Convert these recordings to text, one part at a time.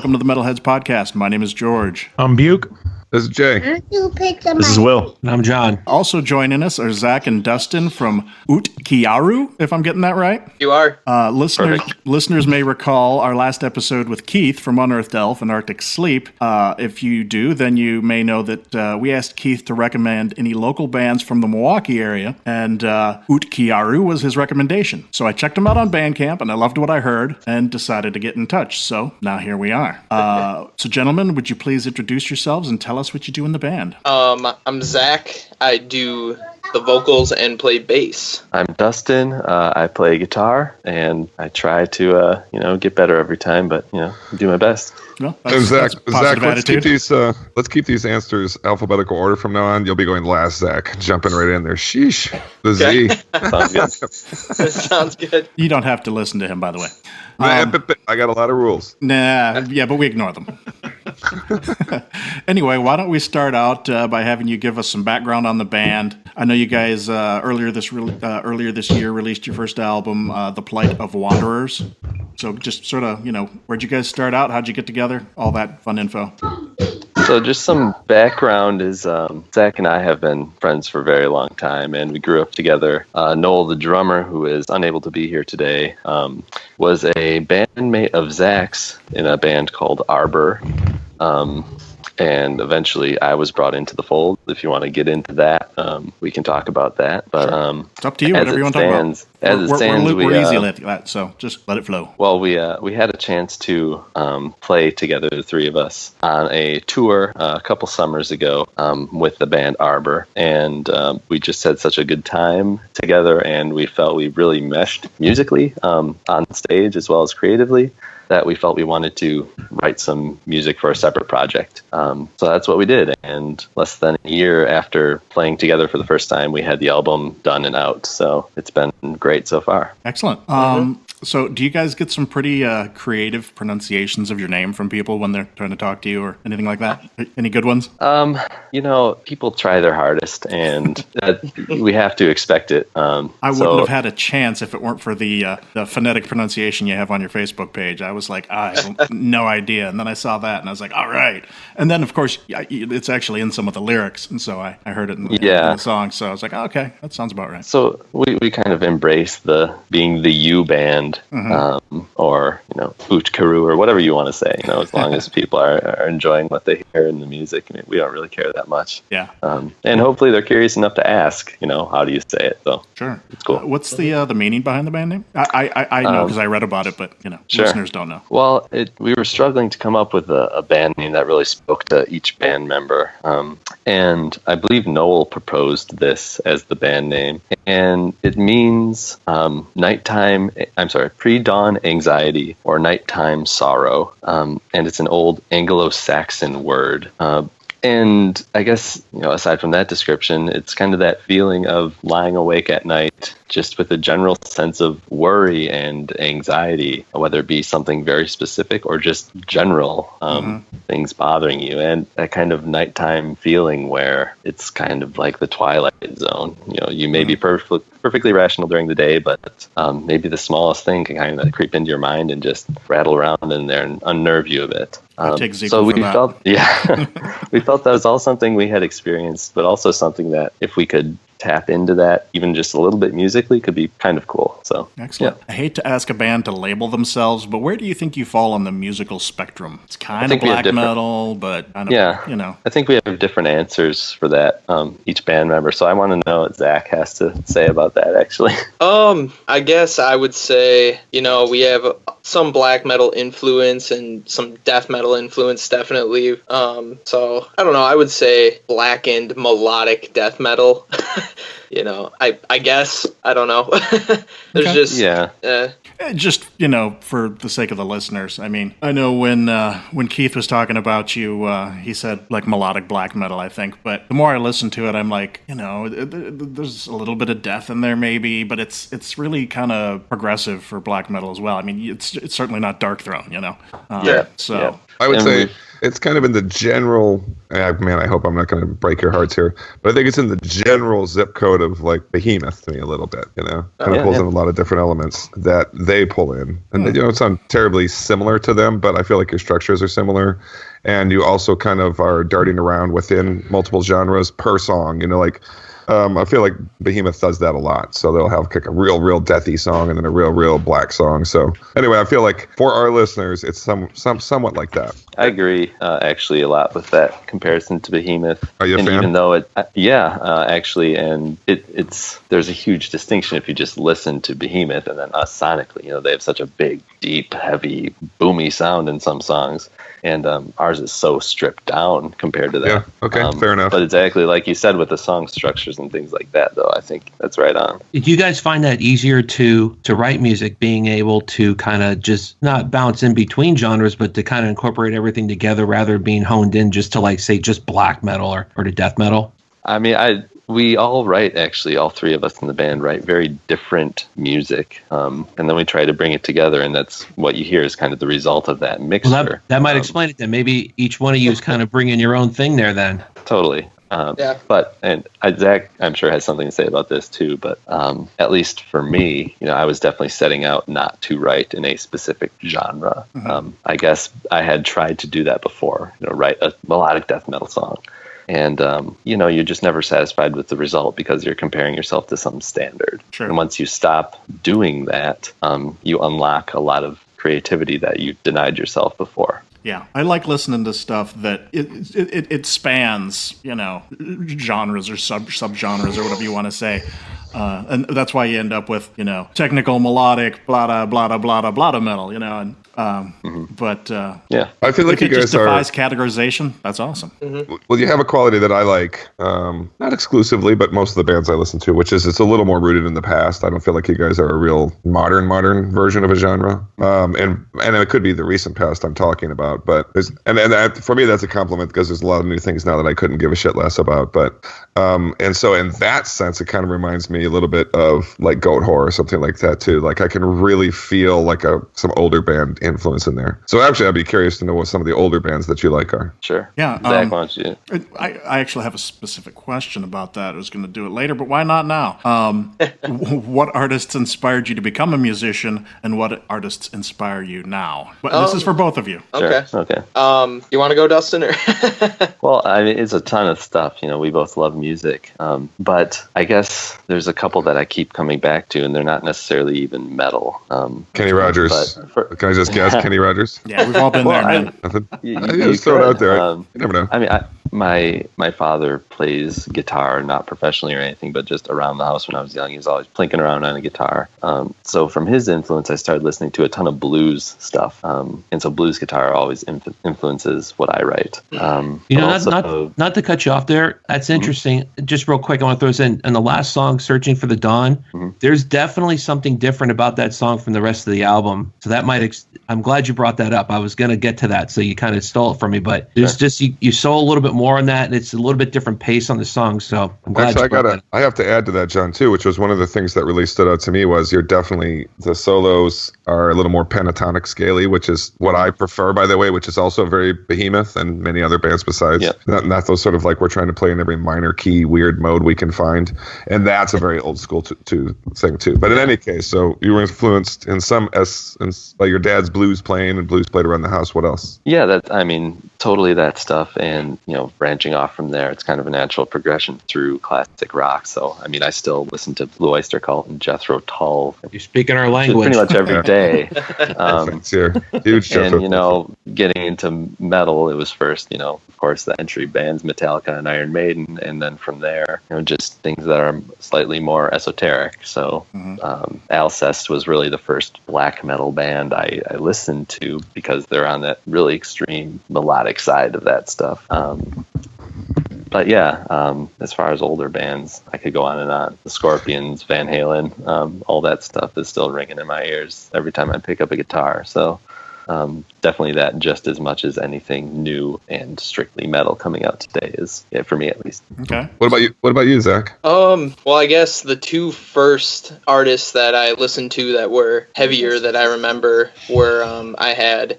welcome to the Metalheads podcast. My name is George. I'm Buke. This is Jay. This is Will. And I'm John. Also joining us are Zach and Dustin from Uhtcearu, if I'm getting that right. You are. Listeners may recall our last episode with Keith from Unearthed Elf and Arctic Sleep. If you do, then you may know that we asked Keith to recommend any local bands from the Milwaukee area, and Uhtcearu was his recommendation. So I checked them out on Bandcamp, and I loved what I heard, and decided to get in touch. So now here we are. So gentlemen, would you please introduce yourselves and tell us what you do in the band? I'm Zach. I do the vocals and play bass. I'm Dustin. I play guitar, and I try to, get better every time, but, do my best. Well, And Zach, let's attitude. keep these answers alphabetical order from now on. You'll be going last, Zach. Jumping right in there. Sheesh. The Okay. Z. Sounds good. Sounds good. You don't have to listen to him, by the way. I got a lot of rules. Nah, yeah, but we ignore them. Anyway, why don't we start out by having you give us some background on the band? I know you guys earlier this year released your first album, The Plight of Wanderers. So just sort of, where'd you guys start out? How'd you get together? All that fun info. So just some background is Zach and I have been friends for a very long time, and we grew up together. Noel, the drummer, who is unable to be here today, was a bandmate of Zach's in a band called Arbor. And eventually I was brought into the fold. If you want to get into that, we can talk about that. But it's up to you, whatever you want to talk about. We're easy like that, so just let it flow. Well, we had a chance to play together, the three of us, on a tour a couple summers ago with the band Arbor, and we just had such a good time together, and we felt we really meshed musically on stage as well as creatively, that we felt we wanted to write some music for a separate project. So that's what we did. And less than a year after playing together for the first time, we had the album done and out. So it's been great so far. Excellent. So do you guys get some pretty creative pronunciations of your name from people when they're trying to talk to you or anything like that? Any good ones? People try their hardest, and we have to expect it. I wouldn't have had a chance if it weren't for the phonetic pronunciation you have on your Facebook page. I was like, I have no idea. And then I saw that, and I was like, all right. And then, of course, it's actually in some of the lyrics, and so I heard it in the song. So I was like, okay, that sounds about right. So we kind of embrace being the U band, or Uhtcearu, or whatever you want to say. As long as people are enjoying what they hear in the music, we don't really care that much. Yeah. And hopefully they're curious enough to ask, how do you say it? So sure, it's cool. What's the meaning behind the band name? I know because I read about it, but sure. Listeners don't know. Well, we were struggling to come up with a band name that really spoke to each band member, and I believe Noel proposed this as the band name, and it means pre-dawn anxiety or nighttime sorrow, and it's an old Anglo-Saxon word. And I guess, aside from that description, it's kind of that feeling of lying awake at night, just with a general sense of worry and anxiety, whether it be something very specific or just general things bothering you. And that kind of nighttime feeling where it's kind of like the twilight zone. You may be perfectly rational during the day, but maybe the smallest thing can kind of creep into your mind and just rattle around in there and unnerve you a bit. So we felt that was all something we had experienced, but also something that if we could tap into that even just a little bit musically could be kind of cool. So excellent. Yeah. I hate to ask a band to label themselves, but where do you think you fall on the musical spectrum? It's kind of black metal, but kind of, I think we have different answers for that, each band member. So I want to know what Zach has to say about that, actually. I guess I would say, we have some black metal influence and some death metal influence, definitely. So I don't know. I would say blackened melodic death metal. I guess, I don't know. There's just for the sake of the listeners. I mean, I know when Keith was talking about you, he said like melodic black metal, I think. But the more I listen to it, I'm like, there's a little bit of death in there maybe, but it's really kind of progressive for black metal as well. I mean, it's certainly not Dark Throne, So I would say it's kind of in the general. Man, I hope I'm not going to break your hearts here, but I think it's in the general zip code of like Behemoth to me a little bit. You know, kind of pulls in a lot of different elements that they pull in, and you know, it's not terribly similar to them, but I feel like your structures are similar, and you also kind of are darting around within multiple genres per song. You know, like. I feel like Behemoth does that a lot. So they'll have like a real deathy song and then a real black song. So anyway, I feel like for our listeners, it's somewhat like that. I agree, actually, a lot with that comparison to Behemoth. Are you a fan? Even though actually, and it's there's a huge distinction if you just listen to Behemoth and then us sonically. You know, they have such a big, deep, heavy, boomy sound in some songs, and ours is so stripped down compared to that. Yeah. Okay. Fair enough. But exactly like you said with the song structures and things like that, though, I think that's right on. Did you guys find that easier to write music, being able to kind of just not bounce in between genres, but to kind of incorporate everything together rather than being honed in just to like say just black metal or to death metal? I mean, we all write, actually, all three of us in the band write very different music, and then we try to bring it together, and that's what you hear is kind of the result of that mixture. Well, that might explain it then. Maybe each one of you is kind of bringing your own thing there then. Totally. But Zach, I'm sure, has something to say about this too. But at least for me, you know, I was definitely setting out not to write in a specific genre. I guess I had tried to do that before, you know, write a melodic death metal song. And, you know, you're just never satisfied with the result because you're comparing yourself to some standard. Sure. And once you stop doing that, you unlock a lot of creativity that you denied yourself before. Yeah, I like listening to stuff that it spans, you know, genres or subgenres or whatever you want to say. And that's why you end up with, you know, technical, melodic, blah, blah, blah, blah, blah, metal, you know, and but I feel like if you it just guys are defies categorization, that's awesome. well, you have a quality that I like, not exclusively, but most of the bands I listen to, which is it's a little more rooted in the past. I don't feel like you guys are a real modern version of a genre, and it could be the recent past I'm talking about, but for me that's a compliment because there's a lot of new things now that I couldn't give a shit less about, but and so in that sense it kind of reminds me a little bit of like Goat Whore or something like that too. Like I can really feel like some older band influence in there. So actually I'd be curious to know what some of the older bands that you like are. Sure. Yeah. Zach, why don't you? I actually have a specific question about that. I was going to do it later, but why not now? What artists inspired you to become a musician, and what artists inspire you now? But this is for both of you. Okay. Sure. Okay. You want to go, Dustin? Or Well, I mean, it's a ton of stuff. You know, we both love music, but I guess there's a couple that I keep coming back to, and they're not necessarily even metal. Kenny Rogers. Can I just guess? Kenny Rogers? Yeah, we've all been there, man. You just throw it out there. could. You never know. I mean, my father plays guitar, not professionally or anything, but just around the house when I was young. He was always plinking around on a guitar. So from his influence, I started listening to a ton of blues stuff. And so blues guitar always influences what I write. You know, not to cut you off there. That's interesting. Just real quick, I want to throw this in. And the last song, Searching for the Dawn, there's definitely something different about that song from the rest of the album. So that might, I'm glad you brought that up. I was going to get to that, so you kind of stole it from me. But there's just, you saw a little bit more on that, and it's a little bit different pace on the song. So I'm glad you brought that up. I have to add to that, John, too, which was one of the things that really stood out to me was the solos are a little more pentatonic scaly, which is what I prefer, by the way, which is also very Behemoth and many other bands besides. Yeah. Not those sort of like we're trying to play in every minor key weird mode we can find. And that's a very old school thing, too. But in any case, so you were influenced in some essence by your dad's blues playing and blues played around the house. What else? Yeah, totally that stuff. And, you know, branching off from there, it's kind of a natural progression through classic rock. So, I mean, I still listen to Blue Oyster Cult and Jethro Tull. You're speaking our language. Pretty much every day. It's here. Huge Jethro. And, you know, getting into metal, it was first, you know, of course, the entry bands, Metallica and Iron Maiden. And then from there, you know, just things that are slightly more esoteric. So Alcest was really the first black metal band I listened to because they're on that really extreme melodic side of that stuff. But yeah, as far as older bands, I could go on and on. The Scorpions, Van Halen, all that stuff is still ringing in my ears every time I pick up a guitar. So definitely that just as much as anything new and strictly metal coming out today is, for me at least. Okay. What about you, Zach? Well, I guess the two first artists that I listened to that were heavier that I remember were I had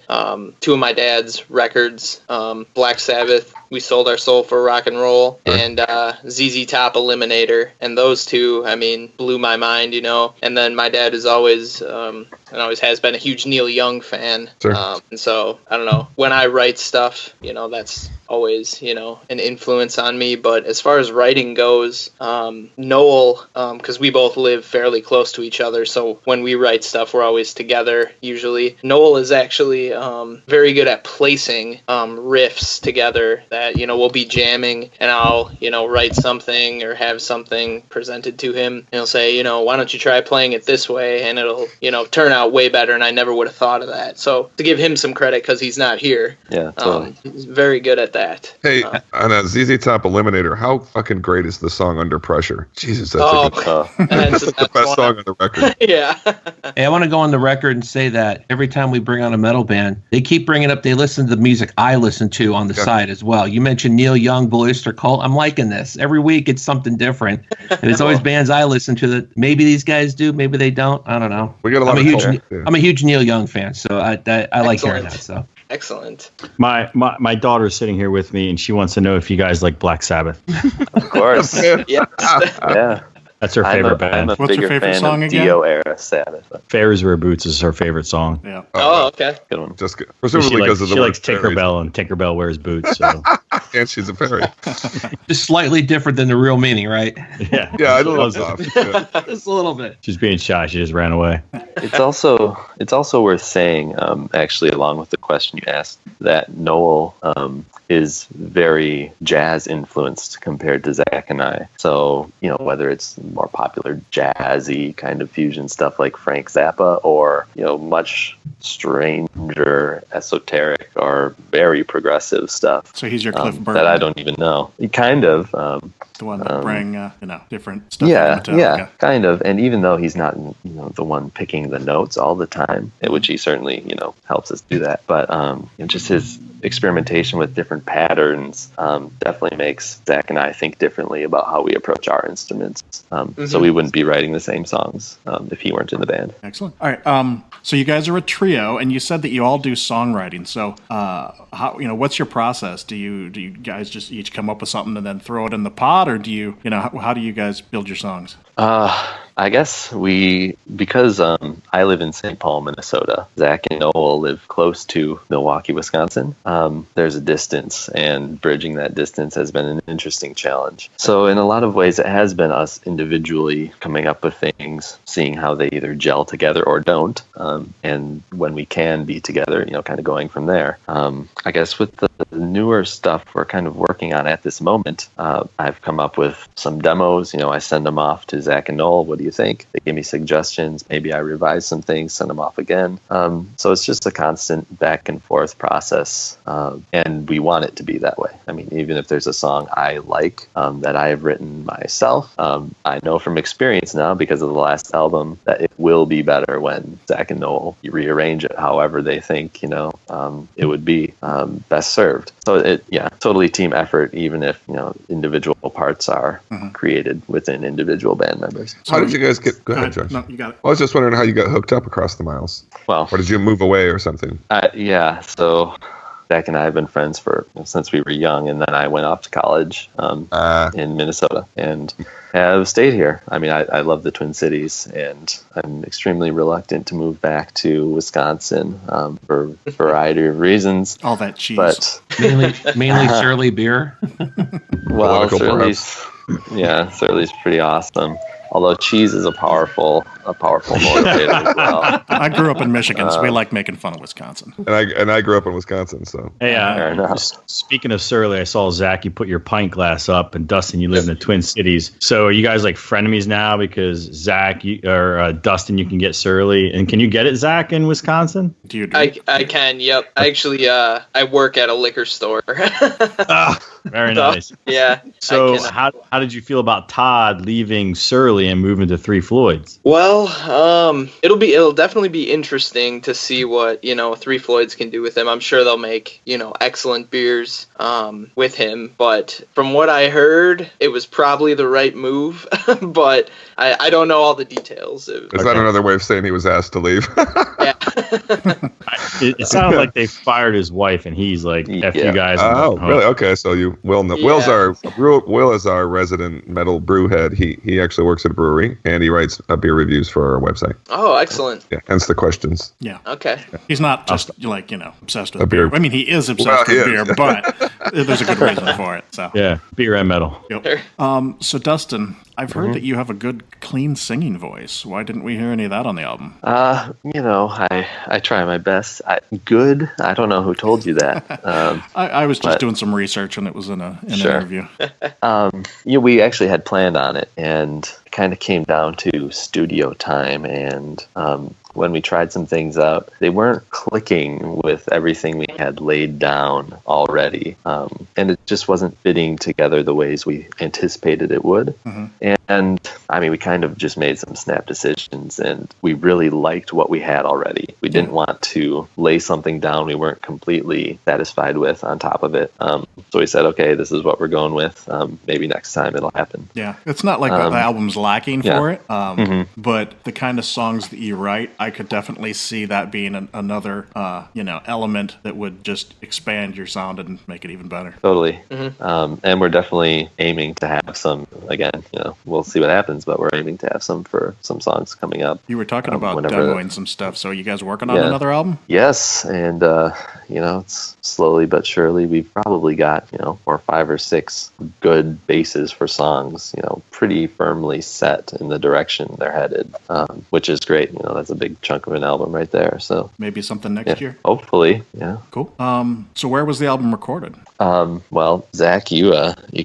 two of my dad's records, Black Sabbath, We Sold Our Soul for Rock and Roll, and ZZ Top, Eliminator, and those two, I mean, blew my mind, And then my dad is always and always has been a huge Neil Young fan, and so I don't know, when I write stuff, that's always an influence on me. But as far as writing goes, Noel, because we both live fairly close to each other, so when we write stuff, we're always together usually. Noel is actually very good at placing riffs together that we'll be jamming, and I'll write something or have something presented to him, and he'll say, why don't you try playing it this way, and it'll turn out way better, and I never would have thought of that. So to give him some credit, because he's not here, totally. He's very good at that. Hey, on a ZZ Top Eliminator, how fucking great is the song Under Pressure? Jesus, that's a good that's the best song on the record. Yeah. Hey, I want to go on the record and say that every time we bring on a metal band, they keep bringing up, they listen to the music I listen to on the side as well. You mentioned Neil Young, Blue Oyster Cult. I'm liking this. Every week it's something different. And it's always bands I listen to that maybe these guys do, maybe they don't. I don't know. We got a lot I'm a huge Neil Young fan, so I like hearing that. So Excellent. My daughter's sitting here with me, and she wants to know if you guys like Black Sabbath. Of course. Yes. Yeah. That's her favorite band. I'm a What's your bigger favorite fan song of again? Dio era Sabbath. Fares Wear Boots is her favorite song. Yeah. Oh, okay. Good one. Just presumably because of the she word likes fairies. Tinkerbell, and Tinkerbell wears boots. So And she's a fairy. just slightly different than the real meaning, right? yeah, Yeah, I loves love it. that. Yeah. Just a little bit. She's being shy. She just ran away. It's also worth saying, actually, along with the question you asked, that Noel is very jazz influenced compared to Zach and I. So, whether it's more popular jazzy kind of fusion stuff like Frank Zappa, or, much stranger, esoteric, or very progressive stuff. So he's your Cliff Burton. That I don't even know. Kind of. The one that bring different stuff. Yeah, into Metallica. kind of. And even though he's not, the one picking the notes all the time, which he certainly, helps us do that. But just his experimentation with different patterns definitely makes Zach and I think differently about how we approach our instruments. So we wouldn't be writing the same songs if he weren't in the band. Excellent. All right. So you guys are a trio, and you said that you all do songwriting. So how what's your process? Do you guys just each come up with something and then throw it in the pot, or do you how do you guys build your songs? I guess because I live in St. Paul, Minnesota. Zach and Noel live close to Milwaukee, Wisconsin. There's a distance, and bridging that distance has been an interesting challenge. So in a lot of ways, it has been us individually coming up with things, seeing how they either gel together or don't, and when we can be together, kind of going from there. I guess with the newer stuff we're kind of working on at this moment, I've come up with some demos. I send them off to Zach and Noel. What do you think? They give me suggestions. Maybe I revise some things, send them off again. So it's just a constant back and forth process, and we want it to be that way. I mean, even if there's a song I like that I have written myself, I know from experience now, because of the last album, that it will be better when Zach and Noel rearrange it however they think it would be best served. So totally team effort, even if individual parts are created within individual band members. How did you guys get? Go ahead, Josh. No, you got it. I was just wondering how you got hooked up across the miles. Well, or did you move away or something? So Zach and I have been friends since we were young, and then I went off to college in Minnesota and have stayed here. I mean, I love the Twin Cities, and I'm extremely reluctant to move back to Wisconsin for a variety of reasons. All that cheese. But mainly Surly beer. well, Political, Surly's pretty awesome. Although cheese is a powerful motivator as well. I grew up in Michigan, so we like making fun of Wisconsin. And I grew up in Wisconsin, so. Hey, Fair enough. speaking of Surly, I saw Zach, you put your pint glass up, and Dustin, you live in the Twin Cities. So are you guys like frenemies now because Zach Dustin, you can get Surly, and can you get it, Zach, in Wisconsin? Do you drink? I can, yep. Actually, I work at a liquor store. Very nice. Yeah. So how did you feel about Todd leaving Surly and moving to Three Floyds? Well, it'll definitely be interesting to see what, Three Floyds can do with him. I'm sure they'll make, excellent beers with him. But from what I heard, it was probably the right move. But I don't know all the details. Is that another way of saying he was asked to leave? Yeah. It sounded like they fired his wife, and he's like, "F you guys." Oh, really? Okay, so Will know. Yeah. Will is our resident metal brew head. He actually works at a brewery, and he writes beer reviews for our website. Oh, excellent. Yeah, hence the questions. Yeah. Okay. He's not just obsessed with beer. I mean, he is obsessed with beer, but there's a good reason for it. So yeah, beer and metal. Yep. So Dustin, I've heard that you have a good, clean singing voice. Why didn't we hear any of that on the album? I try my best. Good? I don't know who told you that. I was just doing some research, and it was in an interview. We actually had planned on it, and it kind of came down to studio time, and when we tried some things out, they weren't clicking with everything we had laid down already. And it just wasn't fitting together the ways we anticipated it would. Mm-hmm. And I mean, we kind of just made some snap decisions, and we really liked what we had already. We didn't want to lay something down we weren't completely satisfied with on top of it. So we said, okay, this is what we're going with. Maybe next time it'll happen. Yeah, it's not like the album's lacking for it, but the kind of songs that you write, I could definitely see that being another, element that would just expand your sound and make it even better. Totally. Mm-hmm. And we're definitely aiming to have some, again, we'll see what happens, but we're aiming to have some for some songs coming up. You were talking about demoing some stuff, so you guys working on another album? Yes, and, it's slowly but surely, we've probably got, 4 or 5 or 6 good bases for songs, pretty firmly set in the direction they're headed, which is great. That's a big chunk of an album right there. So maybe something next year. Hopefully, yeah. Cool. So where was the album recorded? Well, Zach, you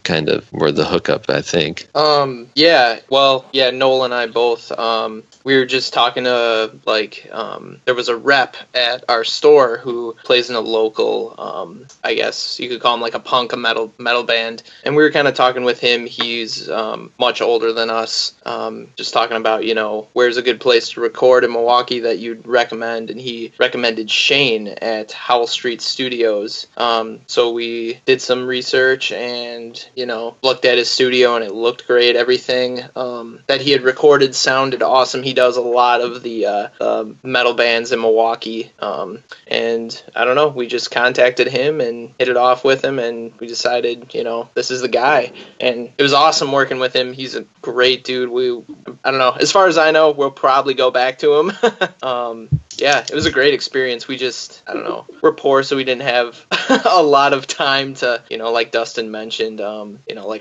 kind of were the hookup, I think. Noel and I both. We were just talking to there was a rep at our store who plays in a local, I guess you could call him like a metal band, and we were kind of talking with him. He's much older than us. Just talking about where's a good place to record in Milwaukee that you'd recommend, and he recommended Shane at Howell Street Studios. So we did some research and looked at his studio, and it looked great. Everything that he had recorded sounded awesome. He does a lot of the metal bands in Milwaukee, and I don't know, we just contacted him and hit it off with him, and we decided this is the guy, and it was awesome working with him. He's a great dude. I don't know, as far as I know, we'll probably go back to him. It was a great experience. We just, I don't know, we're poor, so we didn't have a lot of time to, like Dustin mentioned,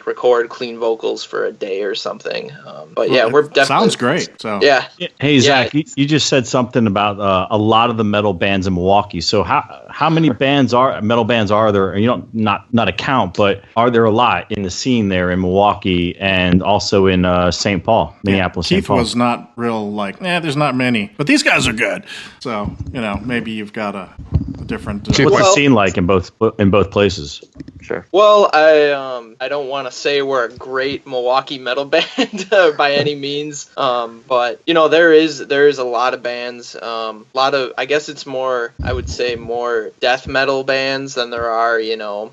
record clean vocals for a day or something. We're definitely... Sounds great. So yeah. Hey, Zach, you just said something about a lot of the metal bands in Milwaukee. So how many metal bands are there? Not a count, but are there a lot in the scene there in Milwaukee and also in St. Paul, Minneapolis, St. Keith Paul? was not real there's not many, but these guys are good. So, maybe you've got a different... What's the scene like in both places? Sure. Well, I don't want to say we're a great Milwaukee metal band by any means, but there is a lot of bands, I guess it's more, I would say more death metal bands than there are,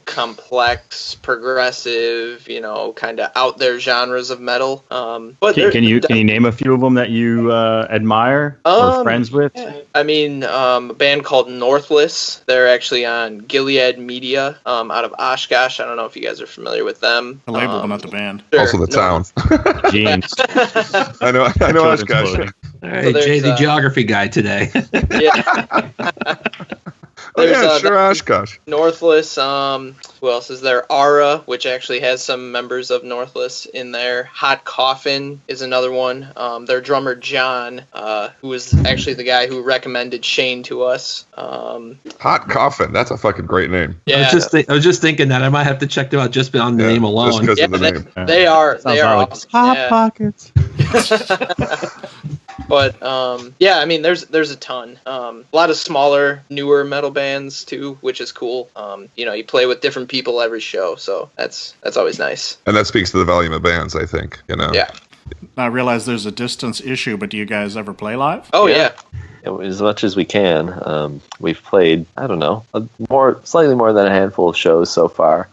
complex, progressive, kind of out there genres of metal. But can you name a few of them that you admire or friends with? Yeah. I mean, a band called Northless. They're actually on Gilead Media, out of Oshkosh. I don't know if you guys are familiar with them. The label, but not the band. Sure. Also the town. Jeans. I know Oshkosh. All right, Jay, the geography guy today. Yeah. Oshkosh. Northless. Who else is there? Ara, which actually has some members of Northless in there. Hot Coffin is another one. Their drummer John, who was actually the guy who recommended Shane to us. Hot Coffin. That's a fucking great name. Yeah. I was just thinking that I might have to check them out just on the name alone. Just because of the name. They are. They are awesome. Hot Pockets. But yeah, I mean, there's a ton. A lot of smaller, newer metal bands too, which is cool. You play with different people every show, so that's always nice. And that speaks to the volume of bands, I think. Yeah. I realize there's a distance issue, but do you guys ever play live? Oh yeah. As much as we can. We've played, I don't know, slightly more than a handful of shows so far.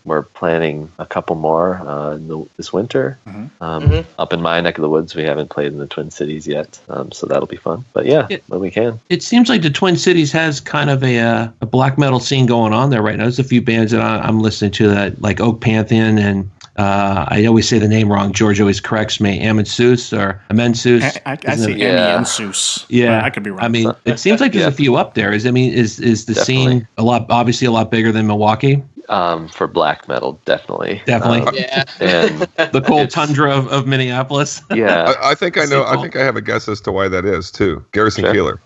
We're planning a couple more this winter. Up in my neck of the woods, we haven't played in the Twin Cities yet, so that'll be fun. But yeah, when we can. It seems like the Twin Cities has kind of a black metal scene going on there right now. There's a few bands that I'm listening to that, like Oak Pantheon and I always say the name wrong. George always corrects me. Amensus or Amensus. I see Amensus. Yeah, I could be wrong. I mean, it seems like there's a few up there. Is the Definitely. scene obviously a lot bigger than Milwaukee? For black metal, definitely. Yeah. And the cold tundra of Minneapolis. yeah. I think I know. I think I have a guess as to why that is too. Garrison Keillor.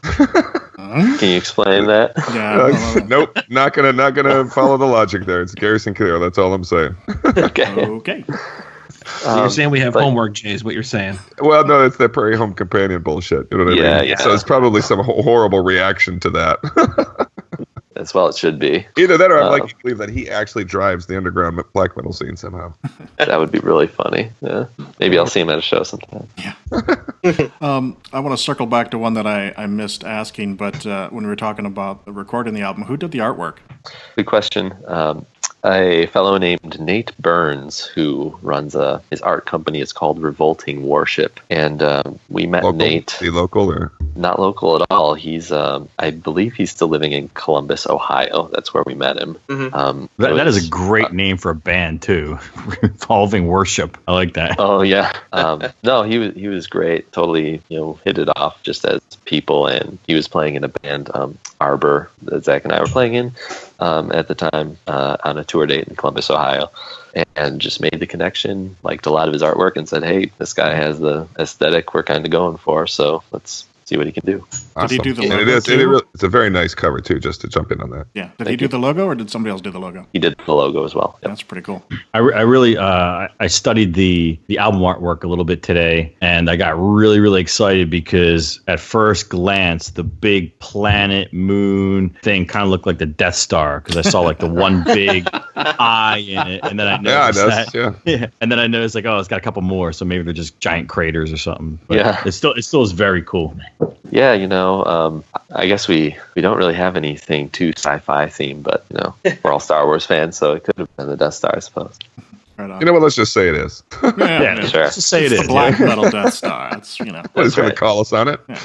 Can you explain that? Yeah. Nope, not gonna follow the logic there. It's Garrison Keillor. That's all I'm saying. Okay. So you're saying we have homework, Jay, is what you're saying. Well, no, it's that Prairie Home Companion bullshit. You know what I mean? Yeah. So it's probably some horrible reaction to that. As well, it should be. Either that, or I'd like to believe that he actually drives the underground black metal scene somehow. That would be really funny. Yeah, maybe I'll see him at a show sometime. Yeah. I want to circle back to one that I missed asking, but when we were talking about recording the album, who did the artwork? Good question. A fellow named Nate Burns, who runs his art company is called Revolting Worship, and we met Local? Nate. Is he local or? Not local at all. He's, I believe he's still living in Columbus, Ohio. That's where we met him. That is a great name for a band too. Revolving Worship. I like that. Oh yeah. No, he was great. Totally, hit it off just as people, and he was playing in a band, Arbor, that Zach and I were playing in at the time on a tour date in Columbus, Ohio. And just made the connection, liked a lot of his artwork, and said, "Hey, this guy has the aesthetic we're kind of going for, so let's see what he can do." Awesome. Did he do the And logo too? it's a very nice cover too. Just to jump in on that. Yeah. Did he do the logo, or did somebody else do the logo? He did the logo as well. Yep. That's pretty cool. I really I studied the album artwork a little bit today, and I got really excited because at first glance the big planet moon thing kind of looked like the Death Star because I saw like the one big eye in it, and then I noticed and then I noticed like, oh, it's got a couple more, so maybe they're just giant craters or something. But it still is very cool. Yeah, I guess we don't really have anything too sci-fi themed, but we're all Star Wars fans, so it could have been the Death Star, I suppose. Right on. You know what? Let's just say it is. Yeah, sure. Let's just say It's it the is. black metal Death Star. It's Nobody's going to call us on it. Yeah.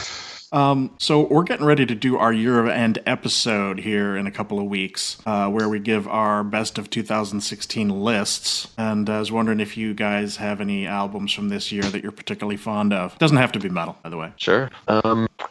So we're getting ready to do our year-end episode here in a couple of weeks, where we give our best of 2016 lists. And I was wondering if you guys have any albums from this year that you're particularly fond of. Doesn't have to be metal, by the way. Sure.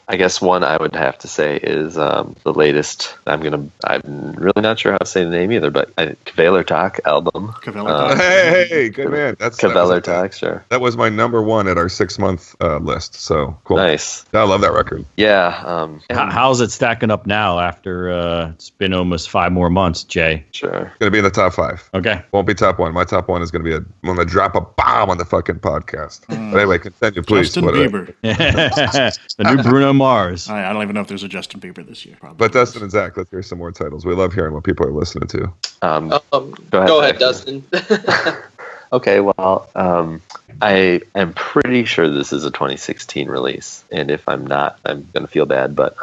I guess one I would have to say is the latest. I'm really not sure how to say the name either, but Kveler Tak album. Kveler Tak. Hey, good man. Kveler Tak, sure. That was my number one at our 6-month list. So cool. Nice. I love that record. Yeah. How's it stacking up now after it's been almost 5 more months, Jay? Sure. Going to be in the top 5. Okay. Won't be top 1. My top 1 is going to be I'm going to drop a bomb on the fucking podcast. But anyway, continue, please. Justin Bieber. The new Bruno Mars. I don't even know if there's a Justin Bieber this year. Probably. But Dustin and Zach, let's hear some more titles. We love hearing what people are listening to. Go ahead, Dustin. Okay, well, I am pretty sure this is a 2016 release, and if I'm not, I'm going to feel bad. But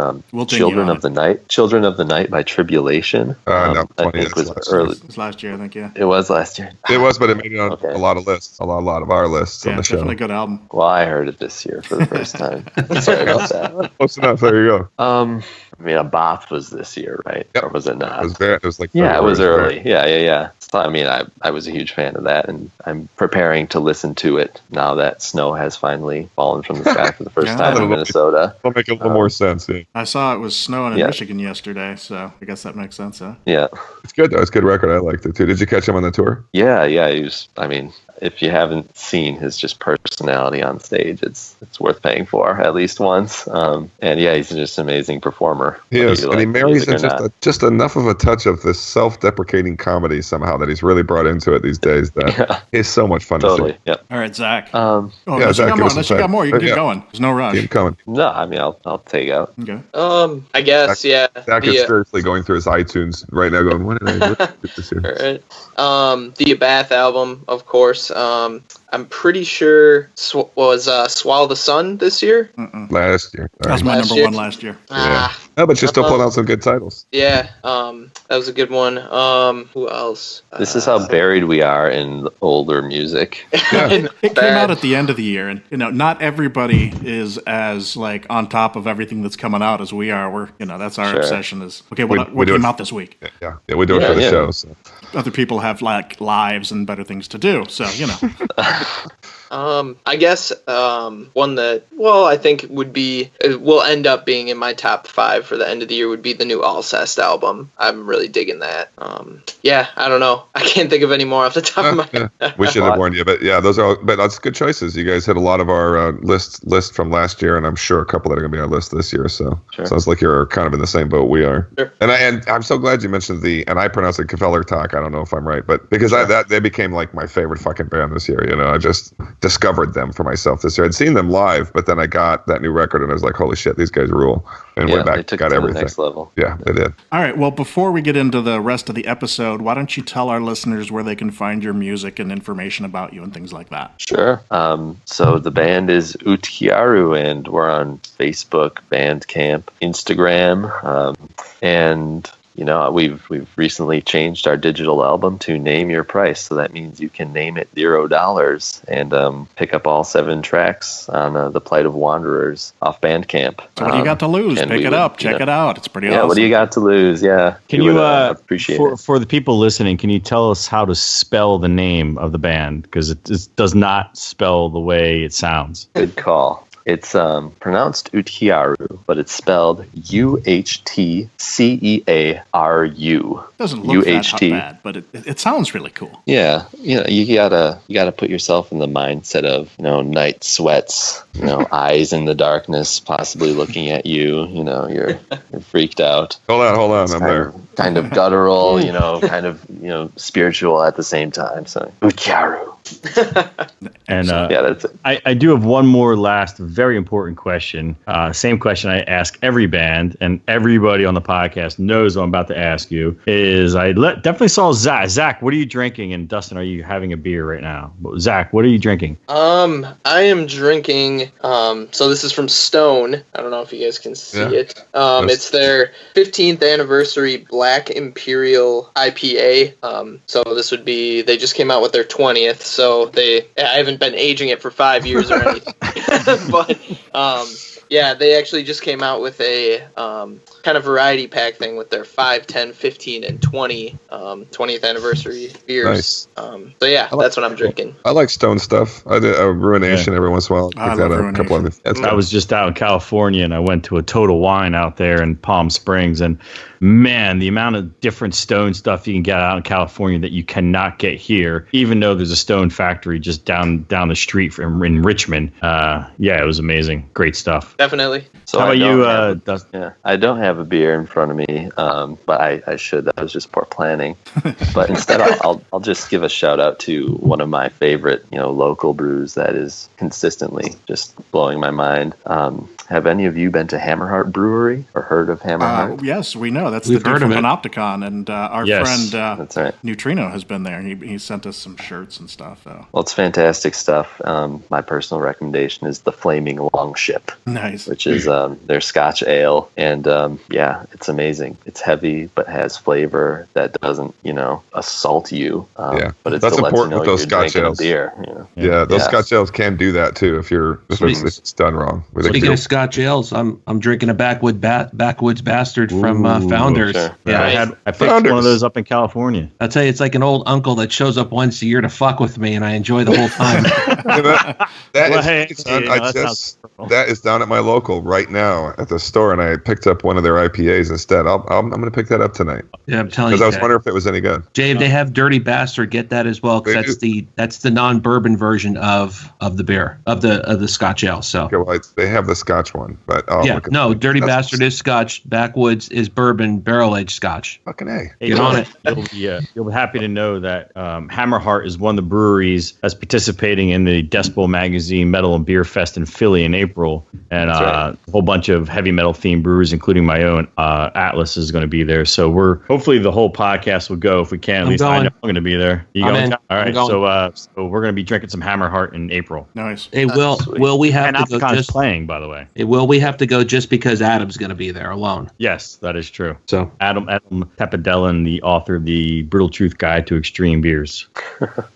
Children of the Night by Tribulation. No, I think was early. It was last year, I think. Yeah. It was last year. It was, but it made it on a lot of lists, a lot of our lists on the show. Definitely a good album. Well, I heard it this year for the first time. Sorry about that. Close enough. There you go. A Both was this year, right? Yep. Or was it not? It was like it was early. Right? Yeah. So, I was a huge fan of that, and I'm preparing to listen to it now that snow has finally fallen from the sky for the first time in Minnesota. It'll make a little more sense. Yeah. I saw it was snowing in Michigan yesterday, so I guess that makes sense, huh? Yeah. It's good, though. It's a good record. I liked it, too. Did you catch him on the tour? Yeah. He was, I if you haven't seen his just personality on stage, it's worth paying for at least once. And yeah, he's just an amazing performer. He is, and he marries in just enough of a touch of this self-deprecating comedy somehow that he's really brought into it these days. That is so much fun to see. Yep. All right, Zach. Zach, unless you got more, you can keep going. There's no rush. Keep coming. No, I mean I'll take out. Okay. I guess Zach is seriously going through his iTunes right now, going, "What did I do this year?" All right. The Abath album, of course. I'm pretty sure was Swallow the Sun this year. Last year. That was my number one last year. No, but you're still pulling out some good titles. Yeah, that was a good one. Who else? This is how buried we are in older music. Yeah. It came out at the end of the year, and not everybody is as like on top of everything that's coming out as we are. We're that's our obsession is what came out this week. Yeah, we do it for the show. So. Other people have like lives and better things to do, so I guess one that I think will end up being in my top 5 for the end of the year would be the new Alcest album. I'm really digging that. I don't know. I can't think of any more off the top of my head. We should have warned you, but yeah, that's good choices. You guys hit a lot of our list from last year, and I'm sure a couple that are going to be on our list this year. So sounds like you're kind of in the same boat we are. Sure. And I'm so glad you mentioned and I pronounce it Kvelertak. I don't know if I'm right, but because they became like my favorite fucking band this year. I just discovered them for myself this year. I'd seen them live, but then I got that new record and I was like, holy shit, these guys rule. And went back, got everything. The next level. Yeah, they did. All right. Well, before we get into the rest of the episode, why don't you tell our listeners where they can find your music and information about you and things like that? Sure. So the band is Uhtcearu, and we're on Facebook, Bandcamp, Instagram, and we've recently changed our digital album to Name Your Price, so that means you can name it $0 and pick up all 7 tracks on the Plight of Wanderers off Bandcamp. So what do you got to lose? Pick it up, check it out. It's pretty awesome. Yeah, what do you got to lose? Yeah. Can you appreciate it. For the people listening? Can you tell us how to spell the name of the band, because it does not spell the way it sounds? Good call. It's pronounced Uhtcearu, but it's spelled Uhtcearu. Doesn't look that bad, but it sounds really cool. Yeah, you gotta put yourself in the mindset of night sweats, eyes in the darkness, possibly looking at you. You're freaked out. Hold on, I'm there. Kind of guttural, kind of spiritual at the same time. So Uhtcearu. And that's it. I do have one more last very important question. Same question I ask every band, and everybody on the podcast knows what I'm about to ask you. Is I definitely saw Zach. Zach, what are you drinking? And Dustin, are you having a beer right now? Zach, what are you drinking? I am drinking. So this is from Stone. I don't know if you guys can see it. It's their 15th anniversary Black Imperial IPA. So this would be. They just came out with their 20th. So I haven't been aging it for 5 years or anything. But they actually just came out with a kind of variety pack thing with their 5, 10, 15, and 20 20th anniversary beers. Nice. That's what I'm drinking. I like Stone stuff. I did a Ruination every once in a while. I love a couple of them. I was just out in California, and I went to a Total Wine out there in Palm Springs, and man, the amount of different Stone stuff you can get out in California that you cannot get here, even though there's a Stone factory just down the street in Richmond. It was amazing. Great stuff. Definitely. So how about you, Dustin? Yeah, I don't have a beer in front of me, but I should. That was just poor planning. But instead, I'll just give a shout out to one of my favorite, local brews that is consistently just blowing my mind. Have any of you been to Hammerheart Brewery or heard of Hammerheart? Yes, we know. That's We've the dude heard from of it. Panopticon, and our Yes, friend that's right. Neutrino has been there. He sent us some shirts and stuff. Well, it's fantastic stuff. My personal recommendation is the Flaming Longship. Nice. Which is their Scotch ale, and it's amazing. It's heavy but has flavor that doesn't assault you. But it That's still lets you important know with those you're Scotch drinking ales. a beer. Yeah, those Yeah. Scotch ales can do that too if it's done wrong. Speaking of Scotch ales, I'm drinking a backwoods bastard from Founders. Sure. Yeah, I picked one of those up in California. I'll tell you, it's like an old uncle that shows up once a year to fuck with me, and I enjoy the whole time. that is down at my local right now at the store, and I picked up one of their IPAs instead. I'm going to pick that up tonight. Yeah, I'm telling you. Because I was wondering if it was any good. Dave, they have Dirty Bastard. Get that as well, because that's the non-bourbon version of the beer, of the Scotch ale. So okay, well, they have the Scotch one, but Dirty Bastard is Scotch. Backwoods is bourbon, barrel-aged Scotch. Fucking A. Hey, Get on it. You'll be happy to know that Hammerheart is one of the breweries that's participating in the Decibel Magazine Metal and Beer Fest in Philly in April, and a whole bunch of heavy metal themed brewers, including my own Atlas, is going to be there. So we're hopefully the whole podcast will go if we can. At least I know I'm going to be there. You going? All right. So we're going to be drinking some Hammerheart in April. Nice. Hey, will we have to go just playing, by the way? Hey, will we have to go just because Adam's going to be there alone? Yes, that is true. So Adam Papadellen, the author of the Brutal Truth Guide to Extreme Beers.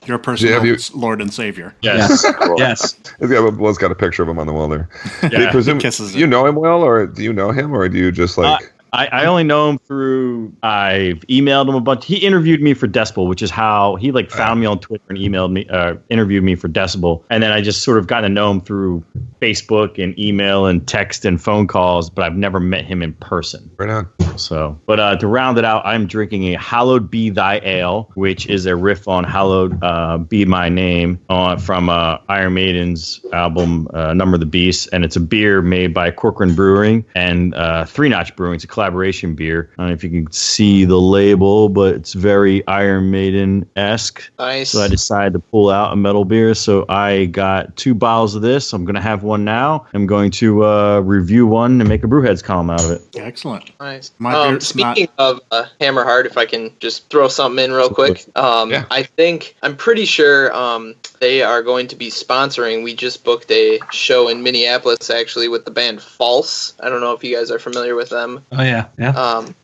Your personal Lord and Savior. Yes. Yes. Will's got a picture of him on the wall there. Yeah. Presume, you know him well, or do you know him, or do you just like... I only know him through, I've emailed him a bunch. He interviewed me for Decibel, which is how he found me on Twitter and emailed me, interviewed me for Decibel. And then I just sort of got to know him through Facebook and email and text and phone calls, but I've never met him in person. Right on. So, but to round it out, I'm drinking a Hallowed Be Thy Ale, which is a riff on Hallowed Be My Name from Iron Maiden's album Number of the Beast. And it's a beer made by Corcoran Brewing and Three Notch Brewing. It's a collaboration beer. I don't know if you can see the label, but it's very Iron Maiden-esque. Nice. So I decided to pull out a metal beer. So I got 2 bottles of this. I'm going to have one now. I'm going to review one and make a Brewheads column out of it. Excellent. Nice. Speaking of Hammerheart, if I can just throw something in real quick. I'm pretty sure they are going to be sponsoring. We just booked a show in Minneapolis, actually, with the band False. I don't know if you guys are familiar with them. Oh, yeah.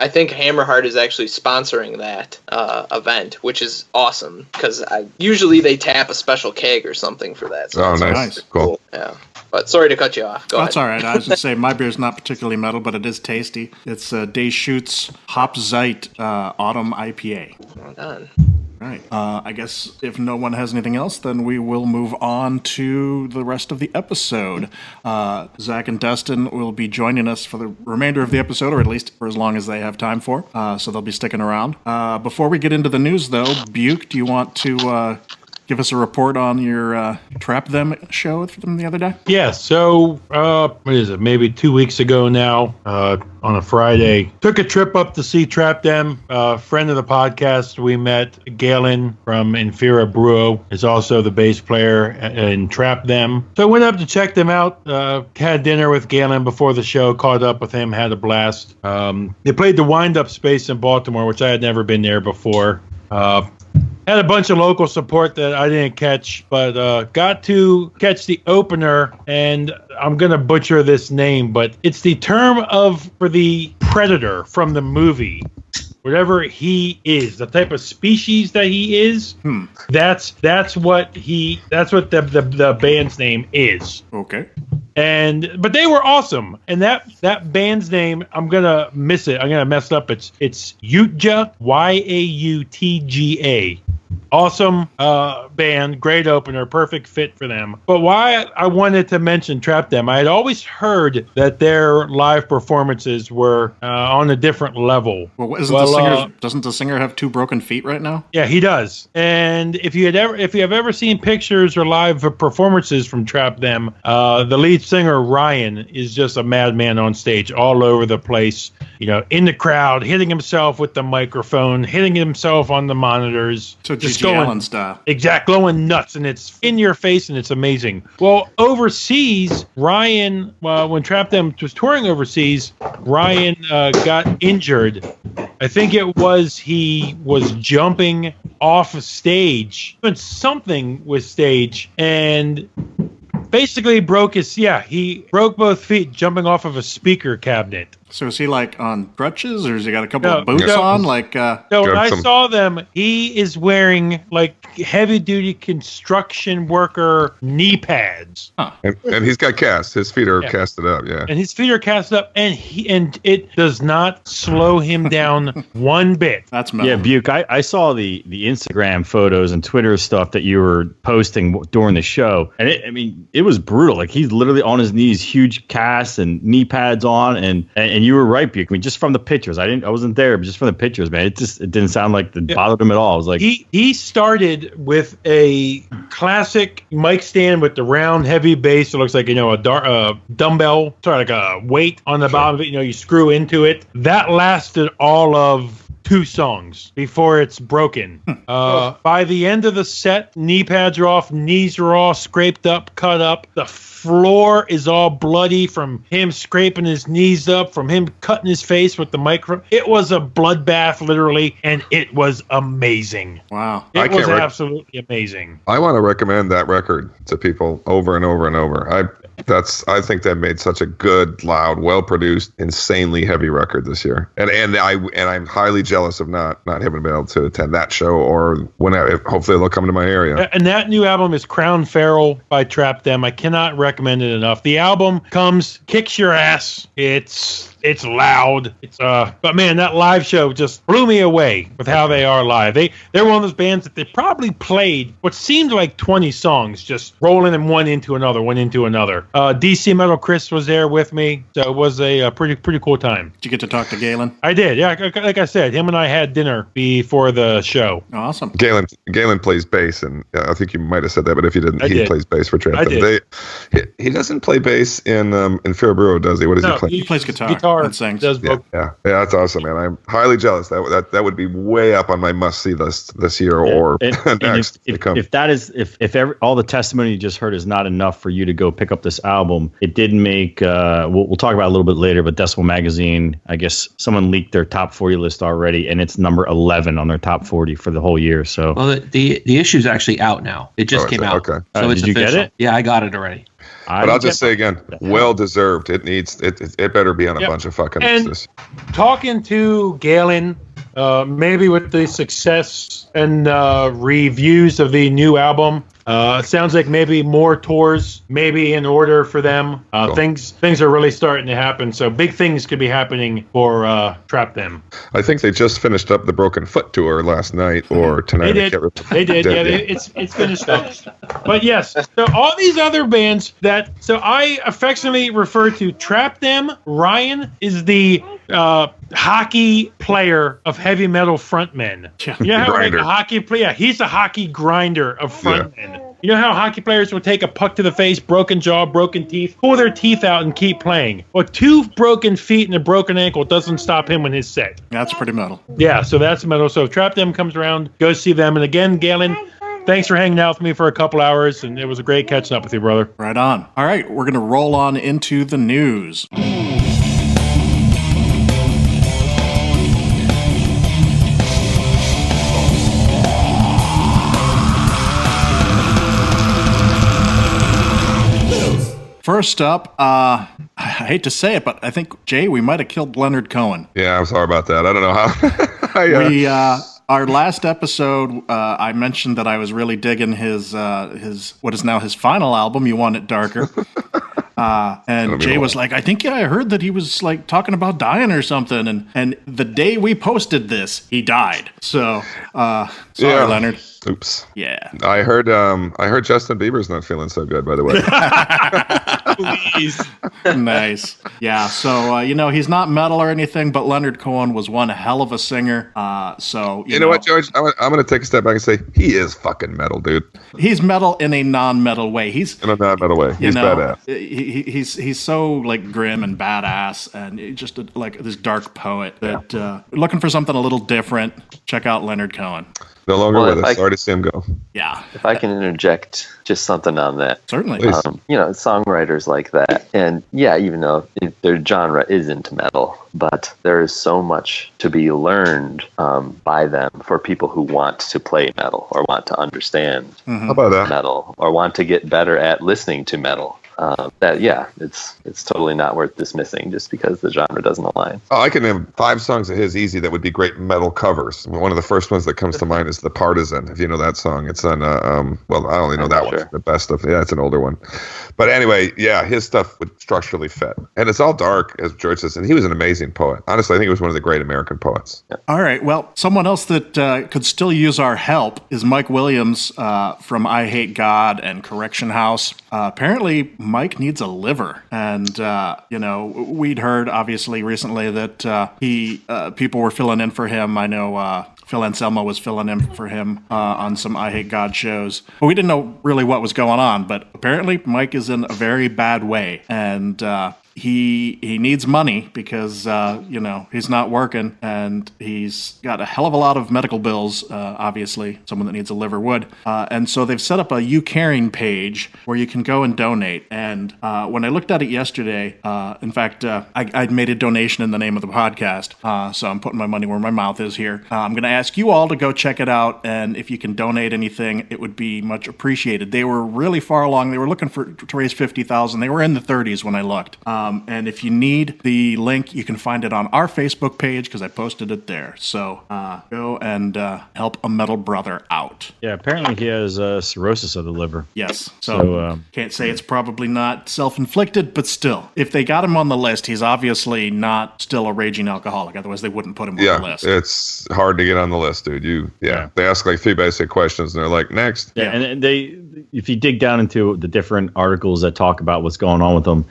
I think Hammerheart is actually sponsoring that event, which is awesome, because usually they tap a special keg or something for that. So nice. Cool. Yeah. But sorry to cut you off. Go ahead. That's all right. I was going to say, my beer's not particularly metal, but it is tasty. It's Deschutes Hop Zeit Autumn IPA. Well done. Right. I guess if no one has anything else, then we will move on to the rest of the episode. Zach and Dustin will be joining us for the remainder of the episode, or at least for as long as they have time for. So they'll be sticking around. Before we get into the news, though, Buke, do you want to give us a report on your Trap Them show from the other day? Yeah, so, what is it, maybe 2 weeks ago now, on a Friday, took a trip up to see Trap Them. Friend of the podcast, we met Galen from Infera Brew, is also the bass player in Trap Them. So I went up to check them out, had dinner with Galen before the show, caught up with him, had a blast. They played the Wind Up Space in Baltimore, which I had never been there before. Had a bunch of local support that I didn't catch, but got to catch the opener, and I'm going to butcher this name, but it's the term for the predator from the movie. Whatever he is, the type of species that he is, that's what the band's name is. Okay. But they were awesome, and that band's name, I'm gonna miss it. I'm gonna mess up. It's Uhtcearu, Yautga. Awesome band, great opener, perfect fit for them. But why I wanted to mention Trap Them, I had always heard that their live performances were on a different level. Well, doesn't the singer have 2 broken feet right now? Yeah, he does. And if you have ever seen pictures or live performances from Trap Them, the lead singer Ryan is just a madman on stage, all over the place. In the crowd, hitting himself with the microphone, hitting himself on the monitors. So just G.G. Allen style. Exactly, going nuts, and it's in your face, and it's amazing. Well, overseas, Ryan, when Trap Them was touring overseas, Ryan got injured. I think he was jumping off a stage, doing something with stage, and basically he broke both feet jumping off of a speaker cabinet. So is he like on crutches, or has he got a couple of boots on? Like, no, when I saw them, he is wearing like heavy duty construction worker knee pads. Huh. And he's got casts. His feet are casted up. Yeah. And his feet are casted up, and it does not slow him down one bit. That's metal. Yeah, Buke, I saw the Instagram photos and Twitter stuff that you were posting during the show, and it was brutal. Like, he's literally on his knees, huge casts and knee pads on, and you were right, Buke. I mean, just from the pictures, I wasn't there, but just from the pictures, man, it didn't sound like it bothered him at all. I was like, he started with a classic mic stand with the round, heavy bass. It looks like a dumbbell, like a weight on the bottom of it. You screw into it. That lasted all of 2 songs before it's broken. By the end of the set, knee pads are off, knees are all scraped up, cut up. The floor is all bloody from him scraping his knees up, from him cutting his face with the microphone. It was a bloodbath, literally, and it was amazing. Wow. It was absolutely amazing. I want to recommend that record to people over and over and over. I think that made such a good, loud, well-produced, insanely heavy record this year, and I'm highly jealous of not having been able to attend that show, or whenever. Hopefully, they'll come to my area. And that new album is Crown Feral by Trap Them. I cannot recommend it enough. The album kicks your ass. It's loud. But man, that live show just blew me away with how they are live. They're one of those bands that they probably played what seemed like 20 songs, just rolling them one into another. DC Metal Chris was there with me, so it was a pretty cool time. Did you get to talk to Galen? I did, yeah. Like I said, him and I had dinner before the show. Awesome. Galen plays bass, and I think you might have said that, but if you didn't, he plays bass for Trap. He doesn't play bass in Fear, does he? What does he play? He plays guitar and sings. Yeah, that's awesome, man. I'm highly jealous. That would be way up on my must-see list this year or next. If all the testimony you just heard is not enough for you to go pick up this album, it did make. We'll talk about it a little bit later, but Decibel Magazine, I guess someone leaked their top 40 list already, and it's number 11 on their top 40 for the whole year. So, well, the issue's actually out now. It just came out. Okay. So it's did you official. get it? Yeah, I got it already. But I'll just say again, well deserved. It needs it better be on a bunch of fucking lists. Talking to Galen, maybe with the success and reviews of the new album, it sounds like maybe more tours, maybe in order for them. Cool. Things are really starting to happen. So big things could be happening for Trap Them. I think they just finished up the Broken Foot tour last night or tonight. They did. It's finished up. But yes, so all these other bands so I affectionately refer to Trap Them. Ryan is the hockey player of heavy metal frontmen. You know how like a hockey player? He's a hockey grinder of frontmen. You know how hockey players will take a puck to the face, broken jaw, broken teeth, pull their teeth out and keep playing? Well, 2 broken feet and a broken ankle doesn't stop him in his set. That's pretty metal. Yeah, so that's metal. So if Trap Them comes around, go see them. And again, Galen, thanks for hanging out with me for a couple hours, and it was a great catching up with you, brother. Right on. All right, we're going to roll on into the news. First up, I hate to say it, but I think, Jay, we might have killed Leonard Cohen. Yeah, I'm sorry about that. I don't know how. Our last episode, I mentioned that I was really digging his what is now his final album, You Want It Darker. And Jay was like, I heard that he was like talking about dying or something. And the day we posted this, he died. So, sorry, Leonard. Oops. Yeah. I heard Justin Bieber's not feeling so good, by the way. Please. Nice. Yeah. So, he's not metal or anything, but Leonard Cohen was one hell of a singer. So, you know what, George? I'm going to take a step back and say he is fucking metal, dude. He's metal in a non-metal way. In a non-metal way. He's badass. He's so like grim and badass, and just like this dark poet that looking for something a little different. Check out Leonard Cohen. No longer with us. Sorry to see him go. Yeah. If I can interject just something on that. Certainly. Songwriters like that. And yeah, even though their genre isn't metal, but there is so much to be learned by them for people who want to play metal or want to understand How about that? metal or want to get better at listening to metal. it's totally not worth dismissing just because the genre doesn't align. Oh, I can name 5 songs of his easy that would be great metal covers. One of the first ones that comes to mind is The Partisan, if you know that song. It's on, well, I only know that one. The best of, it's an older one. But anyway, yeah, his stuff would structurally fit. And it's all dark, as George says, and he was an amazing poet. Honestly, I think he was one of the great American poets. Yeah. All right, well, someone else that could still use our help is Mike Williams from I Hate God and Correction House. Apparently, Mike needs a liver. And, we'd heard, obviously, recently that people were filling in for him. I know Phil Anselmo was filling in for him on some I Hate God shows. But we didn't know really what was going on. But apparently, Mike is in a very bad way. And he needs money because, he's not working. And he's got a hell of a lot of medical bills, obviously. Someone that needs a liver would. And so they've set up a You Caring page where you can go and donate. And when I looked at it yesterday, in fact, I'd made a donation in the name of the podcast. So I'm putting my money where my mouth is here. I'm going to ask you all to go check it out. And if you can donate anything, it would be much appreciated. They were really far along. They were looking to raise $50,000. They were in the 30s when I looked. And if you need the link, you can find it on our Facebook page because I posted it there. So go and help a metal brother out. Yeah, apparently he has cirrhosis of the liver. Yes. So can't say it's probably not self-inflicted, but still, if they got him on the list, he's obviously not still a raging alcoholic. Otherwise, they wouldn't put him on the list. It's hard to get on the list, dude. They ask like 3 basic questions, and they're like, next. Yeah, and if you dig down into the different articles that talk about what's going on with him,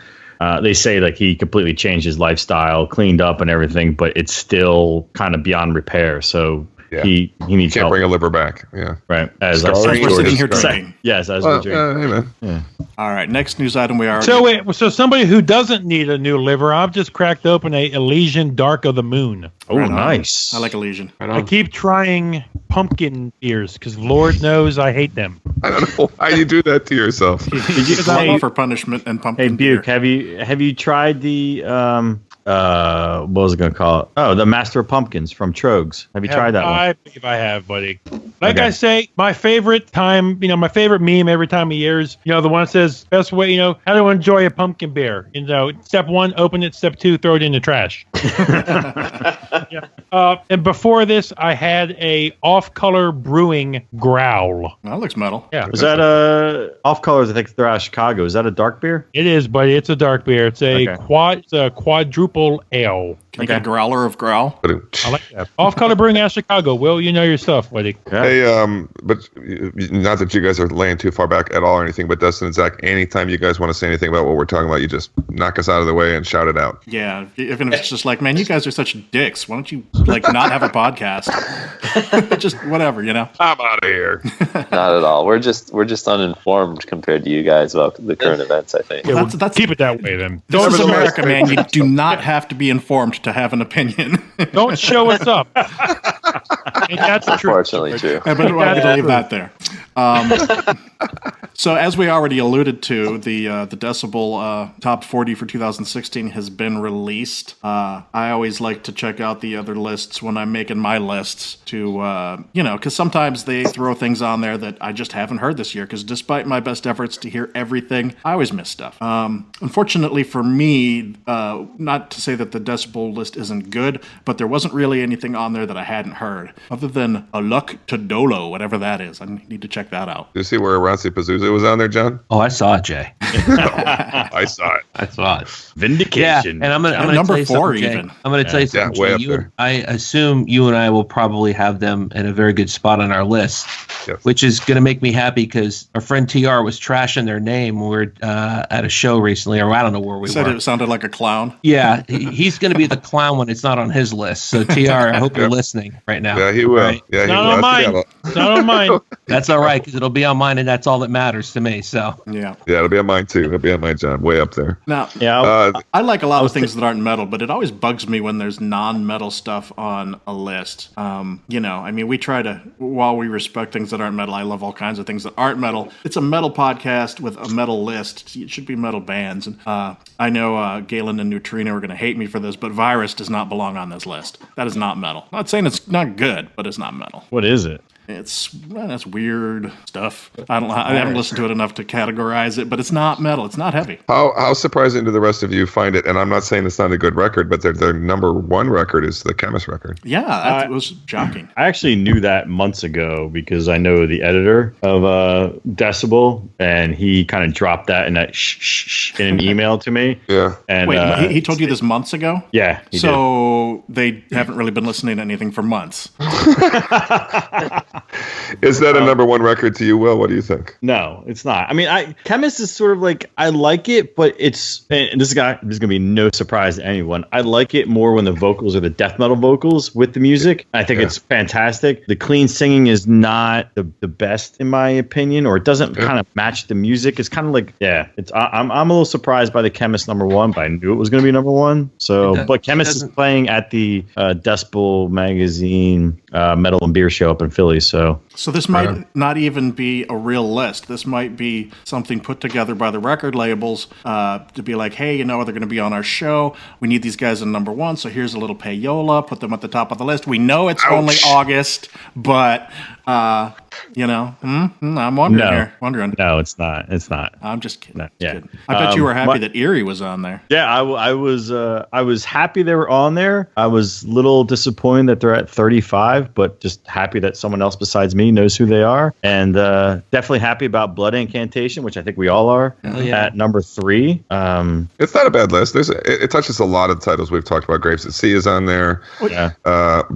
they say like he completely changed his lifestyle, cleaned up and everything, but it's still kind of beyond repair. So he needs help. Can't bring a liver back. Yeah. Right. As we're sitting here drinking. Yes, as we're drinking. Hey, man. Yeah. All right, next news item we are. So somebody who doesn't need a new liver, I've just cracked open a Elysian Dark of the Moon. Oh, nice. I like Elysian. I keep trying pumpkin beers because Lord knows I hate them. I don't know why you do that to yourself. It's all for punishment and pumpkin. Hey, Buke, have you tried the what was it going to call it? Oh, the Master of Pumpkins from Trogs. Have you tried that one? I believe I have, buddy. Like I say, my favorite meme every time of years, the one that says, best way, how to enjoy a pumpkin beer. Step 1, open it. Step 2, throw it in the trash. And before this, I had a Off-Color Brewing Growl. That looks metal. Yeah. Is that Off Colors? I think they're out of Chicago. Is that a dark beer? It is, buddy. It's a dark beer. It's a quadruple ale. Can you get a growler of growl? I like that. Off-Color Brewing out of Chicago. Will, you know your stuff, buddy. Yeah. Hey, but not that you guys are laying too far back at all or anything, but Dustin and Zach, anytime you guys want to say anything about what we're talking about, you just knock us out of the way and shout it out. Yeah, even if it's just like, man, you guys are such dicks. Why don't you not have a podcast? Just whatever, I'm out of here. Not at all. We're just uninformed compared to you guys about the current events, I think. Yeah, that's keep it that way then. This is America, man. You do not have to be informed to have an opinion. Don't show us up. And that's Unfortunately true. But I wanted to leave that there. So as we already alluded to, the Decibel Top 40 for 2016 has been released. I always like to check out the other lists when I'm making my lists to, because sometimes they throw things on there that I just haven't heard this year, because despite my best efforts to hear everything, I always miss stuff. Unfortunately for me, not to say that the Decibel list isn't good, but there wasn't really anything on there that I hadn't heard, other than a Luck to Dolo, whatever that is. I need to check that out. Did you see where Rancy Pazuzu was on there, John? Oh, I saw it, Jay. I saw it. I saw it. Vindication. Yeah, and I'm gonna number tell you 4 something, even. Jay. I'm going to tell you something. way Jay. up there. I assume you and I will probably have them in a very good spot on our list, Yes. which is going to make me happy because our friend TR was trashing their name when we were at a show recently, or I don't know where we Said were. it sounded like a clown. Yeah, he's going to be the clown when it's not on his list. So TR, I hope you're listening right now. Yeah, he will. Right? Yeah, he Not will. on I mine. forgot. Not on mine. That's all right because it'll be on mine, and that's all that matters to me. So Yeah. Yeah, it'll be on mine too. It'll be on mine, John. Way up there. Now, Yeah. I like a lot of things that aren't metal, but it always bugs me when there's non-metal stuff on a list. We try to, while we respect things that aren't metal, I love all kinds of things that aren't metal. It's a metal podcast with a metal list. It should be metal bands. And I know Galen and Neutrino are going to hate me for this, but Virus does not belong on this list. That is not metal. Not saying it's not good, but it's not metal. What is it? That's weird stuff. I haven't listened to it enough to categorize it, but it's not metal. It's not heavy. How surprising do the rest of you find it? And I'm not saying it's not a good record, but their number one record is the Chemist record. Yeah, that was shocking. I actually knew that months ago because I know the editor of Decibel, and he kind of dropped that in that shh in an email to me. Yeah. And wait, he told you this months ago? Yeah. So they haven't really been listening to anything for months. Is that a number one record to you, Will? What do you think? No, it's not. I mean, Chemist is sort of like, I like it, but and this is going to be no surprise to anyone. I like it more when the vocals are the death metal vocals with the music. I think it's fantastic. The clean singing is not the best in my opinion, or it doesn't kind of match the music. It's kind of like, I'm a little surprised by the Chemist number one, but I knew it was going to be number one. So, but Chemist is playing at the Decibel Magazine Metal and Beer Show up in Philly. So this might not even be a real list. This might be something put together by the record labels to be like, hey, they're going to be on our show. We need these guys in number one, so here's a little payola. Put them at the top of the list. We know it's only August, but I'm wondering. No, it's not. It's not. I'm just kidding. No, kidding. I bet you were happy that Erie was on there. Yeah, I was happy they were on there. I was a little disappointed that they're at 35, but just happy that someone else besides me knows who they are, and definitely happy about Blood Incantation, which I think we all are, at number 3. It's not a bad list. It touches a lot of titles we've talked about. Graves at Sea is on there.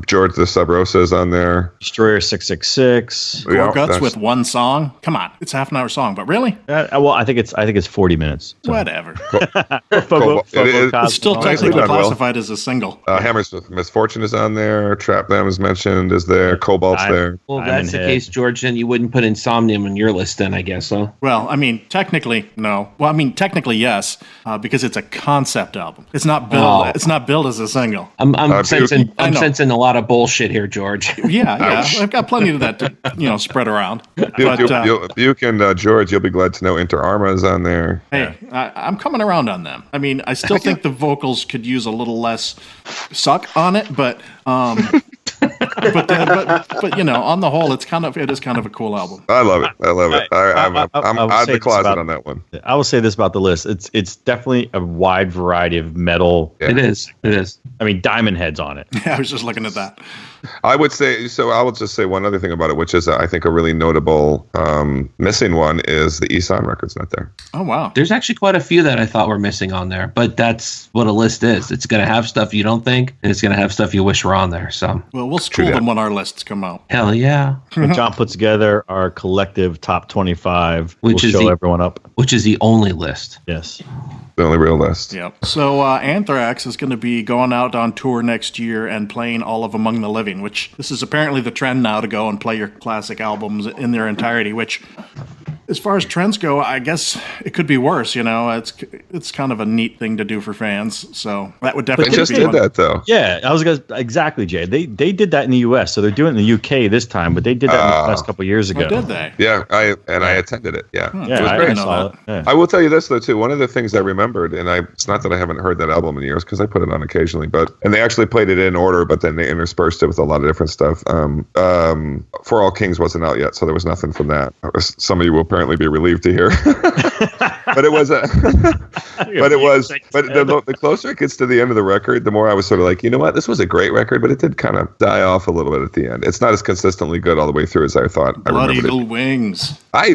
George the Sub Rosa is on there. Destroyer 666. Gorguts with one song. Come on, it's a half-an-hour song, but really? Well, I think it's 40 minutes. So. Whatever. It's still technically classified as a single. Hammer's Misfortune is on there. Trap Them is mentioned. Is there? Cobalt's there. Well, if that's the case, George, then you wouldn't put Insomnium on your list then, I guess, huh? Well, I mean, technically, no. Well, I mean, technically, yes, because it's a concept album. It's not billed. It's not billed as a single. I'm sensing a lot of bullshit here, George. Yeah. I've got plenty of that to spread around. Buke and George, you'll be glad to know Inter Arma is on there. Hey, I'm coming around on them. I mean, I still think the vocals could use a little less suck on it, but but on the whole, it is kind of a cool album. I love it. I'm out of the closet on that one. I will say this about the list: it's definitely a wide variety of metal. Yeah. It is. I mean, Diamond Head's on it. Yeah, I was just looking at that. I would say so. I will just say one other thing about it, which is I think a really notable missing one is the Isan record's not there. Oh wow! There's actually quite a few that I thought were missing on there, but that's what a list is. It's going to have stuff you don't think, and it's going to have stuff you wish were on there. So we'll school them when our lists come out. Hell yeah! When John puts together our collective top 25, which we'll show everyone up. Which is the only list. Yes. The only real list. Yep. So Anthrax is going to be going out on tour next year and playing all of Among the Living, which this is apparently the trend now to go and play your classic albums in their entirety, which, as far as trends go, I guess it could be worse. It's kind of a neat thing to do for fans. So that would definitely be did that though. Yeah, I was gonna exactly, Jay. They did that in the U.S., so they're doing it in the UK this time, but they did that in the last couple of years ago. Oh, did they? Yeah, I attended it. Yeah, yeah, it was great. I saw it. Yeah. I will tell you this though too. One of the things I remembered, and it's not that I haven't heard that album in years because I put it on occasionally, and they actually played it in order, but then they interspersed it with a lot of different stuff. For All Kings wasn't out yet, so there was nothing from that. Some of you will apparently be relieved to hear. But it was the closer it gets to the end of the record, the more I was sort of like, you know what, this was a great record, but it did kind of die off a little bit at the end. It's not as consistently good all the way through as I thought. Blood Eagle Wings. That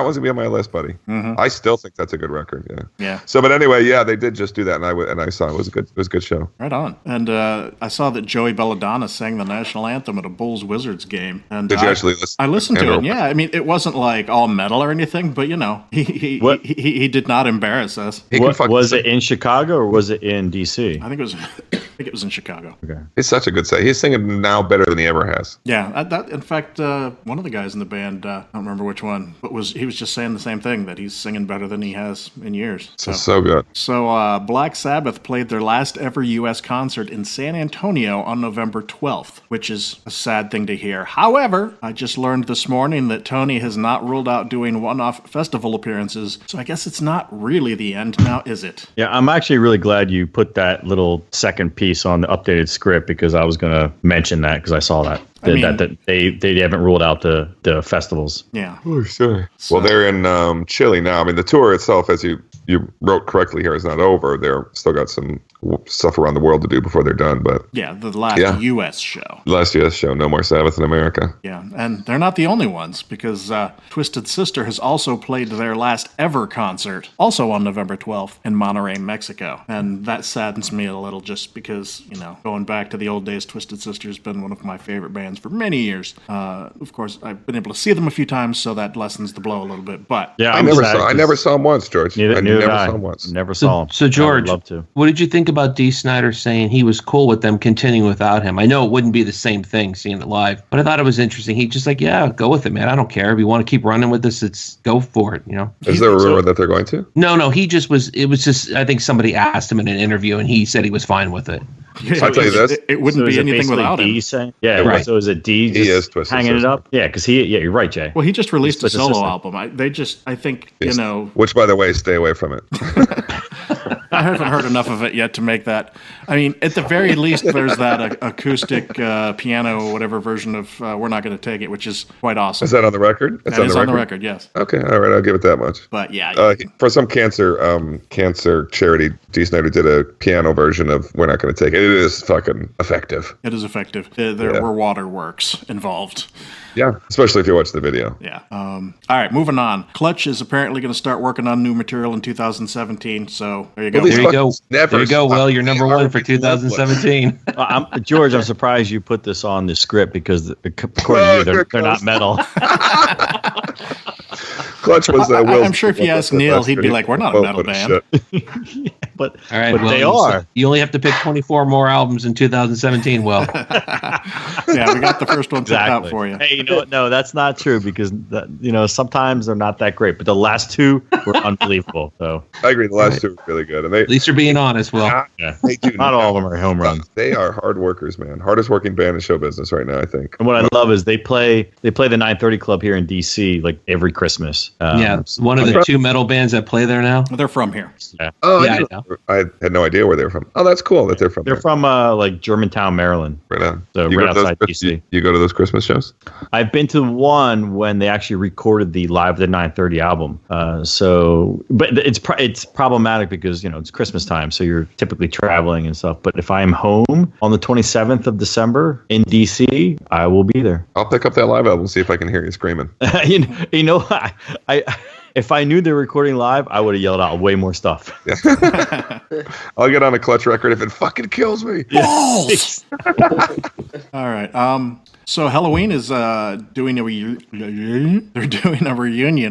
one's gonna be on my list, buddy. Mm-hmm. I still think that's a good record. Yeah. So, but anyway, they did just do that, and I saw it was a good show. Right on. And I saw that Joey Belladonna sang the national anthem at a Bulls Wizards game. And did you actually listen? I listened to it. Yeah, I mean, it wasn't like all metal or anything, but he did not embarrass us. Was it in Chicago or was it in DC? I think it was in Chicago. Okay. He's such a good singer. He's singing now better than he ever has. Yeah. In fact, one of the guys in the band, I don't remember which one, but he was just saying the same thing, that he's singing better than he has in years. So good. So Black Sabbath played their last ever U.S. concert in San Antonio on November 12th, which is a sad thing to hear. However, I just learned this morning that Tony has not ruled out doing one-off festival appearances, so I guess it's not really the end now, is it? Yeah, I'm actually really glad you put that little second piece piece on the updated script because I was going to mention that because I saw that. That they haven't ruled out the festivals. Yeah. Oh, sure. So, well, they're in Chile now. I mean, the tour itself, as you wrote correctly here, is not over. They're still got some stuff around the world to do before they're done. But yeah, the last U.S. show. Last U.S. show, No More Sabbath in America. Yeah, and they're not the only ones because Twisted Sister has also played their last ever concert, also on November 12th in Monterrey, Mexico. And that saddens me a little just because, going back to the old days, Twisted Sister has been one of my favorite bands for many years. Of course, I've been able to see them a few times, so that lessens the blow a little bit. But yeah, I never saw them once, George. Never saw them once. Never saw them. So George, I would love to. What did you think about Dee Snider saying he was cool with them continuing without him? I know it wouldn't be the same thing seeing it live, but I thought it was interesting. He just go with it, man. I don't care. If you want to keep running with this, go for it, Is there a rumor that they're going to? No, he just was. It was just, I think somebody asked him in an interview and he said he was fine with it. I'll tell you this. It wouldn't be anything without him. Saying? Yeah, right. So is it D just hanging it up? Yeah, because you're right, Jay. Well, he just released a solo album. I think, Which, by the way, stay away from it. I haven't heard enough of it yet to make that. I mean, at the very least, there's that acoustic piano or whatever version of We're Not Going to Take It, which is quite awesome. Is that on the record? That is on the record, yes. Okay, all right, I'll give it that much. But yeah. For some cancer charity, Dee Snider did a piano version of We're Not Going to Take It. It is fucking effective. It is effective. There were waterworks involved. Yeah, especially if you watch the video. Yeah. All right, moving on. Clutch is apparently going to start working on new material in 2017. So there you go. There you go. There you go. Well, you're number one for 2017. George, I'm surprised you put this on the script because according to you, they're not metal. Clutch was I'm sure if you ask Neil, he'd be like, "We're not a metal band." But all right, but they are. You only have to pick 24 more albums in 2017. Well, yeah, we got the first one picked out for you. Hey, no, that's not true because sometimes they're not that great, but the last two were unbelievable. So I agree, the last two were really good, and at least you're being honest. Well, they do not all of them are home runs. They are hard workers, man. Hardest working band in show business right now, I think. And what I love is they play the 930 Club here in DC like every Christmas. One of the two metal bands that play there now. They're from here. Yeah. Oh, yeah, I had no idea where they're from. Oh, that's cool that they're from. They're from like Germantown, Maryland. Right on. So right outside DC. You go to those Christmas shows? I've been to one when they actually recorded the Live the 930 album. But it's problematic because it's Christmas time, so you're typically traveling and stuff. But if I'm home on the 27th of December in DC, I will be there. I'll pick up that live album and see if I can hear you screaming. I if I knew they were recording live, I would have yelled out way more stuff. I'll get on a Clutch record if it fucking kills me. Balls! All right. So Halloween is doing a reunion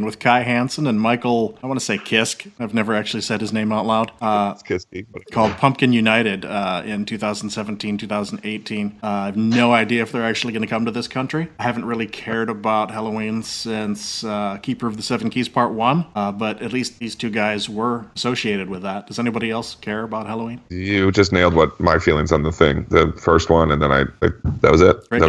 with Kai Hansen and Michael, I want to say Kiske. I've never actually said his name out loud. It's Kiske. Called Pumpkin United in 2017, 2018. I have no idea if they're actually going to come to this country. I haven't really cared about Halloween since Keeper of the Seven Keys Part 1, but at least these two guys were associated with that. Does anybody else care about Halloween? You just nailed what my feelings on the thing. The first one, and then that was it. Right.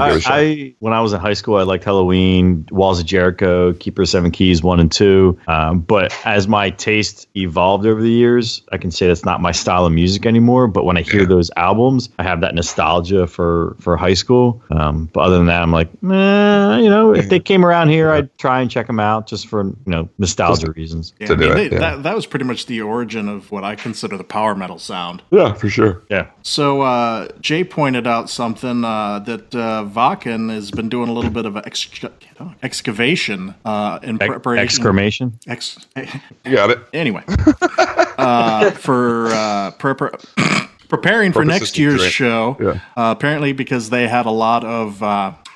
When I was in high school, I liked Halloween, Walls of Jericho, Keeper of Seven Keys 1 and 2. But as my taste evolved over the years, I can say that's not my style of music anymore. But when I hear those albums, I have that nostalgia for high school. But other than that, I'm like, if they came around here, I'd try and check them out just for nostalgia reasons. Yeah, that was pretty much the origin of what I consider the power metal sound. Yeah, for sure. Yeah. So Jay pointed out something that Vakken has been doing a little bit of excavation in preparation. Exclamation? You got it. Anyway, for preparing for next year's show. Yeah. Apparently, because they had a lot of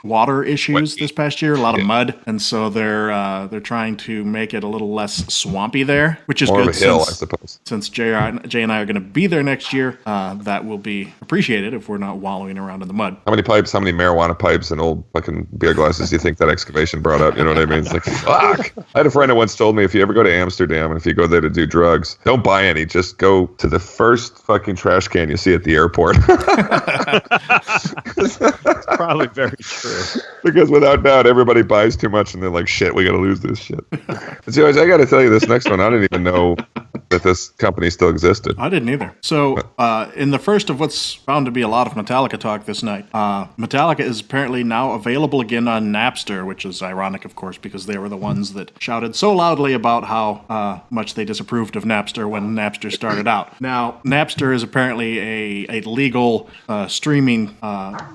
water issues this past year, a lot of mud, and so they're trying to make it a little less swampy there, which is more good. Of a hill, I suppose. Since Jay and I are going to be there next year, that will be appreciated if we're not wallowing around in the mud. How many marijuana pipes and old fucking beer glasses do you think that excavation brought up? You know what I mean? It's like, fuck. I had a friend who once told me, if you ever go to Amsterdam and if you go there to do drugs, don't buy any. Just go to the first fucking trash can you see at the airport. That's probably very true. Because without doubt, everybody buys too much and they're like, shit, we got to lose this shit. So I got to tell you this next one. I didn't even know that this company still existed. I didn't either. So, in the first of what's found to be a lot of Metallica talk this night, Metallica is apparently now available again on Napster, which is ironic, of course, because they were the ones that shouted so loudly about how much they disapproved of Napster when Napster started out. Now, Napster is apparently a legal streaming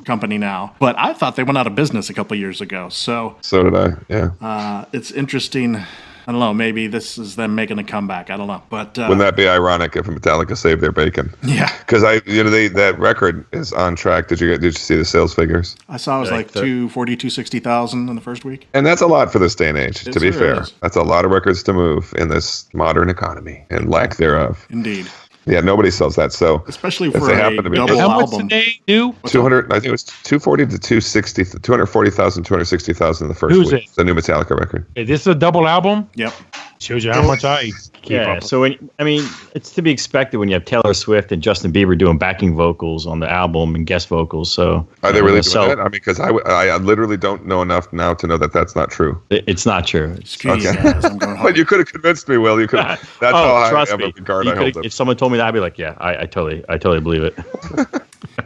company now, but I thought they went out of business a couple years ago. So did I. Yeah. It's interesting. I don't know. Maybe this is them making a comeback. I don't know. But wouldn't that be ironic if Metallica saved their bacon? Yeah. Because that record is on track. Did you see the sales figures? I saw it was like 260,000 in the first week. And that's a lot for this day and age. It to be sure fair, is. that's a lot of records to move in this modern economy and lack thereof. Indeed. Yeah, nobody sells that. So especially if for they a happen to be double How much album. did they do? 200, I think it was 240 to 260, 240,000, 260,000 in the first Who's week. it? It's a new Metallica record. Is this a double album? Yep. Shows you how much I keep Yeah, up. so it's to be expected when you have Taylor Swift and Justin Bieber doing backing vocals on the album and guest vocals. So Are they really doing so that? I mean, because I literally don't know enough now to know that that's not true. it's not true. Screw you Okay. guys, I'm going home. But you could have convinced me, Will. You could. That's how high trust of a me. regard You I hold could've- them. if someone told me that, I'd be like, yeah, I totally believe it.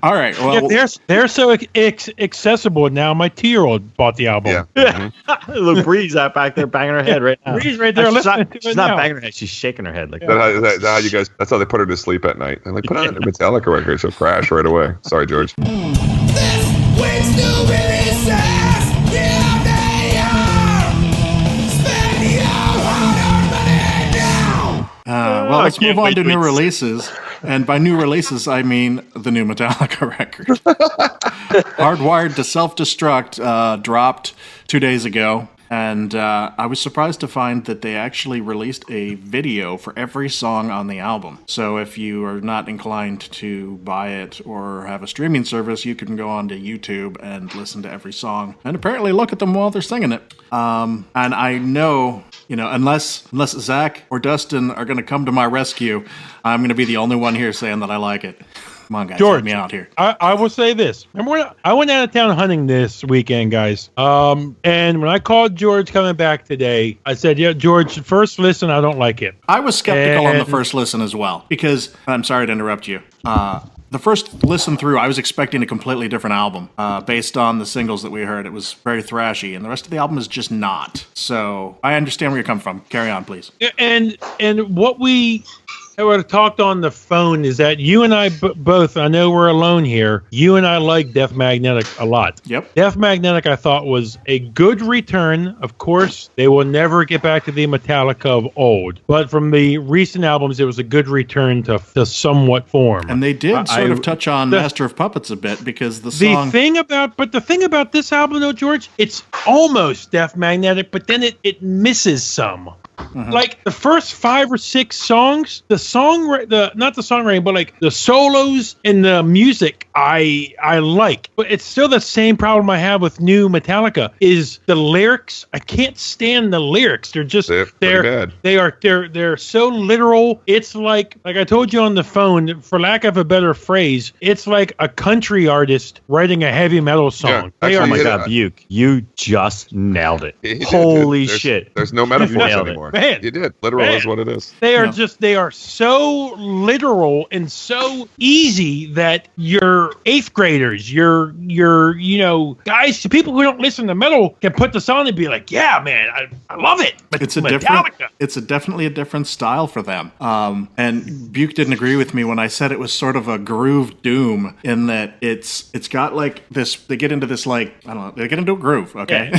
All right. Well, Yeah, they're so accessible now. My 2-year-old bought the album. Yeah. Look, Bree's out back there banging her head right now. Bree's right there She's listening not, to she's it not now. banging her head. She's shaking her head like Is that how you guys? That's how they put her to sleep at night. And like, put on a Metallica record, she'll crash right away. Sorry, George. well, let's can't move on wait to to new eat. releases. And by new releases, I mean the new Metallica record. Hardwired to Self-Destruct dropped 2 days ago. And I was surprised to find that they actually released a video for every song on the album. So if you are not inclined to buy it or have a streaming service, you can go onto YouTube and listen to every song and apparently look at them while they're singing it. And I know, unless Zach or Dustin are going to come to my rescue, I'm going to be the only one here saying that I like it. Come on, guys, George, help me out here. I will say this. Remember I went out of town hunting this weekend, guys. And when I called George coming back today, I said, yeah, George, first listen, I don't like it. I was skeptical on the And- first listen as well, because I'm sorry to interrupt you. The first listen through, I was expecting a completely different album based on the singles that we heard. It was very thrashy, and the rest of the album is just not. So I understand where you're coming from. Carry on, please. And what we have talked on the phone is that you and I both, I know we're alone here, you and I like Death Magnetic a lot. Yep. Death Magnetic, I thought, was a good return. Of course, they will never get back to the Metallica of old. But from the recent albums, it was a good return to somewhat form. And they did sort of touch on Master of Puppets a bit, because the song... The thing about this album, though, George, it's almost Death Magnetic, but then it misses some. Mm-hmm. Like the first 5 or 6 songs, not the songwriting, but like the solos and the music, I like. But it's still the same problem I have with new Metallica is the lyrics. I can't stand the lyrics. They're just They're pretty bad. they're so literal. It's like I told you on the phone, for lack of a better phrase, it's like a country artist writing a heavy metal song. Yeah, They actually, are Oh my hit God, it. Buke, you just nailed it. He did. Holy There's- shit. There's no metaphors nailed it. anymore. Man. You did. Literal Man. is what it is. They are Yeah. they are so literal and so easy that your 8th graders, your guys, people who don't listen to metal can put this on and be like, yeah, man, I love it. But It's definitely a different style for them. And Buke didn't agree with me when I said it was sort of a groove doom, in that it's got like this. They get into this, like, I don't know. They get into a groove, okay?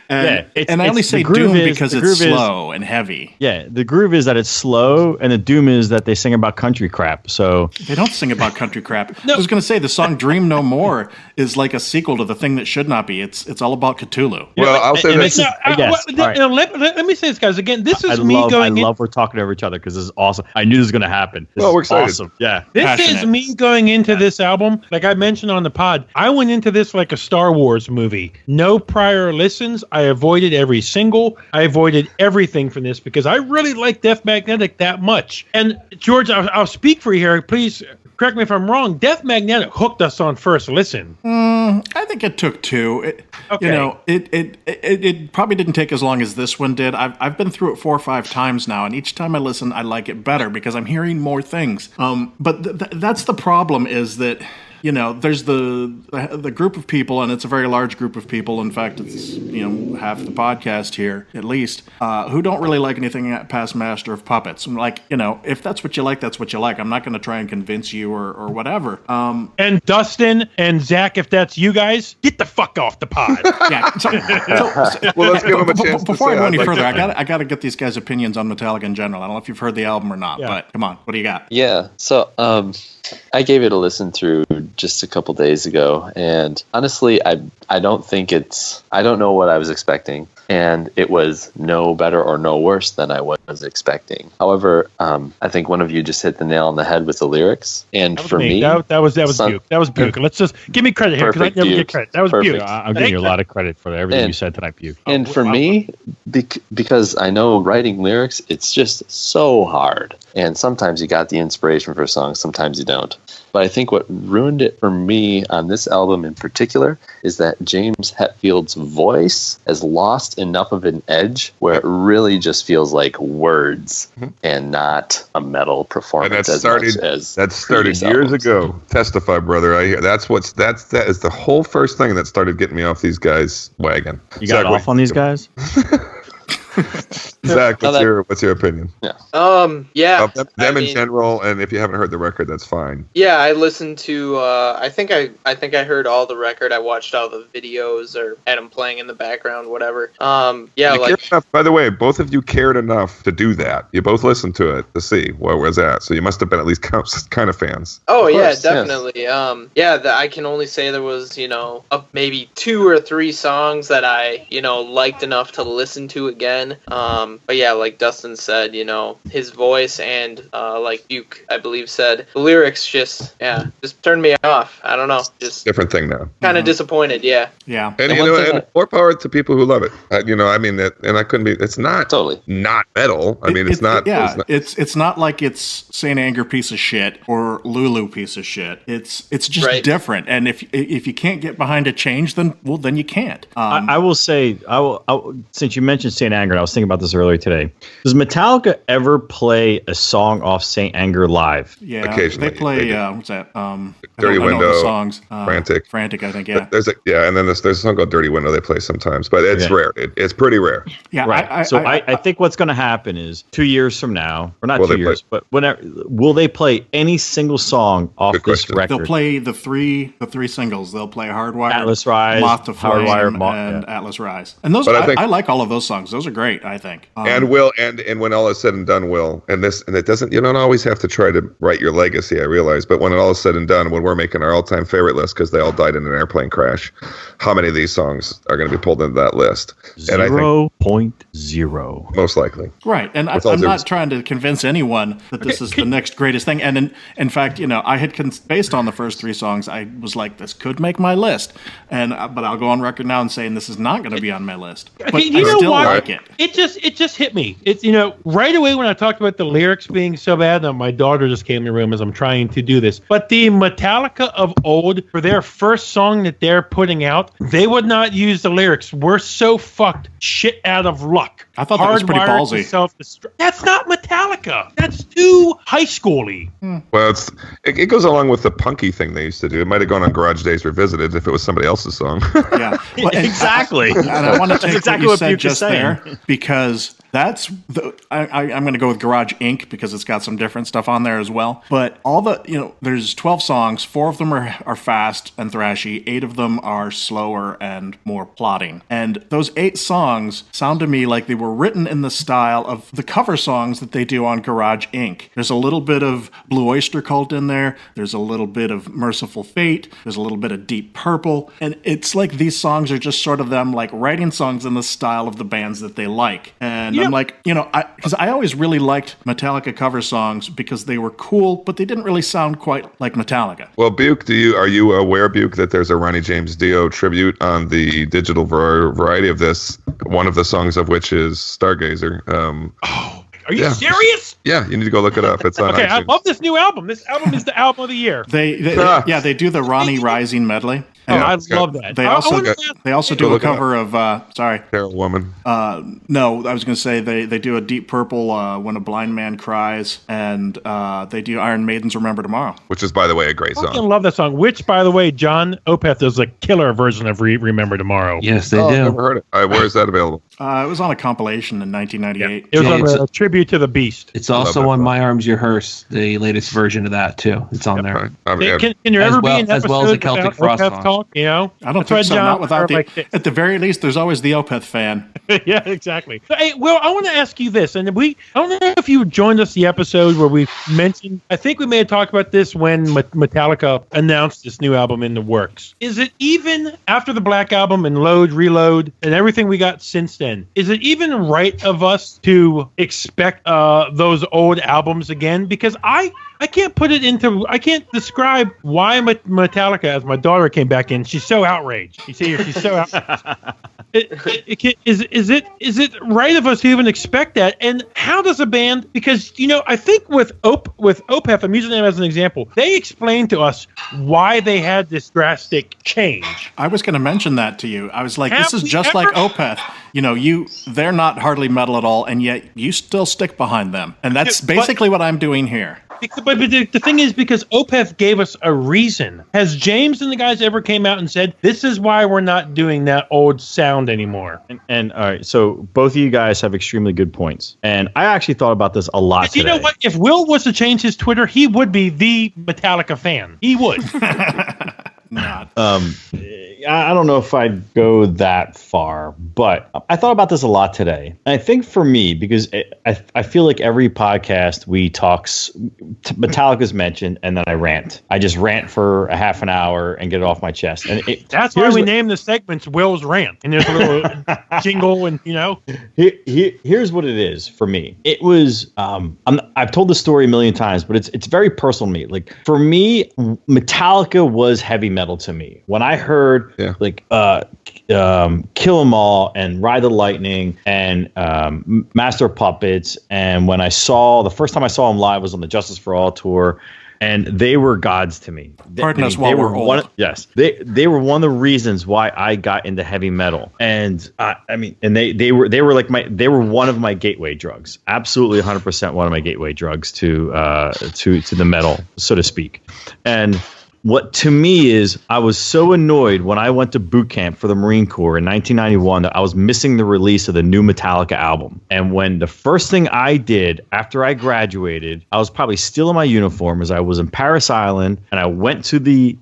and I only say doom because it's slow and heavy. Yeah, the groove is that it's slow, and the doom is that they sing about country crap. So They don't sing about country crap. I was going to say the song "Dream No More" is like a sequel to The Thing That Should Not Be. It's all about Cthulhu. Well, I'll say and this. this is- yes, all right. Let me say this, guys. Again, this is I me love going in. we're talking over each other because this is awesome. I knew this was going to happen. This Well, we're is excited. awesome. Yeah. This Passionate. is me going into this album, like I mentioned on the pod. I went into this like a Star Wars movie. No prior listens. I avoided every single. I avoided everything from this because I really like Death Magnetic that much. And George, I'll speak for you here. Please correct me if I'm wrong, Death Magnetic hooked us on first listen. I think it took two. It probably didn't take as long as this one did. I've been through it 4 or 5 times now, and each time I listen, I like it better because I'm hearing more things. But that's the problem, is that, you know, there's the group of people, and it's a very large group of people. In fact, it's, you know, half the podcast here, at least, who don't really like anything past Master of Puppets. I'm like, you know, if that's what you like, that's what you like. I'm not going to try and convince you or whatever. And Dustin and Zach, if that's you guys, get the fuck off the pod. Yeah. Well, let's give them a chance. Before I go any further, to... I got to get these guys' opinions on Metallica in general. I don't know if you've heard the album or not, but come on, what do you got? Yeah. So I gave it a listen through just a couple days ago, and honestly, I don't know what I was expecting, and it was no better or no worse than I was expecting. However, I think one of you just hit the nail on the head with the lyrics, and for me, that was Buke. That was Buke. Let's just give me credit here, because I never get credit. That was Buke. I'm giving you a lot of credit for everything you said tonight, Buke. And for me, because I know writing lyrics, it's just so hard, and sometimes you got the inspiration for a song, sometimes you don't. But I think what ruined it for me on this album in particular is that James Hetfield's voice has lost enough of an edge where it really just feels like words and not a metal performance. And that started years ago. Testify, brother. I hear that is the whole first thing that started getting me off these guys' wagon. You got off on these guys? Zach, what's your opinion? Yeah. Them in general, and if you haven't heard the record, that's fine. Yeah, I listened to. I think I heard all the record. I watched all the videos or had them playing in the background, whatever. By the way, both of you cared enough to do that. You both listened to it to see where was that. So you must have been at least kind of fans. Oh yeah, definitely. Yes. I can only say there was maybe 2 or 3 songs that I liked enough to listen to again. But yeah, like Dustin said, his voice and like Buke, I believe, said, the lyrics just turned me off. I don't know, just different thing now. Kind of disappointed, yeah. Yeah, and more power to people who love it. And I couldn't be. It's not totally not metal. It's not. Yeah, it's not like it's Saint Anger piece of shit or Lulu piece of shit. It's just different. And if you can't get behind a change, then you can't. I will say, since you mentioned Saint Anger, and I was thinking about this earlier today. Does Metallica ever play a song off Saint Anger live? Yeah, occasionally. They play what's that? Dirty Window. The songs. Frantic, I think. Yeah. And then there's a song called Dirty Window they play sometimes, but it's rare. It's pretty rare. Yeah, right. I think what's going to happen is 2 years from now, or not 2 years, but whenever, will they play any single song off this record? They'll play the three singles. They'll play Hardwire, Atlas Rise, Moth to Flame, and Atlas Rise. And those, I like all of those songs. Those are great, I think. And when all is said and done, it doesn't. You don't always have to try to write your legacy. I realize, but when it all is said and done, when we're making our all-time favorite list because they all died in an airplane crash, how many of these songs are going to be pulled into that list? 0.0. Most likely. Right, and I'm not trying to convince anyone that this is the next greatest thing. And in fact, I had based on the first 3 songs, I was like, this could make my list, but I'll go on record now and saying this is not going to be on my list. But I still like it. It just hit me. It's right away when I talked about the lyrics being so bad. My daughter just came in the room as I'm trying to do this. But the Metallica of old, for their first song that they're putting out, they would not use the lyrics. We're so fucked, shit out of luck. I thought that was pretty ballsy. That's not Metallica. That's too high schooly. Well, it goes along with the punky thing they used to do. It might have gone on Garage Days Revisited if it was somebody else's song. Yeah, exactly. And I want to take exactly what you what said just there, because that's I'm going to go with Garage Inc. because it's got some different stuff on there as well. But all there's 12 songs. 4 of them are fast and thrashy. 8 of them are slower and more plotting. And those 8 songs sound to me like they were written in the style of the cover songs that they do on Garage Inc. There's a little bit of Blue Oyster Cult in there. There's a little bit of Merciful Fate. There's a little bit of Deep Purple. And it's like these songs are just sort of them like writing songs in the style of the bands that they like. And I'm like, because I always really liked Metallica cover songs because they were cool, but they didn't really sound quite like Metallica. Well, Buke, are you aware, Buke, that there's a Ronnie James Dio tribute on the digital variety of this, one of the songs of which is Stargazer? Are you serious? Yeah, you need to go look it up. It's on Okay, iTunes. I love this new album. This album is the album of the year. They do the Ronnie Rising medley. I love that. They also do a cover of Carol Woman. No, I was going to say they do a Deep Purple When a Blind Man Cries, and they do Iron Maiden's Remember Tomorrow, which is, by the way, a great song. I love that song. Which, by the way, John Opeth does a killer version of Remember Tomorrow. Yes, they do. I've never heard it. Where is that available? It was on a compilation in 1998. It was on a tribute to the Beast. It's also on My Arms Your Hearse, the latest version of that too. It's on there. Can there ever be an episode as well as the Celtic Frost Opeth talk? You know, I don't think so. Not without at the very least, there's always the Opeth fan. Yeah, exactly. Hey, Will, I want to ask you this, and I don't know if you joined us the episode where we mentioned. I think we may have talked about this when Metallica announced this new album in the works. Is it even after the Black Album and Load, Reload, and everything we got since then? Is it even right of us to expect those old albums again? Because I can't describe why Metallica, as my daughter came back in, she's so outraged. You see her, she's so outraged. Is it right of us to even expect that? And how does a band, because, I think with Opeth, I'm using them as an example, they explained to us why they had this drastic change. I was going to mention that to you. I was like, this is just like Opeth. They're not hardly metal at all, and yet you still stick behind them. And that's basically what I'm doing here. But the thing is, because Opeth gave us a reason. Has James and the guys ever came out and said, this is why we're not doing that old sound anymore? And all right, so both of you guys have extremely good points. And I actually thought about this a lot today. You know what? If Will was to change his Twitter, he would be the Metallica fan. He would. Not. I don't know if I'd go that far, but I thought about this a lot today. And I think for me, because I feel like every podcast we talk, Metallica's mentioned, and then I rant. I just rant for a half an hour and get it off my chest. And that's why we named the segments Will's Rant. And there's a little jingle and, Here's what it is for me. It was, I've told the story a million times, but it's very personal to me. Like, for me, Metallica was heavy metal to me. When I heard Kill 'Em All and Ride the Lightning and Master of Puppets, and when the first time I saw them live was on the Justice for All tour, and they were gods to me. Pardon us while we're old. They were one of the reasons why I got into heavy metal, and they were one of my gateway drugs. Absolutely, 100% one of my gateway drugs to the metal, so to speak, and. What to me is, I was so annoyed when I went to boot camp for the Marine Corps in 1991 that I was missing the release of the new Metallica album. And when the first thing I did after I graduated, I was probably still in my uniform as I was in Paris Island, and I went to the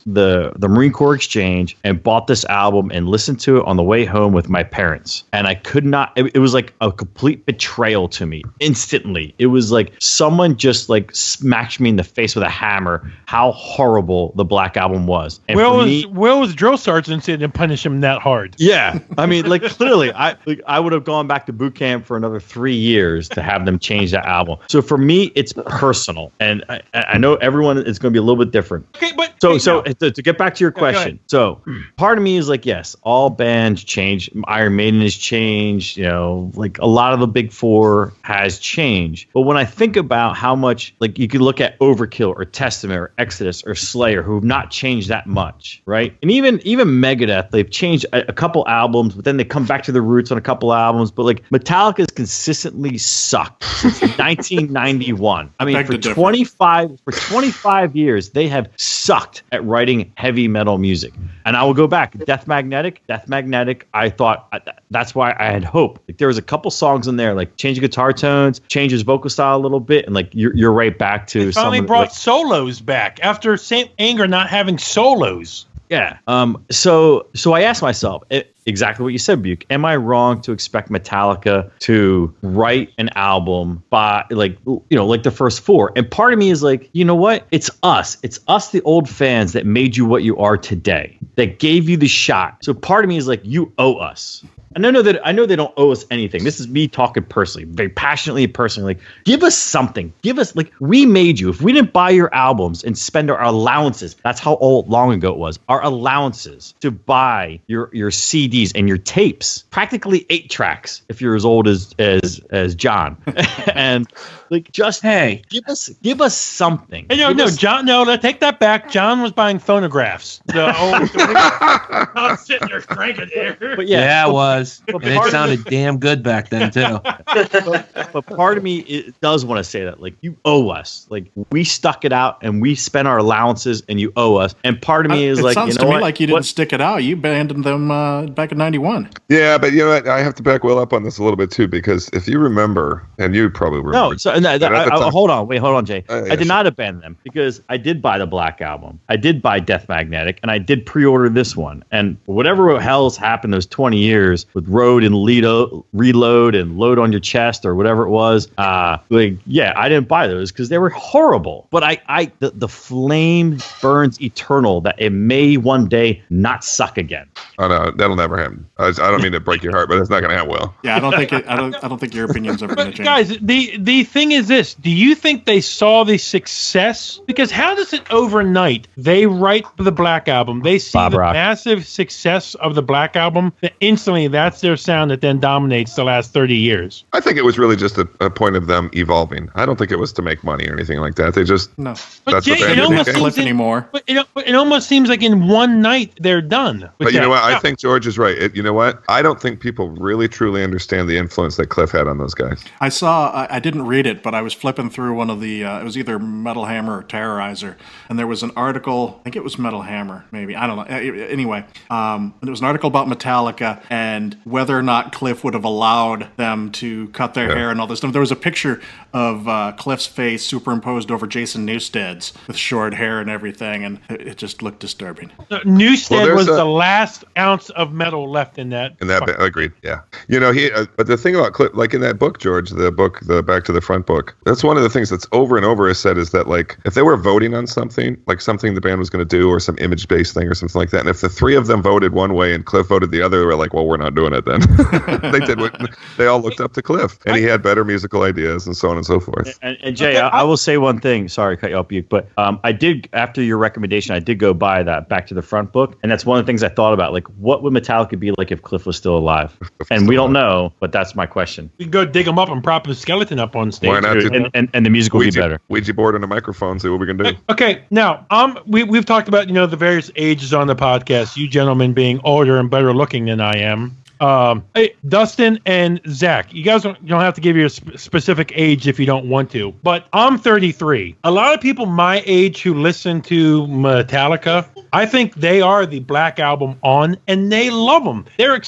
Marine Corps Exchange and bought this album and listened to it on the way home with my parents. And I could not, it was like a complete betrayal to me instantly. It was like someone just like smacked me in the face with a hammer, how horrible the Black Album was. And Will's drill sergeant didn't punish him that hard. Yeah, I mean, like clearly, I would have gone back to boot camp for another 3 years to have them change that album. So for me, it's personal, and I know everyone is going to be a little bit different. Okay, but to get back to your question, so part of me is like, yes, all bands change. Iron Maiden has changed. Like a lot of the big four has changed. But when I think about how much, like you could look at Overkill or Testament or Exodus or Slayer, who have not changed that much, right? And even Megadeth, they've changed a couple albums, but then they come back to their roots on a couple albums. But like Metallica's consistently sucked since 1991. I mean, for 25 years, they have sucked at writing heavy metal music. And I will go back. Death Magnetic. I thought that's why I had hope. Like there was a couple songs in there, like change guitar tones, change his vocal style a little bit, and like you're right back to. They finally brought solos back after Saint Anger not having solos. Yeah. So I asked myself exactly what you said, Buke. Am I wrong to expect Metallica to write an album by like the first four? And part of me is like, you know what? It's us, the old fans that made you what you are today, that gave you the shot. So part of me is like, you owe us. I know they don't owe us anything. This is me talking personally, very passionately and personally. Like, give us something. Give us, like, we made you. If we didn't buy your albums and spend our allowances, that's how long ago it was, our allowances to buy your CDs and your tapes, practically 8 tracks if you're as old as John. And like, just give us something. Hey, no, John. No, take that back. John was buying phonographs. I'm sitting there cranking there. But yeah, it was, and it sounded damn good back then too. But part of me does want to say that, like, you owe us. Like, we stuck it out and we spent our allowances, and you owe us. And part of me is like, it sounds to me like you didn't stick it out. You abandoned them back in '91. Yeah, but you know what? I have to back Will up on this a little bit too, because if you remember, and you probably remember. No, so hold on, Jay. I did not abandon them, because I did buy the Black Album. I did buy Death Magnetic, and I did pre-order this one. And whatever hell's happened those 20 years with Road and Reload and Load on Your Chest or whatever it was, I didn't buy those because they were horrible. But the flame burns eternal that it may one day not suck again. Oh no, that'll never happen. I don't mean to break your heart, but it's not going to happen, Will. Yeah, I don't think your opinion's ever going to change. Guys, the thing is this: do you think they saw the success? Because how does it overnight? They write the Black Album, they see the massive success of the Black Album, that instantly that's their sound that then dominates the last 30 years. I think it was really just a point of them evolving. I don't think it was to make money or anything like that. They just no. That's Jay, what they Cliff anymore. But it almost seems like in one night they're done. But you know what? I think George is right. You know what? I don't think people really truly understand the influence that Cliff had on those guys. I didn't read it, but I was flipping through one of the, it was either Metal Hammer or Terrorizer, and there was an article, I think it was Metal Hammer, maybe, I don't know. Anyway, there was an article about Metallica and whether or not Cliff would have allowed them to cut their hair and all this stuff. There was a picture of Cliff's face superimposed over Jason Newsted's with short hair and everything, and it just looked disturbing. Newsted was the last ounce of metal left in that. Agreed. Yeah. You know, but the thing about Cliff, like in that book, George, the Back to the Front book, that's one of the things that's over and over is said is that, like, if they were voting on something, like something the band was going to do or some image-based thing or something like that, and if the three of them voted one way and Cliff voted the other, they were like, well, we're not doing it then. They all looked up to Cliff, and he had better musical ideas and so on and so forth. And Jay, I will say one thing. Sorry to cut you off, but I did, after your recommendation, I did go buy that Back to the Front book, and that's one of the things I thought about. Like, what would Metallica be like if Cliff was still alive? And we don't know, but that's my question. We can go dig him up and prop his skeleton up on stage. Why not? And the music will be better. Ouija board and a microphone, see what we can do. Okay, now, we've talked about, the various ages on the podcast, you gentlemen being older and better looking than I am. Hey, Dustin and Zach, you guys don't have to give your specific age if you don't want to, but I'm 33. A lot of people my age who listen to Metallica, I think they are the Black Album on, and they love them.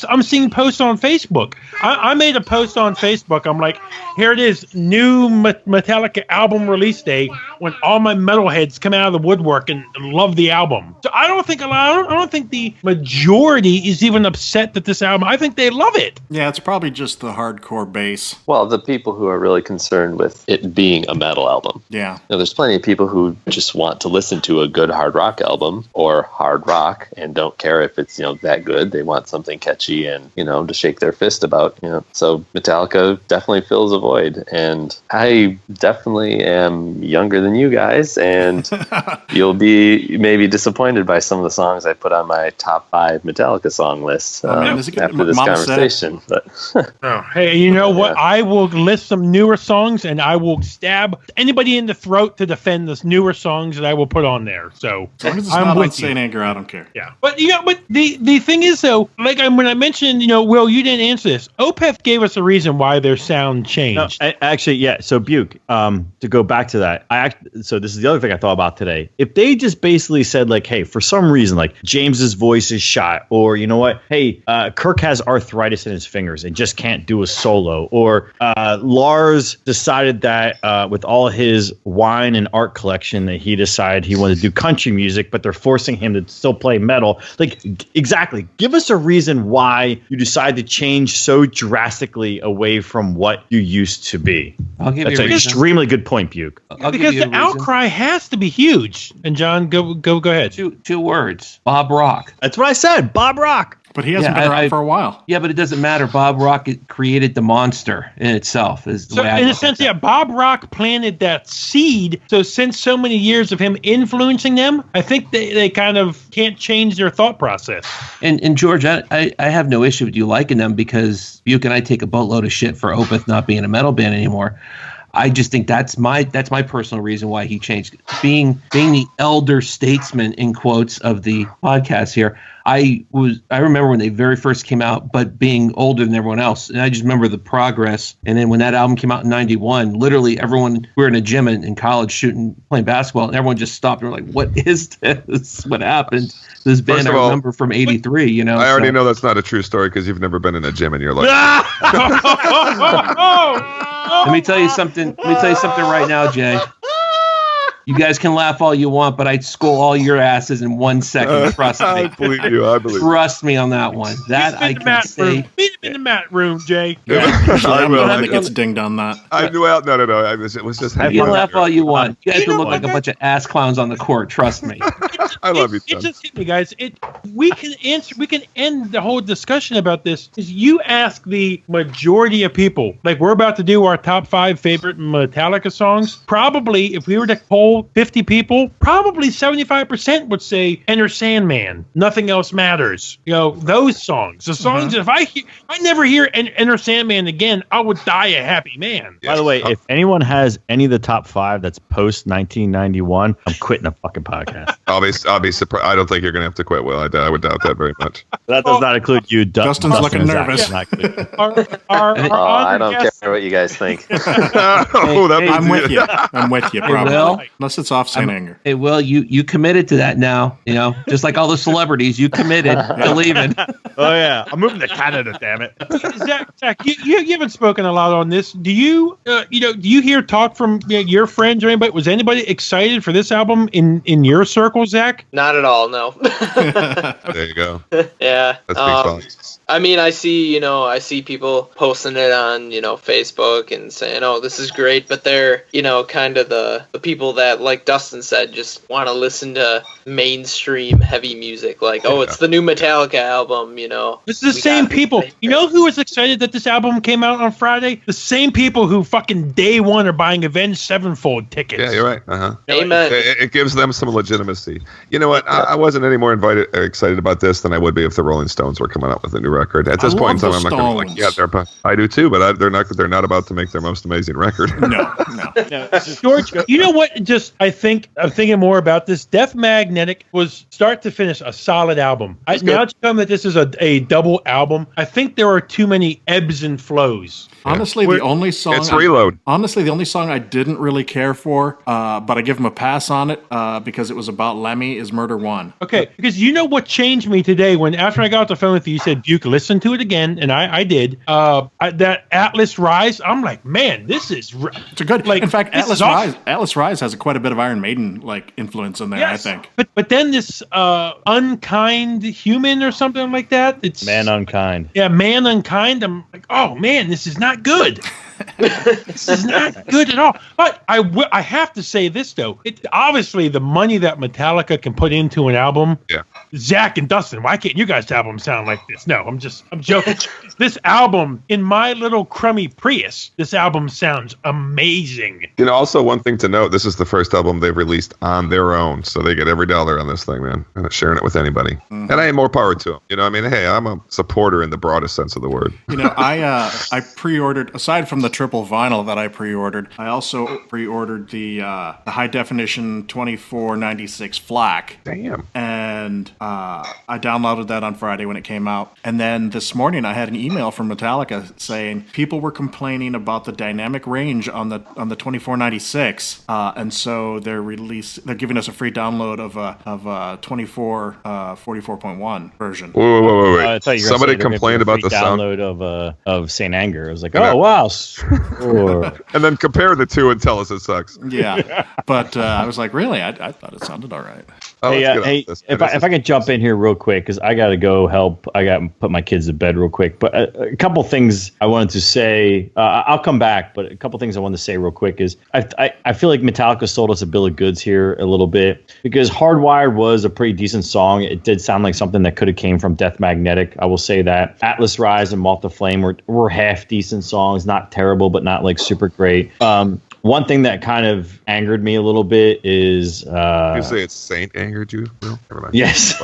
I'm seeing posts on Facebook. I made a post on Facebook. I'm like, here it is, new Metallica album release day, when all my metalheads come out of the woodwork and love the album. So I don't think the majority is even upset that this album. I think they love it. Yeah, it's probably just the hardcore base. Well, the people who are really concerned with it being a metal album. Yeah. There's plenty of people who just want to listen to a good hard rock album or hard rock and don't care if it's, that good. They want something catchy and, to shake their fist about, So Metallica definitely fills a void. And I definitely am younger than you guys, and you'll be maybe disappointed by some of the songs I put on my top 5 Metallica song list after this conversation. But hey, you know what? I will list some newer songs, and I will stab anybody in the throat to defend those newer songs that I will put on there. So as long as it's not on St. Anger, I don't care. Yeah, but but the thing is though, like when I mentioned, Will, you didn't answer this. Opeth gave us a reason why their sound changed. No, actually, yeah. So Buke, to go back to that, so this is the other thing I thought about today. If they just basically said like, hey, for some reason, like James's voice is shot, or you know what, hey, Kirk has arthritis in his fingers and just can't do a solo, or Lars decided that with all his wine and art collection that he decided he wanted to do country music, but they're forcing him to still play metal. Like, exactly, give us a reason why you decide to change so drastically away from what you used to be. I'll give That's you an extremely good point, Buke. Because the outcry has to be huge. And John, go ahead. Two words: Bob Rock. That's what I said, Bob Rock. But he hasn't been around for a while. Yeah, but it doesn't matter. Bob Rock created the monster in itself. Is the So way I in a look sense, at it. yeah, Bob Rock planted that seed. So since so many years of him influencing them, I think they kind of can't change their thought process. And George, I have no issue with you liking them because Buke and I take a boatload of shit for Opeth not being a metal band anymore. I just think that's my personal reason why he changed. Being the elder statesman in quotes of the podcast here, I remember when they very first came out, but being older than everyone else, and I just remember the progress. And then when that album came out in '91, literally everyone, we were in a gym in college playing basketball, and everyone just stopped and were like, "What is this? What happened?" This band First of all, I remember from '83. You know, I already know that's not a true story because you've never been in a gym in your life. Let me tell you something. Right now, Jay. You guys can laugh all you want, but I'd school all your asses in 1 second. Trust me. I believe you. I believe you. Trust me on that one. That I can say. Meet him in the mat room, Jay. I will. It gets dinged on that. Well, no. It was just. You can laugh all you want. You guys can look like a bunch of ass clowns on the court. Trust me. I love you, It son. just hit me, guys. We can end the whole discussion about this. Is you ask the majority of people, like we're about to do our top 5 favorite Metallica songs. Probably, if we were to poll 50 people, probably 75% would say Enter Sandman, Nothing Else Matters. You know, those songs. The songs that if I never hear Enter Sandman again, I would die a happy man. By the way, if anyone has any of the top 5 that's post 1991, I'm quitting the fucking podcast. I'll be surprised. I don't think you're going to have to quit, Will. I would doubt that very much. That does not include you. Justin's looking and Zach nervous. is not included. I don't care what you guys think. I'm with you. I'm with you, probably. Will? Unless it's off St. Anger. Hey, Will, you committed to that now. You know, just like all the celebrities, you committed to leaving. Oh yeah, I'm moving to Canada. Damn it. Zach, you haven't spoken a lot on this. Do you do you hear talk from your friends or anybody? Was anybody excited for this album in your circle, Zach? Not at all, no. There you go. Yeah. That's big volumes. I mean, I see people posting it on, Facebook and saying, "Oh, this is great," but they're, kind of the people that, like Dustin said, just want to listen to mainstream heavy music. Like, oh, it's the new Metallica album, It's the same people. You know who was excited that this album came out on Friday? The same people who fucking day one are buying Avenged Sevenfold tickets. Yeah, you're right. Uh-huh. Amen. It gives them some legitimacy. You know what? I wasn't any more excited about this than I would be if the Rolling Stones were coming out with a new record. At this point in time, I'm not going to be like, I do too, but they're not about to make their most amazing record. No. George, you know what? I'm thinking more about this. Death Magnetic was start to finish a solid album. Now it's come that this is a double album. I think there are too many ebbs and flows. Honestly, the only song It's Reload. The only song I didn't really care for, but I give him a pass on it because it was about Lemmy, is Murder One. Okay, because you know what changed me today when after I got off the phone with you, you said, Buke, listen to it again, and I did. That Atlas Rise, I'm like, man, this is It's a good. like. In fact, this Atlas is awesome. Rise. Atlas Rise has quite a bit of Iron Maiden influence in there. Yes. I think. But then this Unkind Human or something like that. It's Man Unkind. Yeah, Man Unkind. I'm like, oh man, this is not good. This is not good at all. But I have to say this though. Obviously the money that Metallica can put into an album. Yeah. Zach and Dustin, why can't you guys' album sound like this? No, I'm joking. This album in my little crummy Prius, this album sounds amazing. Also one thing to note, this is the first album they've released on their own, so they get every dollar on this thing, man. I'm not sharing it with anybody. Mm-hmm. And I have more power to them. Hey, I'm a supporter in the broadest sense of the word. I pre-ordered, aside from the triple vinyl that I pre-ordered, I also pre-ordered the high definition 2496 FLAC. Damn. And I downloaded that on Friday when it came out. And then this morning I had an email from Metallica saying people were complaining about the dynamic range on the 2496, and so they're giving us a free download of a 44.1 version. Wait. I thought you were Somebody gonna say they're complained gonna about do a the free sound. download of St. Anger. I was like, oh wow. And then compare the two and tell us it sucks. Yeah, but I was like, really? I thought it sounded all right. If I can jump in here real quick, because I got to go help. I got to put my kids to bed real quick. But a couple things I wanted to say. I'll come back, but a couple things I wanted to say real quick is I feel like Metallica sold us a bill of goods here a little bit, because Hardwired was a pretty decent song. It did sound like something that could have came from Death Magnetic. I will say that. Atlas Rise and Moth to Flame were half decent songs, not terrible, but not like super great. One thing that kind of angered me a little bit is... you say it's Saint angered you? No? Yes.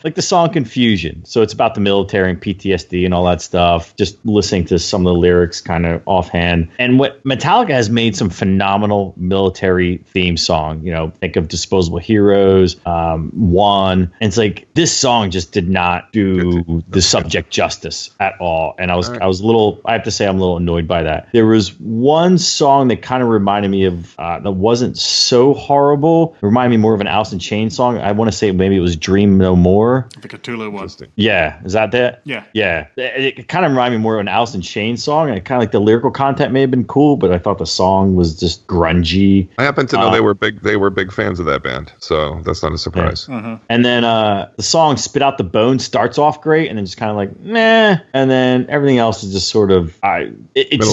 Like the song Confusion. So it's about the military and PTSD and all that stuff. Just listening to some of the lyrics kind of offhand. And what Metallica has made some phenomenal military theme song. You know, think of Disposable Heroes, One. And it's like, this song just did not do the subject justice at all. And I was a little, I have to say, I'm a little annoyed by that. There was one song that kind of reminded me of that wasn't so horrible. It reminded me more of an Alice in Chains song. I want to say maybe it was Dream No More. The Cthulhu one. Yeah, is that? Yeah. It kind of reminded me more of an Alice in Chains song, and kind of like the lyrical content may have been cool, but I thought the song was just grungy. I happen to know they were big fans of that band, so that's not a surprise. Yeah. Mm-hmm. And then the song Spit Out the Bone starts off great, and then just kind of like meh, and then everything else is just sort of it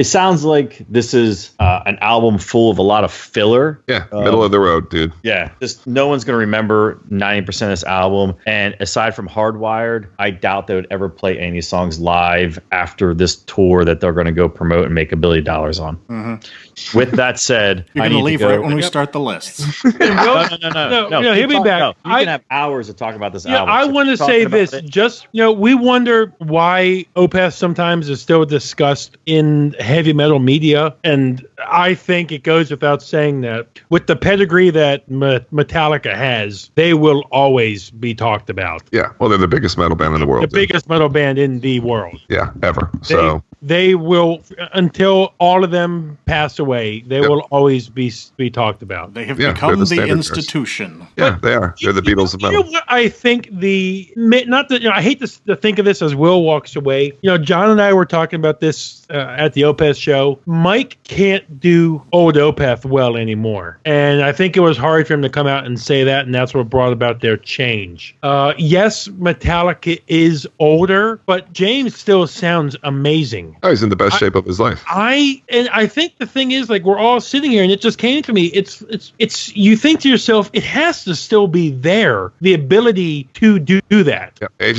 sounds like this is an album full of a lot of filler. Yeah, middle of the road, dude. Yeah, just no one's going to remember 90% of this album. And aside from Hardwired, I doubt they would ever play any songs live after this tour that they're going to go promote and make $1 billion on. Mm-hmm. With that said, you're going to leave right when we start the lists. No, he'll be back. You can have hours to talk about this album. I want to say this. Just, we wonder why Opeth sometimes is still discussed in heavy metal media. And I think it goes without saying that with the pedigree that Metallica has, they will always be talked about. Yeah, well, they're the biggest metal band in the world. The biggest metal band in the world. Yeah, ever. So they will, until all of them pass away, they will always be talked about. They have become the institution. Yeah, they are. They're the Beatles of metal. You know what I think I hate to think of this as Will walks away. John and I were talking about this at the Opeth show. Mike can't do old Opeth well anymore. And I think it was hard for him to come out and say that, and that's what brought about their change. Yes, Metallica is older, but James still sounds amazing. Oh, he's in the best shape of his life. I think the thing is, like, we're all sitting here, and it just came to me. It's you think to yourself, it has to still be there, the ability to do that. Yeah, age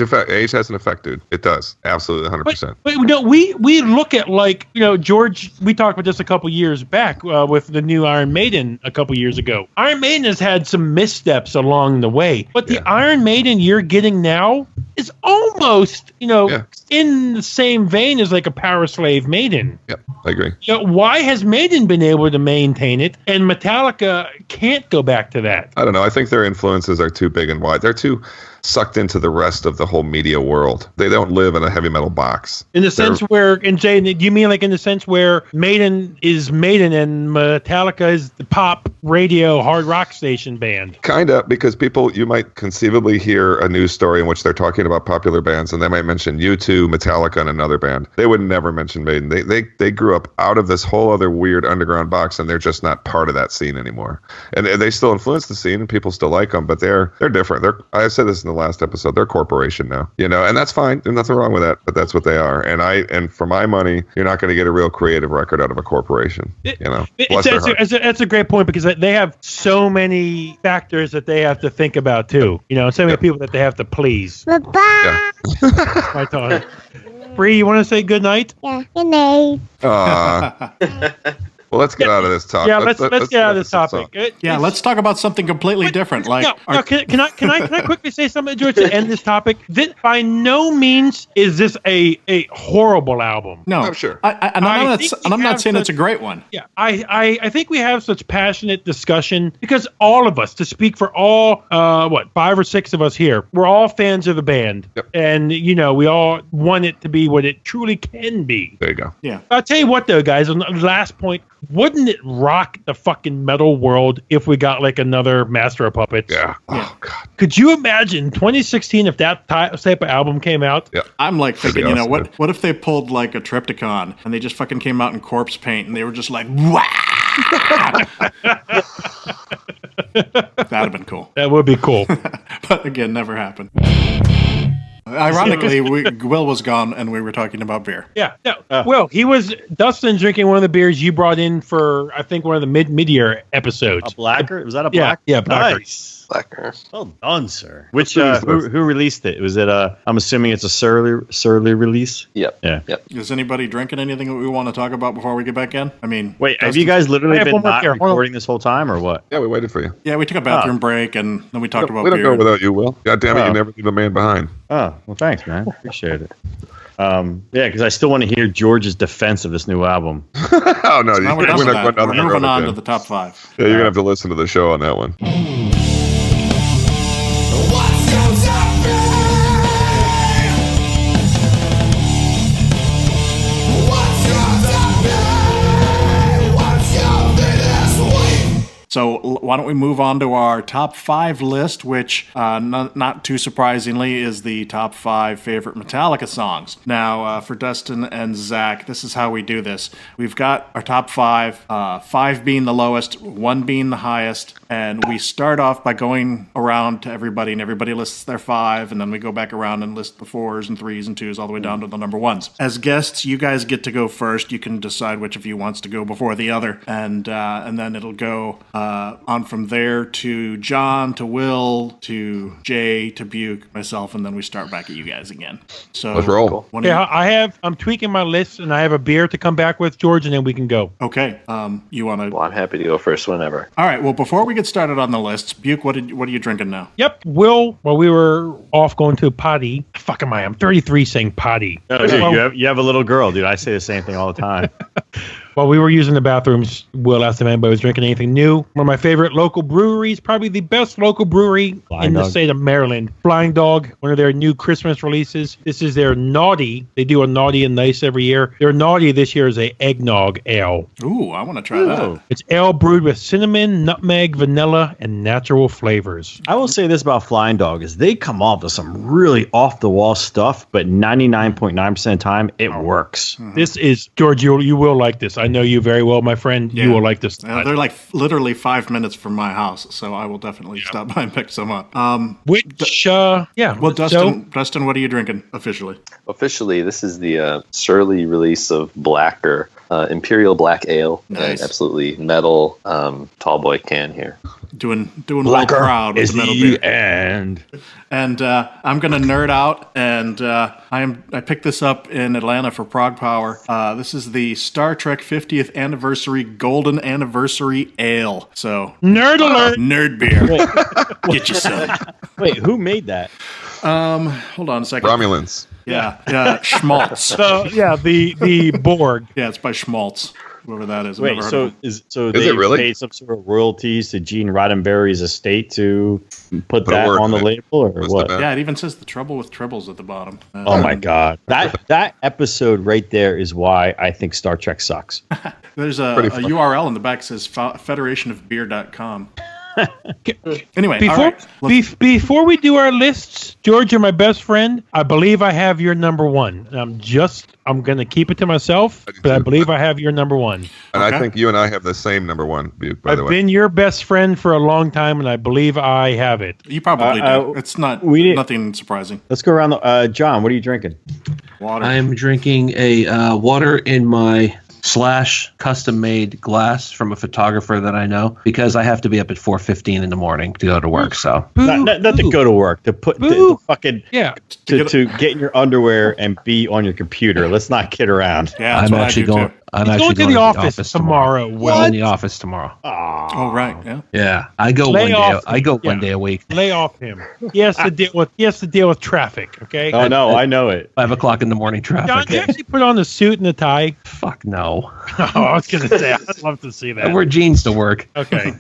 has an effect, dude. It does. Absolutely 100%. But we look at, like, George, we talked about this a couple years back with the new Iron Maiden a couple years ago. Iron Maiden has had some missteps along the way, but the Iron Maiden you're getting now is almost, in the same vein as like a Power Slave Maiden. Yep, I agree. Why has Maiden been able to maintain it and Metallica can't go back to that? I don't know. I think their influences are too big and wide. They're too sucked into the rest of the whole media world. They don't live in a heavy metal box. In the sense where, and Jay, do you mean like in the sense where Maiden is Maiden and Metallica is the pop radio hard rock station band? Kind of, because you might conceivably hear a news story in which they're talking about popular bands and they might mention U2, Metallica, and another band. They would never mention Maiden. They grew up out of this whole other weird underground box and they're just not part of that scene anymore. And they still influence the scene and people still like them, but they're different. I said this in the last episode. They're a corporation now, and that's fine. There's nothing wrong with that, but that's what they are. And for my money, you're not going to get a real creative record out of a corporation. That's a great point because they have so many factors that they have to think about too. So many people that they have to please. Bye-bye. My thought. Bree, you want to say good night? Yeah, good night. Well, let's get out of this topic. Yeah, let's get out of this topic. Let's talk about something completely different. Can I quickly say something, George, to end this topic? By no means is this a horrible album. No, I'm sure. I'm not saying it's a great one. Yeah, I think we have such passionate discussion because all of us, to speak for all, 5 or 6 of us here, we're all fans of the band. Yep. And, we all want it to be what it truly can be. There you go. Yeah. I'll tell you what, though, guys, on the last point, wouldn't it rock the fucking metal world if we got like another Master of Puppets? Yeah. Oh, God. Could you imagine 2016 if that type of album came out? Yeah. I'm like thinking, what if they pulled like a Triptychon and they just fucking came out in corpse paint and they were just like, wow. That'd have been cool. That would be cool. But again, never happened. Ironically, Will was gone and we were talking about beer. Yeah. Well, Dustin drinking one of the beers you brought in for, I think, one of the mid-year episodes. A blacker? Was that a black? Yeah, blacker. Nice. Blacker. Well done, sir. Which who released it? Was it I'm assuming it's a surly release? Yep. Yeah. Yep. Is anybody drinking anything that we want to talk about before we get back in? I mean, wait, have you guys literally been not Hold on. recording this whole time or what? Yeah, we waited for you. Yeah, we took a bathroom break and then we talked about We don't beer. go without you, Will. God damn it, you never leave a man behind. Oh, well, thanks, man. Appreciate it. Yeah, because I still want to hear George's defense of this new album. Oh, no. Now we're done with that. We're moving on to the top 5. Yeah, you're going to have to listen to the show on that one. So why don't we move on to our top 5 list, which, not too surprisingly, is the top 5 favorite Metallica songs. Now, for Dustin and Zach, this is how we do this. We've got our top 5, 5 being the lowest, 1 being the highest, and we start off by going around to everybody, and everybody lists their 5, and then we go back around and list the 4s and 3s and 2s all the way down to the number 1s. As guests, you guys get to go first. You can decide which of you wants to go before the other, and then it'll go on from there to John, to Will, to Jay, to Buke, myself, and then we start back at you guys again. So Let's roll. I'm tweaking my list, and I have a beer to come back with, George, and then we can go. Okay. You want to? Well, I'm happy to go first whenever. All right. Well, before we get started on the lists, Buke, what are you drinking now? Yep. Will, while we were off going to a potty, fuck am I? I'm 33 saying potty. Oh, dude, you have a little girl, dude. I say the same thing all the time. While we were using the bathrooms, Will asked if anybody was drinking anything new. One of my favorite local breweries, probably the best local brewery in the state of Maryland. Flying Dog, one of their new Christmas releases. This is their Naughty. They do a Naughty and Nice every year. Their Naughty this year is a eggnog ale. Ooh, I want to try that. It's ale brewed with cinnamon, nutmeg, vanilla, and natural flavors. I will say this about Flying Dog is they come off with some really off-the-wall stuff, but 99.9% of the time, it works. Mm-hmm. This is, George, you will like this. I know you very well, my friend. Yeah. You will like this. They're like literally 5 minutes from my house, so I will definitely stop by and pick some up. Well, Dustin, what are you drinking officially? Officially, this is the surly release of Blacker, Imperial Black Ale. Nice. Absolutely metal tall boy can here. Doing well proud with the metal beer. And I'm gonna nerd out, and I picked this up in Atlanta for Prague Power. This is the Star Trek 50th Anniversary Golden Anniversary Ale. So nerd alert, nerd beer. Get you some. Wait, who made that? Hold on a second. Romulans. Yeah, Schmaltz. The Borg. Yeah, it's by Schmaltz. Whoever that is. Wait, so they it really? Paid some sort of royalties to Gene Roddenberry's estate to put that on the label, or what? Yeah, it even says the trouble with tribbles at the bottom. Oh my God, that episode right there is why I think Star Trek sucks. There's a URL in the back that says federationofbeer.com. Anyway, before we do our lists, George, you're my best friend. I believe I have your number 1. I'm going to keep it to myself, but I believe I have your number 1. And I think you and I have the same number 1, by the way. I've been your best friend for a long time, and I believe I have it. You probably do. It's nothing surprising. Let's go around. John, what are you drinking? Water. I'm drinking a water in my /custom-made glass from a photographer that I know, because I have to be up at 4:15 in the morning to go to work. So not to go to work, to put to fucking to get in your underwear and be on your computer. Let's not kid around. Yeah, I'm actually going to the office tomorrow. Well, in the office tomorrow. Oh right, yeah. Yeah, I go one day a week. Lay off him. He has to deal with traffic. Okay. Oh no, I know it. 5 o'clock in the morning traffic. John, do you actually put on the suit and the tie? Fuck no. Oh, I was gonna say I'd love to see that. I wear jeans to work. Okay.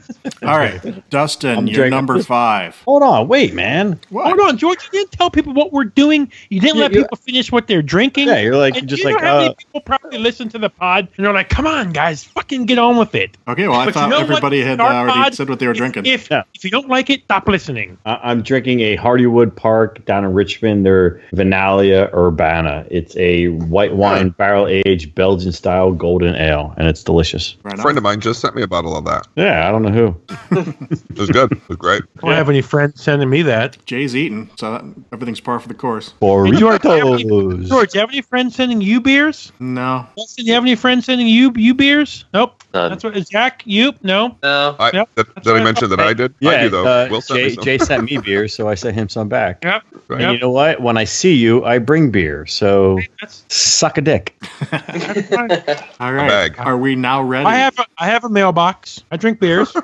All right, Dustin, you're number 5. Hold on, wait, man. What? Hold on, George. You didn't tell people what we're doing. You didn't let people finish what they're drinking. Yeah, you're like and how many people probably listen to the pod and they're like, "Come on, guys, can get on with it. Okay, well, I But thought you know everybody what, had Dark already Pod, said what they were drinking. If you don't like it, stop listening. I'm drinking a Hardywood Park down in Richmond. They're Vinalia Urbana. It's a white wine barrel-aged Belgian-style golden ale, and it's delicious. A friend of mine just sent me a bottle of that. Yeah, I don't know who. It was good. It was great. I don't have any friends sending me that. Jay's eating, so everything's par for the course. George, do you Burritos. have any friends sending you beers? No. Dustin, do you have any friends sending you beers? Nope. None. That's what. Zach, you? No. No. Yep. Did I mention that I did? I do, though. Will sent me some. Jay sent me beer, so I sent him some back. Yep. Right. And you know what? When I see you, I bring beer. So That's suck a dick. fine. All right. bag. Are we now ready? I have a mailbox. I drink beers.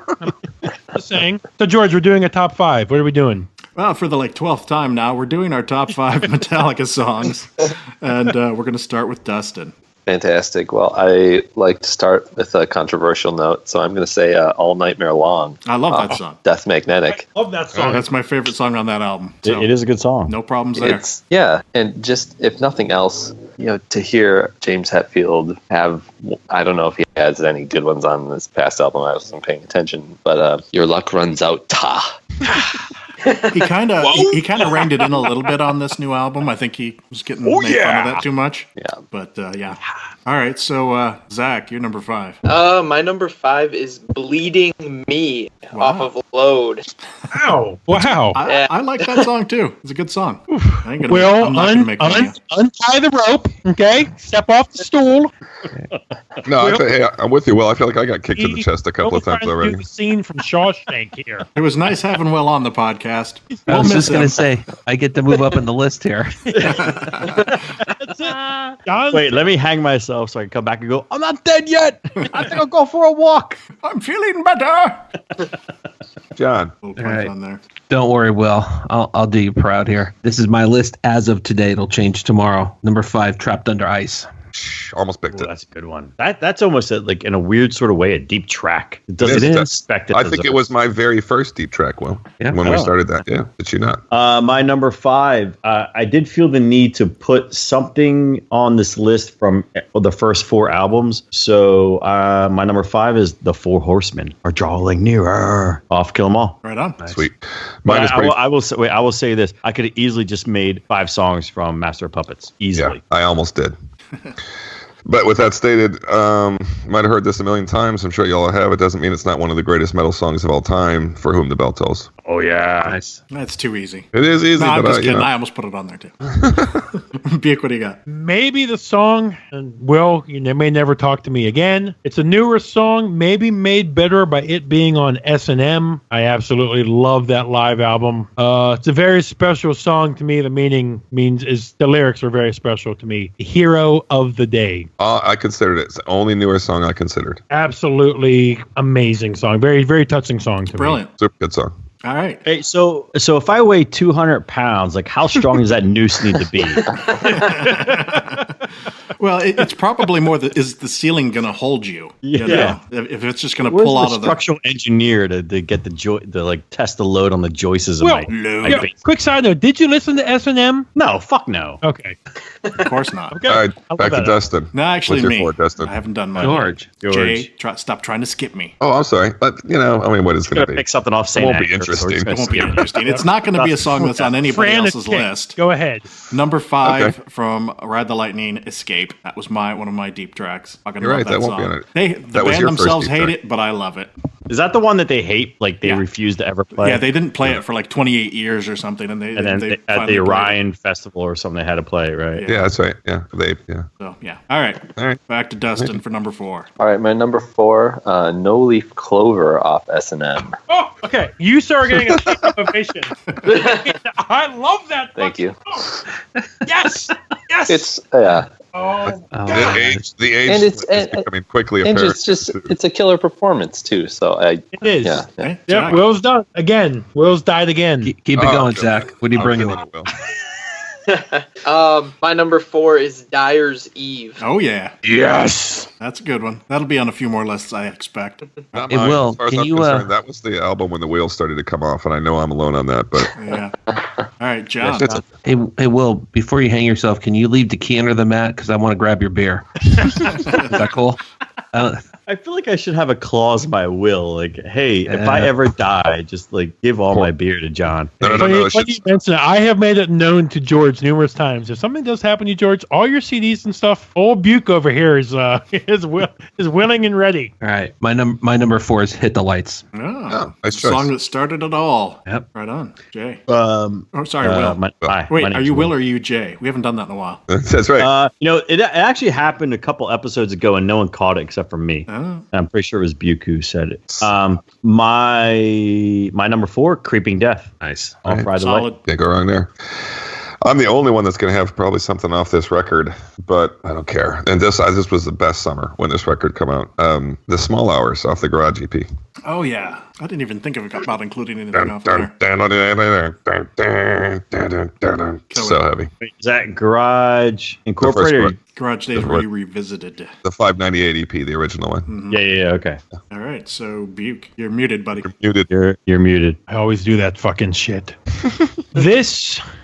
Just saying. So George, we're doing a top 5. What are we doing? Well, for the 12th time now, we're doing our top 5 Metallica songs, and we're going to start with Dustin. Fantastic. Well, I like to start with a controversial note, so I'm going to say All Nightmare Long. I love that song. Death Magnetic. Love that song. That's my favorite song on that album. So It is a good song. no problems there. It's and just if nothing else, to hear James Hetfield have, I don't know if he has any good ones on this past album. I wasn't paying attention, but Your Luck Runs Out, Ta. He kind of reined it in a little bit on this new album. I think he was getting made fun of that too much. Yeah. But yeah. All right. So Zach, you're number 5. My number 5 is Bleeding Me off of Load. Wow. Wow. I like that song too. It's a good song. I'm Well, not gonna make fun of you. untie the rope, okay? Step off the stool. No, I'm with you. Well, I feel like I got kicked in the chest a couple of times Do already. the scene from Shawshank here. It was nice having Will on the podcast. I was We'll just miss going him. to say, I get to move up in the list here. That's it. John, Wait, let me hang myself so I can come back and go, I'm not dead yet. I think I'll go for a walk. I'm feeling better. John. Little All right. on there. Don't worry, Will. I'll do you proud here. This is my list as of today. It'll change tomorrow. Number 5, Trapped Under Ice. Almost picked Ooh, it. that's a good one. That's almost like in a weird sort of way a deep track. It doesn't It is. expect it. I think it was my very first deep track, Will, Yeah. when we Oh. started that. Yeah, did you not? My number 5. I did feel the need to put something on this list from the first 4 albums. So my number 5 is The Four Horsemen Are Drawing Nearer off Kill 'Em All. Right on. Sweet. Mine is I, pretty. I will say this. I could have easily just made 5 songs from Master of Puppets. Easily. Yeah, I almost did. But with that stated, might have heard this a million times. I'm sure y'all have. It doesn't mean it's not one of the greatest metal songs of all time. For Whom the Bell Tolls. Oh, yeah. Nice. That's too easy. It is easy, No, I'm but just kidding. you know. I almost put it on there too. Biek, what do you got? maybe the song, and Will, you may never talk to me again. It's a newer song, maybe made better by it being on S&M. I absolutely love that live album. It's a very special song to me. The the lyrics are very special to me. Hero of the Day. I considered it. It's the only newer song I considered. Absolutely amazing song. Very, very touching song to me. Brilliant. Super good song. All right. Hey, so if I weigh 200 pounds, like how strong does that noose need to be? Well, it's probably more is the ceiling going to hold you? You Yeah. know? If it's just going to Where's pull the out of the. structural engineer to get to test the load on the joists of Well, my Load. Yeah, base? quick side note, did you listen to S&M? No, fuck no. Okay. Of course not. Okay. All right, I love back to that. Dustin. No, actually, What's your me. four, Dustin? I haven't done mine. George. Jay, stop trying to skip me. Oh, I'm sorry. But, what is I'm going gonna to be? pick something off It St. won't be Actor, so we're interesting. just gonna It won't be skip it. interesting. It's not going to be a song that's on anybody Fran else's is kicked. list. Go ahead. Number 5 Okay. from Ride the Lightning, Escape. That was one of my deep tracks. Fucking You're love right, that won't song. be on it. Hey, the That was band your first themselves deep hate track. it, but I love it. Is that the one that they hate? Like they Yeah. refuse to ever play? Yeah, they didn't play it for like 28 years or something, and And then they at finally the played it. Orion Festival or something, they had to play it, right? Yeah, that's right. Yeah, yeah. So yeah, all right. All right. Back to Dustin for number 4. All right, my number 4, No Leaf Clover off S&M. Oh, okay. You sir are getting a standing ovation. I love that. Thank you. song. Yes. Yes. It's oh, The age And it's- is and- becoming quickly and apparent. it's a killer performance too. So it is. yeah. Okay, Yep. Jack. Will's done again. Will's died again. Keep it going, Zach. What are you bringing? Feeling it, Will. My number 4 is Dyer's Eve. Oh yeah, Yes. that's a good one. That'll be on a few more lists, I expect. Not Hey, mine. Will, As far as can I'm you, concerned, that was the album when the wheels started to come off, and I know I'm alone on that, but Yeah. All right, John. It's- Hey, Will, before you hang yourself, can you leave the key under the mat? Because I want to grab your beer. Is that cool? I feel like I should have a clause in my will. Like, hey, if I ever die, just like give all my beer to John. No. Funny you mention it. I have made it known to George numerous times. If something does happen to you, George, all your CDs and stuff, old Buke over here is willing and ready. All right, my number 4 is "Hit the Lights." Oh, nice the choice. song that started it all. Yep. Right on, Jay. Oh, sorry, Will. Hi, Wait, my are name's you Will or are you Jay? We haven't done that in a while. That's right. It actually happened a couple episodes ago, and no one caught it except for me. Oh. I'm pretty sure it was Buke who said it. My number 4, "Creeping Death." Nice. Off Right. Ride the Solid. Light. Can't go wrong there. I'm the only one that's going to have probably something off this record, but I don't care. And this was the best summer when this record come out. The Small Hours off the Garage EP. Oh yeah, I didn't even think about including anything off there. So heavy. Is that Garage Incorporated? one. Garage Days Revisited. The 598 EP, the original one. Mm-hmm. Yeah. Okay. All right, so Buke, you're muted, buddy. Muted. You're muted. I always do that fucking shit.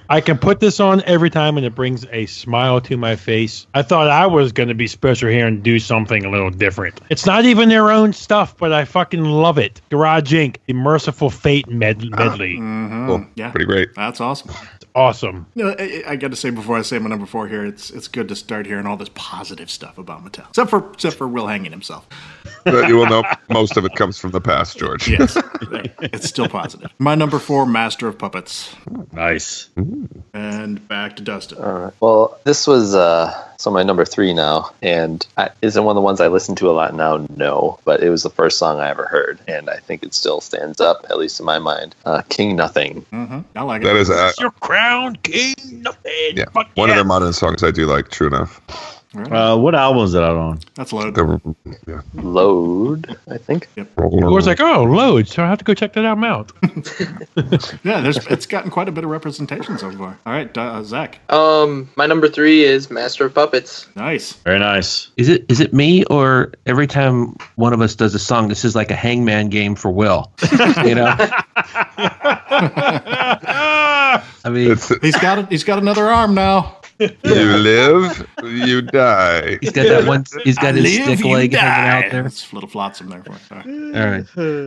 I can put this on every time and it brings a smile to my face. I thought I was going to be special here and do something a little different. It's not even their own stuff, but I fucking love it. Garage Inc., the Merciful Fate medley. Mm-hmm. Cool. Yeah, Pretty great. that's awesome. Awesome. You know, I got to say before I say my number 4 here, it's good to start hearing all this positive stuff about Mattel, except for Will hanging himself. But you will know most of it comes from the past, George. Yes, it's still positive. My number 4, Master of Puppets, Nice. and back to Dustin. All right. Well, this was so my number 3 now, and isn't one of the ones I listen to a lot now. No, but it was the first song I ever heard, and I think it still stands up, at least in my mind. King Nothing. Mm-hmm. I like it. That is Your crown, king, nothing. yeah. Fuck One of yeah. their modern songs I do like, True Enough. What album is that on? That's load. Yeah. Load, I think. I was like, oh, loads. So I have to go check that album out. Yeah, it's gotten quite a bit of representation so far. All right, Zach. My number 3 is Master of Puppets. Nice. Very nice. Is it me, or every time one of us does a song, this is like a hangman game for Will? You know? I mean, He's got another arm now. You live, you die. he's got that one. He's got his Live, stick you leg die. hanging out there. It's a little flotsam there for you. Sorry. All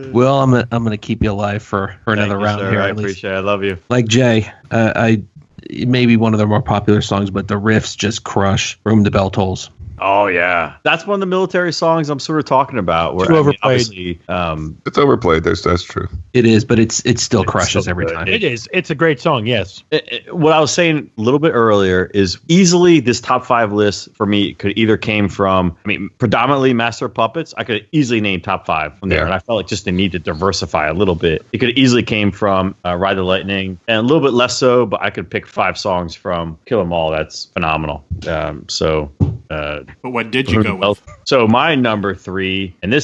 right. Well, I'm gonna keep you alive for another Thank you, round sir. here. I At least. appreciate it. I love you. Like Jay, it may be one of their more popular songs, but the riffs just crush. Room the Bell Tolls. Oh yeah, that's one of the military songs I'm sort of talking about. Where Too I mean, overplayed. obviously, It's overplayed. That's true. It is, but it still crushes so every good. time. It is. It's a great song, yes. what I was saying a little bit earlier is easily this top 5 list for me could either came from, predominantly Master of Puppets. I could easily name top 5 from there, Yeah. and I felt like just the need to diversify a little bit. It could easily came from Ride the Lightning, and a little bit less so, but I could pick 5 songs from Kill 'Em All. That's phenomenal. But what did you go with? So my number 3, and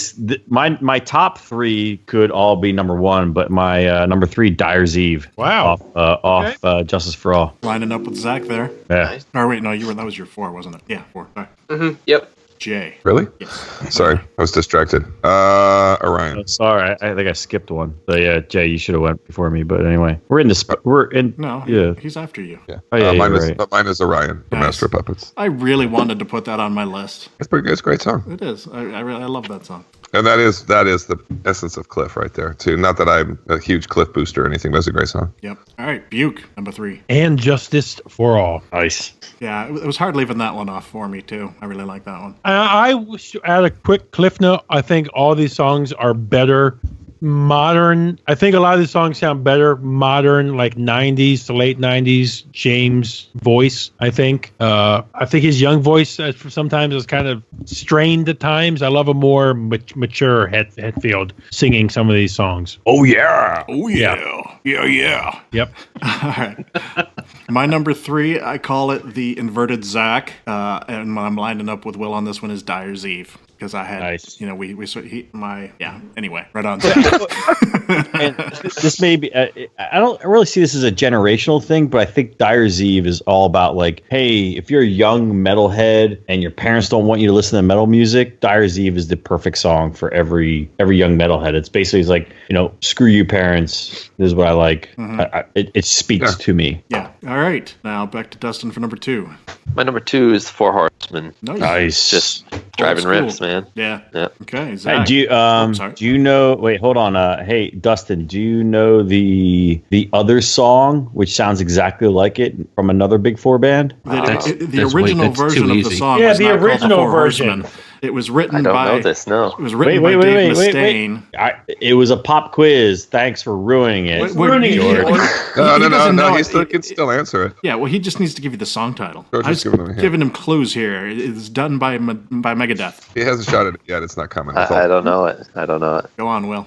my top 3 could all be number 1, but my number 3, Dyer's Eve. Wow. Off Justice for All. Lining up with Zach there. Yeah. Nice. Or wait, no, that was your 4, wasn't it? Yeah, 4. Sorry. Mm-hmm. Yep. Jay. Really? Yes. Sorry, I was distracted. Orion. Oh, sorry, I think I skipped one. So yeah, Jay, you should have went before me. But anyway, we're in. No, Yeah. he's after you. Yeah. Oh, yeah, mine, you're is, right. but mine is Orion, the Nice. Master of Puppets. I really wanted to put that on my list. It's pretty good. It's a great song. It is. I love that song. And that is the essence of Cliff right there, too. Not that I'm a huge Cliff booster or anything, but it's a great song. Yep. All right, Buke, number 3. And Justice for All. Nice. Yeah, it was hard leaving that one off for me too. I really like that one. I wish, add a quick cliff note. I think all these songs are better modern. I think a lot of these songs sound better modern, like 90s to late 90s James voice. I think his young voice sometimes is kind of strained at times. I love a more mature Hetfield singing some of these songs. Oh yeah. Oh yeah. Yeah. Yep. All right. My number 3, I call it the inverted Zach, and I'm lining up with Will on this one is Dyer's Eve. Because I had, Nice. anyway, right on. Zach. And this may be, I don't really see this as a generational thing, but I think Dyer's Eve is all about like, hey, if you're a young metalhead and your parents don't want you to listen to metal music, Dyer's Eve is the perfect song for every young metalhead. It's basically like, screw you parents. This is what I like. It speaks to me. Yeah. All right. Now back to Dustin for number 2. My number 2 is Four Horsemen. Nice. Nice. Just Driving Old riffs, school. man. Yeah. Yeah. Okay. Hey, Zach. Sorry. do you know? Wait, hold on. Hey, Dustin, do you know the other song which sounds exactly like it from another Big Four band? The original that's too version of the easy. song Yeah, was the not called original Four version. Horsemen. It was written I don't by. know this. No. It was written by Dave Mustaine. It was a pop quiz. Thanks for ruining it. George. No. He can still answer it. Yeah, well, he just needs to give you the song title. George I is was giving him a hint. giving him clues here. It's done by Megadeth. He hasn't shot it yet. It's not coming. That's all. I don't know it. I don't know it. Go on, Will.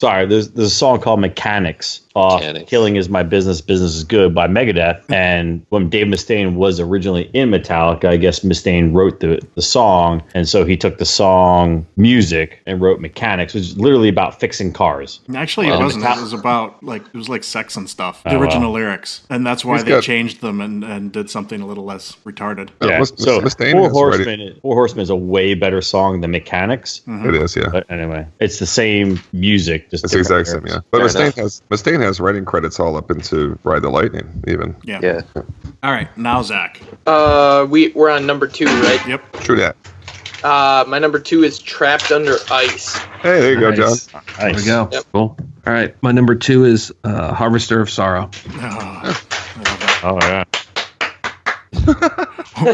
Sorry, there's a song called Mechanics. Mechanics. Killing is My Business, Business is Good by Megadeth. And when Dave Mustaine was originally in Metallica, I guess Mustaine wrote the song. And so he took the song music and wrote Mechanics, which is literally about fixing cars. Actually, it wasn't. It was about like sex and stuff. The original lyrics, and that's why they changed them and did something a little less retarded. Yeah. So Mustaine Four Horsemen is a way better song than Mechanics. Mm-hmm. It is, yeah. But anyway, it's the same music, just It's the different exact same, lyrics. yeah. But Fair Mustaine has writing credits all up into Ride the Lightning, even. Yeah. Yeah. All right, now Zach. We're on number 2, right? Yep. True that. My number 2 is Trapped Under Ice. Hey, there you go, John. Nice. There we Nice. go. Yep. Cool. All right. My number 2 is Harvester of Sorrow. Oh, yeah.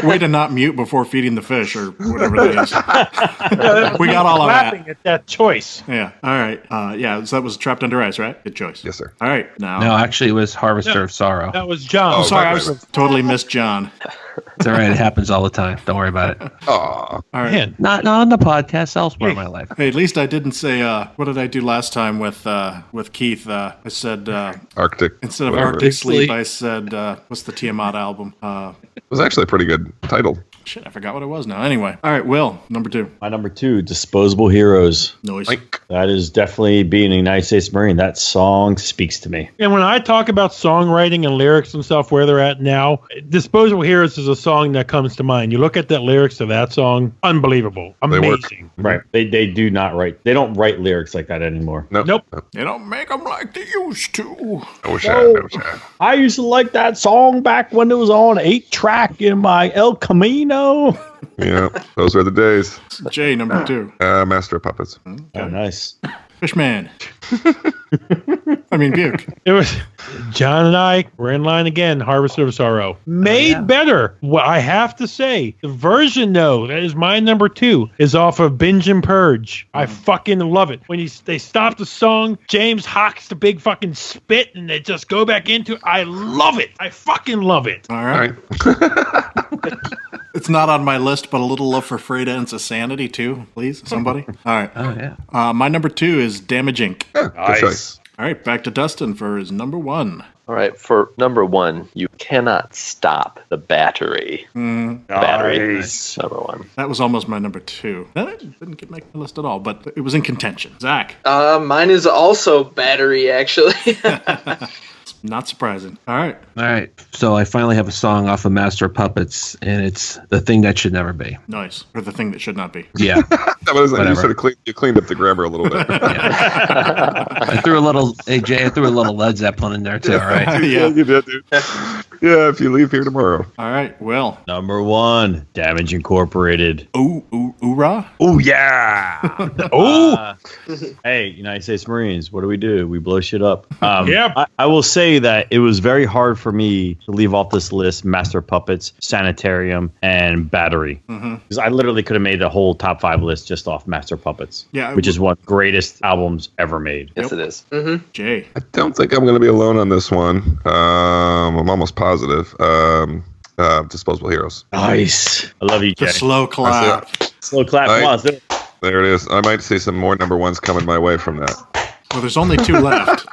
Way to not mute before feeding the fish or whatever that is. We got all of Laughing that. at that choice. Yeah. All right. Yeah. So that was Trapped Under Ice, right? Good choice. Yes, sir. All right. Now. No, actually, it was Harvester of Sorrow. That was John. Oh, sorry. I right, was totally missed John. It's all right. It happens all the time. Don't worry about it. Aw. All right. Man, Not on the podcast. Elsewhere in my life. Hey, at least I didn't say. What did I do last time with Keith? I said Arctic. instead of whatever. Arctic Sleep, I said what's the Tiamat album? It was actually a pretty good title. Shit, I forgot what it was now. Anyway, all right, Will, number 2. My number 2, Disposable Heroes. Noise. That is definitely being a United States Marine. That song speaks to me. and when I talk about songwriting and lyrics and stuff, where they're at now, Disposable Heroes is a song that comes to mind. You look at the lyrics of that song, unbelievable. They work. Amazing. Right. They do not write. They don't write lyrics like that anymore. Nope. They don't make them like they used to. I wish I had. I used to like that song back when it was on 8-track in my El Camino. Yeah, those were the days. Jay, number 2. Master of Puppets. Oh, nice. Fishman. I mean, Buke. It was John and I were in line again. Harvester of Sorrow, made better. Well, I have to say, the version though that is my number 2 is off of Binge and Purge. I fucking love it. When they stop the song, James hocks the big fucking spit, and they just go back into it. I love it. I fucking love it. All All right. right. It's not on my list, but a little love for Freda and Sanity, too, please. Somebody. All right. Oh, yeah. My number 2 is Damage Inc. Good choice. All right, back to Dustin for his number 1. All right. For number 1, you cannot stop the battery. Battery. Nice. Number 1. That was almost my number 2. That didn't make my list at all, but it was in contention. Zach. Mine is also Battery, actually. Not surprising. All right. All right. So I finally have a song off of Master of Puppets, and it's The Thing That Should Never Be. Nice. Or the thing that should not be. Yeah. That was, you Whatever. sort of you cleaned up the grammar a little bit. I threw a little, hey, Jay, I threw a little Led Zeppelin in there, too. All right. Yeah. You did, dude. Yeah, if you leave here tomorrow. All right. Will. Number 1, Damage Incorporated. Oorah? Oh, yeah. Oh. Hey, United States Marines, what do? We blow shit up. Yep. I will say that it was very hard for me to leave off this list Master of Puppets, Sanitarium, and Battery. Because I literally could have made a whole top 5 list just off Master of Puppets. Yeah. Which is one of the greatest albums ever made. Yes, it is. Jay. I don't think I'm going to be alone on this one. I'm almost positive. Disposable Heroes. Nice. I love you, Jay. The slow clap. Slow clap. Come on, let's do it. There it is. I might see some more number 1s coming my way from that. Well, there's only 2 left.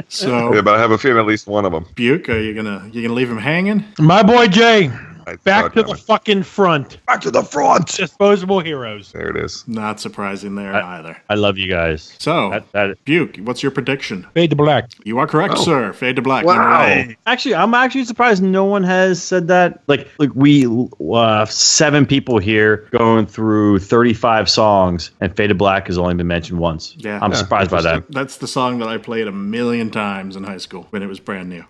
So, Yeah, but I have a feeling at least one of them. Buke, are you gonna leave him hanging? My boy Jay, I back thought to that the was- fucking front. Back to the front. Disposable Heroes. There it is. Not surprising there either. I love you guys. So, That- Buke, what's your prediction? Fade to black. You are correct, sir. Fade to black. Wow. Number 1. Actually, I'm actually surprised no one has said that. Like we 7 people here going through 35 songs, and Fade to Black has only been mentioned once. Yeah. I'm Yeah, surprised by that. That's the song that I played a million times in high school when it was brand new.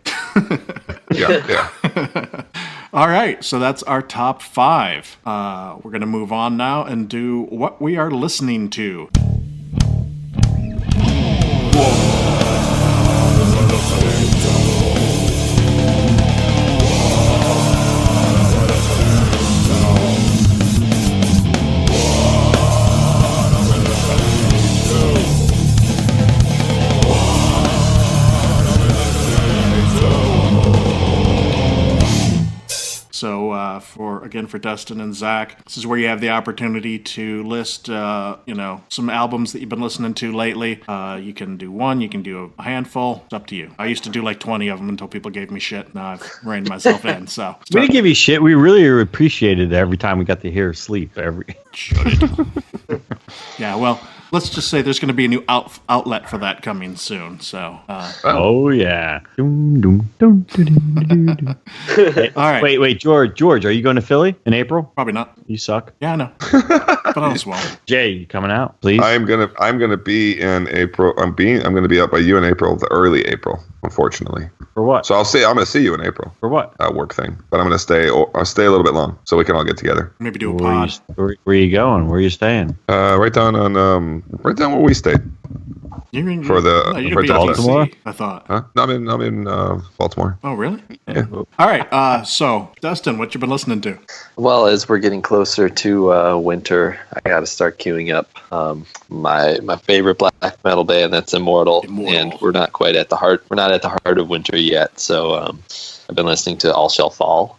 Yeah, yeah. All right, so that's our top 5. We're going to move on now and do what we are listening to. So for Dustin and Zach, this is where you have the opportunity to list, some albums that you've been listening to lately. You can do one, you can do a handful. It's up to you. I used to do like 20 of them until people gave me shit. Now I've reined myself in. So we didn't give you shit. We really appreciated it every time we got to hear Sleep. Yeah, well, let's just say there's going to be a new outlet for that coming soon. So, oh yeah. Hey, all right. Wait, George, are you going to Philly in April? Probably not. You suck. Yeah, I know. But I was well. Jay, you coming out, please? I'm gonna be in April. I'm gonna be out by you in April, the early April, unfortunately. For what? So I'm gonna see you in April. For what? Work thing. But I'm gonna stay. I'll stay a little bit long so we can all get together. Maybe do a pod. Where are you going? Where are you staying? Right down where we stayed. You're in Baltimore? I thought. Huh? No, I'm in Baltimore. Oh, really? Yeah. All right. So, Dustin, what you been listening to? Well, as we're getting closer to winter, I got to start queuing up my favorite black metal band. That's Immortal, and we're not quite at the heart. We're not at the heart of winter yet. So I've been listening to All Shall Fall,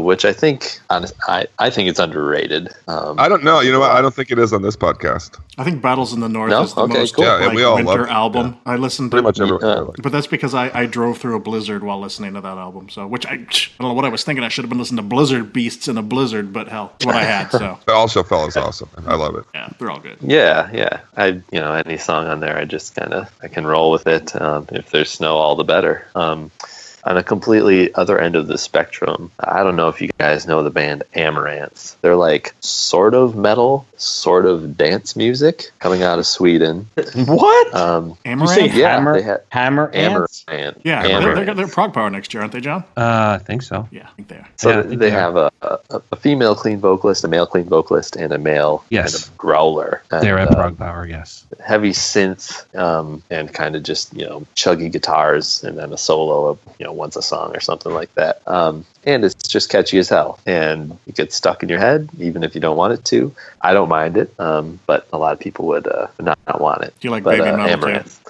which I think I think it's underrated. I don't know. You know what? I don't think it is on this podcast. I think Battles in the North is the most cool. Yeah, we all winter love it. album. Yeah. I listened to Pretty much everyone. but that's because I drove through a blizzard while listening to that album. So, which I don't know what I was thinking. I should have been listening to Blizzard Beasts in a blizzard, but hell, it's what I had. So All Shall Fall is awesome. I love it. yeah, they're all good. Yeah. Any song on there, I can roll with it. If there's snow, all the better. On a completely other end of the spectrum, I don't know if you guys know the band Amaranth. They're like sort of metal, sort of dance music coming out of Sweden. What? Amaranth? Yeah, Hammer, they had Hammer Ants? Amaranth. Yeah, Amaranth. they're Prog Power next year, aren't they, John? I think so. Yeah, I think they are. So Yeah, I think they have a female clean vocalist, a male clean vocalist, and a male kind of growler. And, They're at Prog Power, yes. heavy synth and kind of just chuggy guitars, and then a solo of once a song or something like that. And it's just catchy as hell, and it gets stuck in your head even if you don't want it to. I don't mind it, but a lot of people would not want it. Do you like but, Baby Metal Amaranth?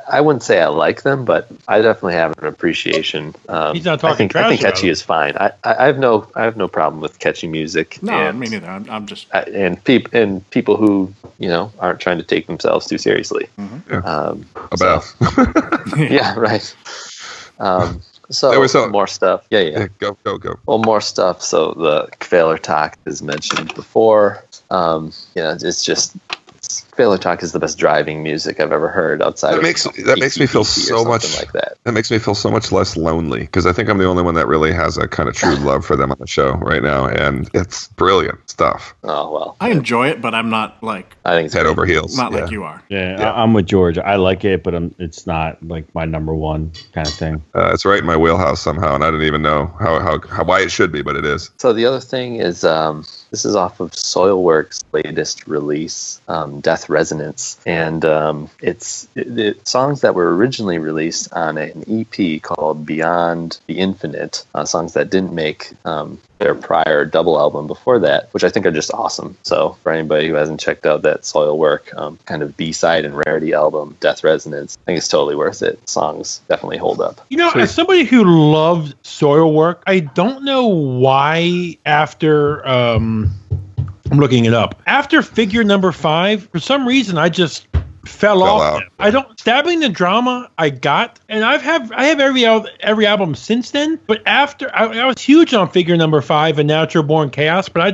I wouldn't say I like them, but I definitely have an appreciation. He's not talking I think trash about catchy it. is fine. I have no problem with catchy music. No, and, me neither. I'm just and people who aren't trying to take themselves too seriously. About. Yeah, right. So There was some- more stuff. Yeah. Go. Well, more stuff. So the Kvaler Talk is mentioned before. It's just Kvaler Talk is the best driving music I've ever heard outside. That of makes me feel AC/DC so or much something like that. That makes me feel so much less lonely because I think I'm the only one that really has a kind of true love for them on the show right now, and it's brilliant stuff. Oh well, I enjoy it, but I'm not like I think it's Head great. over heels. not Yeah. like you are. Yeah, I'm with George. I like it, but it's not like my number one kind of thing. It's right in my wheelhouse somehow, and I didn't even know how why it should be, but it is. So the other thing is, this is off of Soilwork's latest release, Death Resonance, and it's songs that were originally released on an EP called Beyond the Infinite, songs that didn't make their prior double album before that, which I think are just awesome. So for anybody who hasn't checked out that Soilwork kind of B-side and rarity album, Death Resonance, I think it's totally worth it. Songs definitely hold up. As somebody who loves Soilwork, I don't know why after I'm looking it up. After figure number 5, for some reason I just fell off. out. Stabbing the Drama I got, and I have every album since then. But after I was huge on figure number 5 and Natural Born Chaos, but I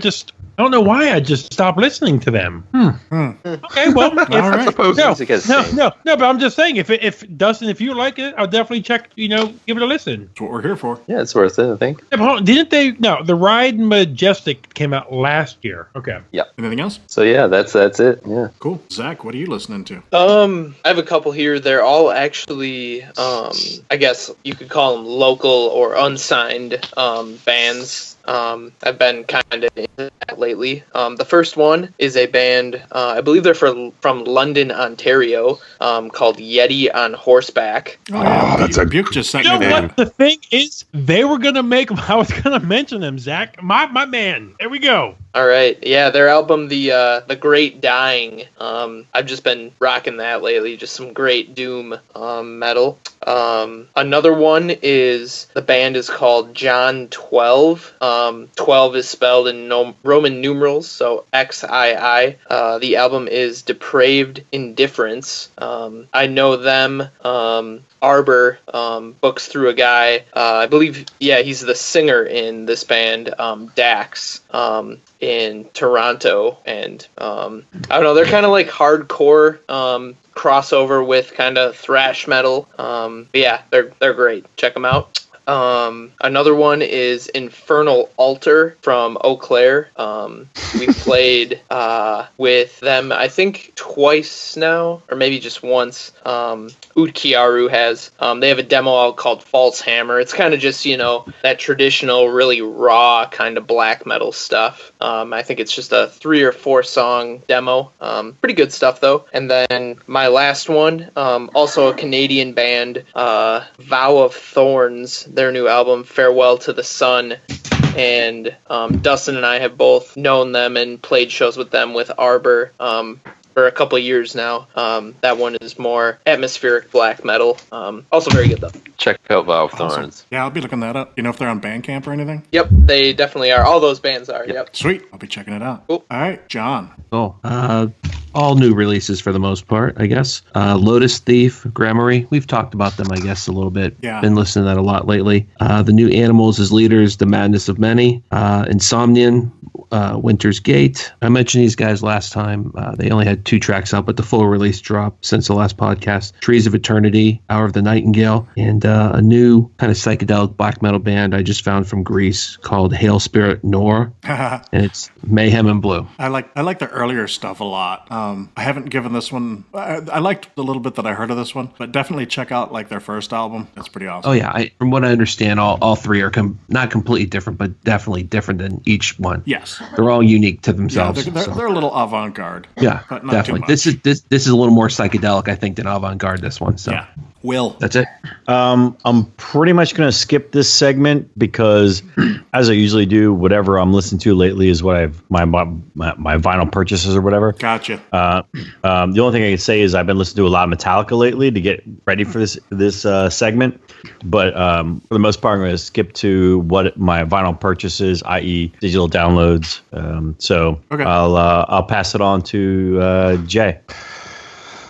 I don't know why I just stopped listening to them. Okay, well, All right. but I'm just saying, if Dustin, if you like it, I'll definitely check. Give it a listen. That's what we're here for. Yeah, it's worth it, I think. Yeah, but hold on, didn't they? No, the Ride Majestic came out last year. Okay. Yeah. Anything else? So yeah, that's it. Yeah. Cool. Zach, what are you listening to? I have a couple here. They're all actually, I guess you could call them local or unsigned bands. I've been kind of into that lately. The first one is a band, I believe they're from London, Ontario, called Yeti on Horseback. That's a Buke just sent You me know that. what the thing is? They were gonna make. I was gonna mention them, Zach. My man. There we go. All right, yeah, their album, the Great Dying. I've just been rocking that lately. Just some great doom metal. Another one is the band is called John 12. 12 is spelled in Roman numerals, so XII. The album is Depraved Indifference. I know them. Arbor books through a guy. I believe, he's the singer in this band, Dax. In Toronto, and I don't know, they're kind of like hardcore crossover with kind of thrash metal. Yeah, they're great. Check them out. Another one is Infernal Altar from Eau Claire. We played with them, I think, twice now, or maybe just once. Uhtcearu has. They have a demo out called False Hammer. It's kind of just, that traditional, really raw kind of black metal stuff. I think it's just a 3 or 4 song demo. Pretty good stuff, though. And then my last one, also a Canadian band, Vow of Thorns, their new album, Farewell to the Sun. And Dustin and I have both known them and played shows with them with Arbor for a couple of years now. That one is more atmospheric black metal. Also very good, though. Check out Vow of Thorns. Awesome. Yeah, I'll be looking that up. You know if they're on Bandcamp or anything? Yep, they definitely are. All those bands are, yep. Sweet. I'll be checking it out. Cool. All right, John. Cool. All new releases for the most part, I guess. Lotus Thief, Gramarye. We've talked about them, I guess, a little bit. Yeah. Been listening to that a lot lately. The new Animals as Leaders, The Madness of Many. Insomnian, Winter's Gate. I mentioned these guys last time. They only had 2 tracks out, but the full release dropped since the last podcast. Trees of Eternity, Hour of the Nightingale, and a new kind of psychedelic black metal band I just found from Greece called Hail Spirit Nor, and it's Mayhem and Blue. I like the earlier stuff a lot. I haven't given this one. I liked the little bit that I heard of this one, but definitely check out like their first album. That's pretty awesome. Oh yeah, from what I understand, all 3 are not completely different, but definitely different than each one. Yes, they're all unique to yeah, themselves. they're a little avant-garde. Yeah, but not definitely. too much. This is a little more psychedelic, I think, than avant-garde. This one. So Yeah. Will. that's it. I'm pretty much going to skip this segment because, as I usually do, whatever I'm listening to lately is what I've my vinyl purchases or whatever. Gotcha. The only thing I can say is I've been listening to a lot of Metallica lately to get ready for this segment. But for the most part, I'm going to skip to what my vinyl purchases, i.e., digital downloads. So Okay. I'll pass it on to Jay.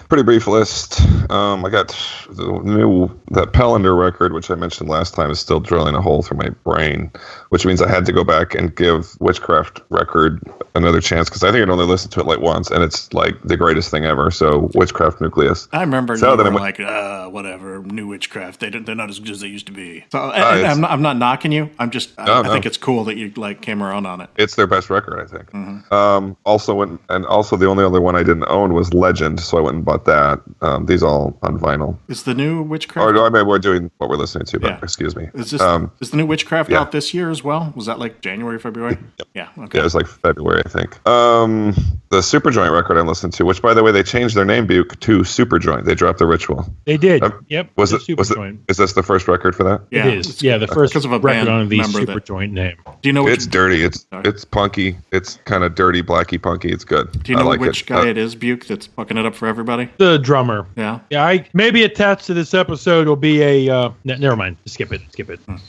Pretty brief list. I got that Pellender record, which I mentioned last time, is still drilling a hole through my brain, which means I had to go back and give Witchcraft record another chance because I think I'd only listened to it like once, and it's like the greatest thing ever. So Witchcraft Nucleus. I remember So you then were I went- like, whatever, new Witchcraft. They're not as good as they used to be. So I'm not knocking you. I think it's cool that you like came around on it. It's their best record, I think. Mm-hmm. Also the only other one I didn't own was Legend, so I went and bought that. These all on vinyl. Is the new Witchcraft? Or no, I mean we're doing what we're listening to, but Yeah. excuse me. Is this is the new Witchcraft out this year as well? Was that like January, February? Yeah. Okay. Yeah, it was like February, I think. The Superjoint record I listened to, which by the way they changed their name, Buke, to Superjoint. They dropped the Ritual. They did. Is the this the first record for that? Yeah, It is. The first because of a record band under the member that- Superjoint name. Do you know which? It's dirty. It's punky. It's kind of dirty, blacky punky. It's good. Do you know I like which it. guy it is, Buke, that's fucking it up for everybody? The drummer. Yeah. Yeah, I maybe attached to this episode will be a. Never mind. Skip it.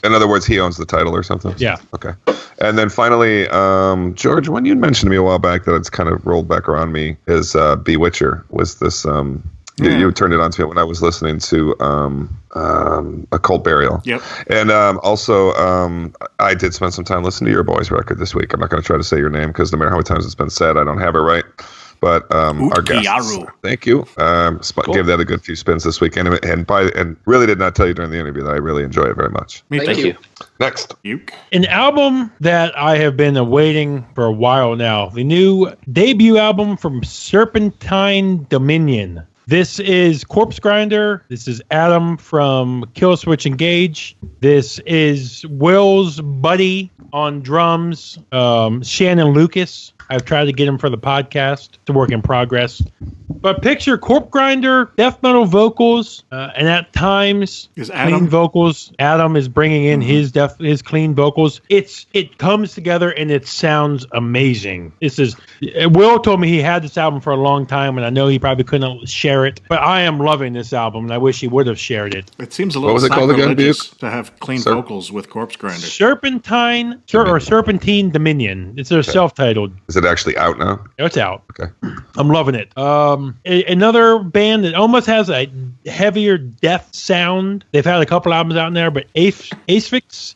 In other words, he owns the title or something. Yeah. Okay. And then finally, George, when you mentioned to me a while back that it's kind of rolled back around me, is Bewitcher was this You turned it on to me when I was listening to Occult Burial. Yep. And also, I did spend some time listening to your boys' record this week. I'm not going to try to say your name because no matter how many times it's been said, I don't have it right. But our guests, thank you, gave that a good few spins this week, and really did not tell you during the interview that I really enjoy it very much. Thank you. Next, an album that I have been awaiting for a while now. The new debut album from Serpentine Dominion. This is Corpse Grinder. This is Adam from Killswitch Engage. This is Will's buddy on drums, Shannon Lucas. I've tried to get him for the podcast. It's a work in progress. But picture Corpse Grinder, death metal vocals, and at times clean vocals. Adam is bringing in his clean vocals. It comes together and it sounds amazing. Will told me he had this album for a long time, and I know he probably couldn't share it. But I am loving this album, and I wish he would have shared it. It seems a little sacrilegious to have clean vocals with Corpse Grinder. Serpentine Dominion. It's their self-titled. Is it actually out now? It's out. Okay. I'm loving it. Another band that almost has a heavier death sound. They've had a couple albums out in there, but Asphyx?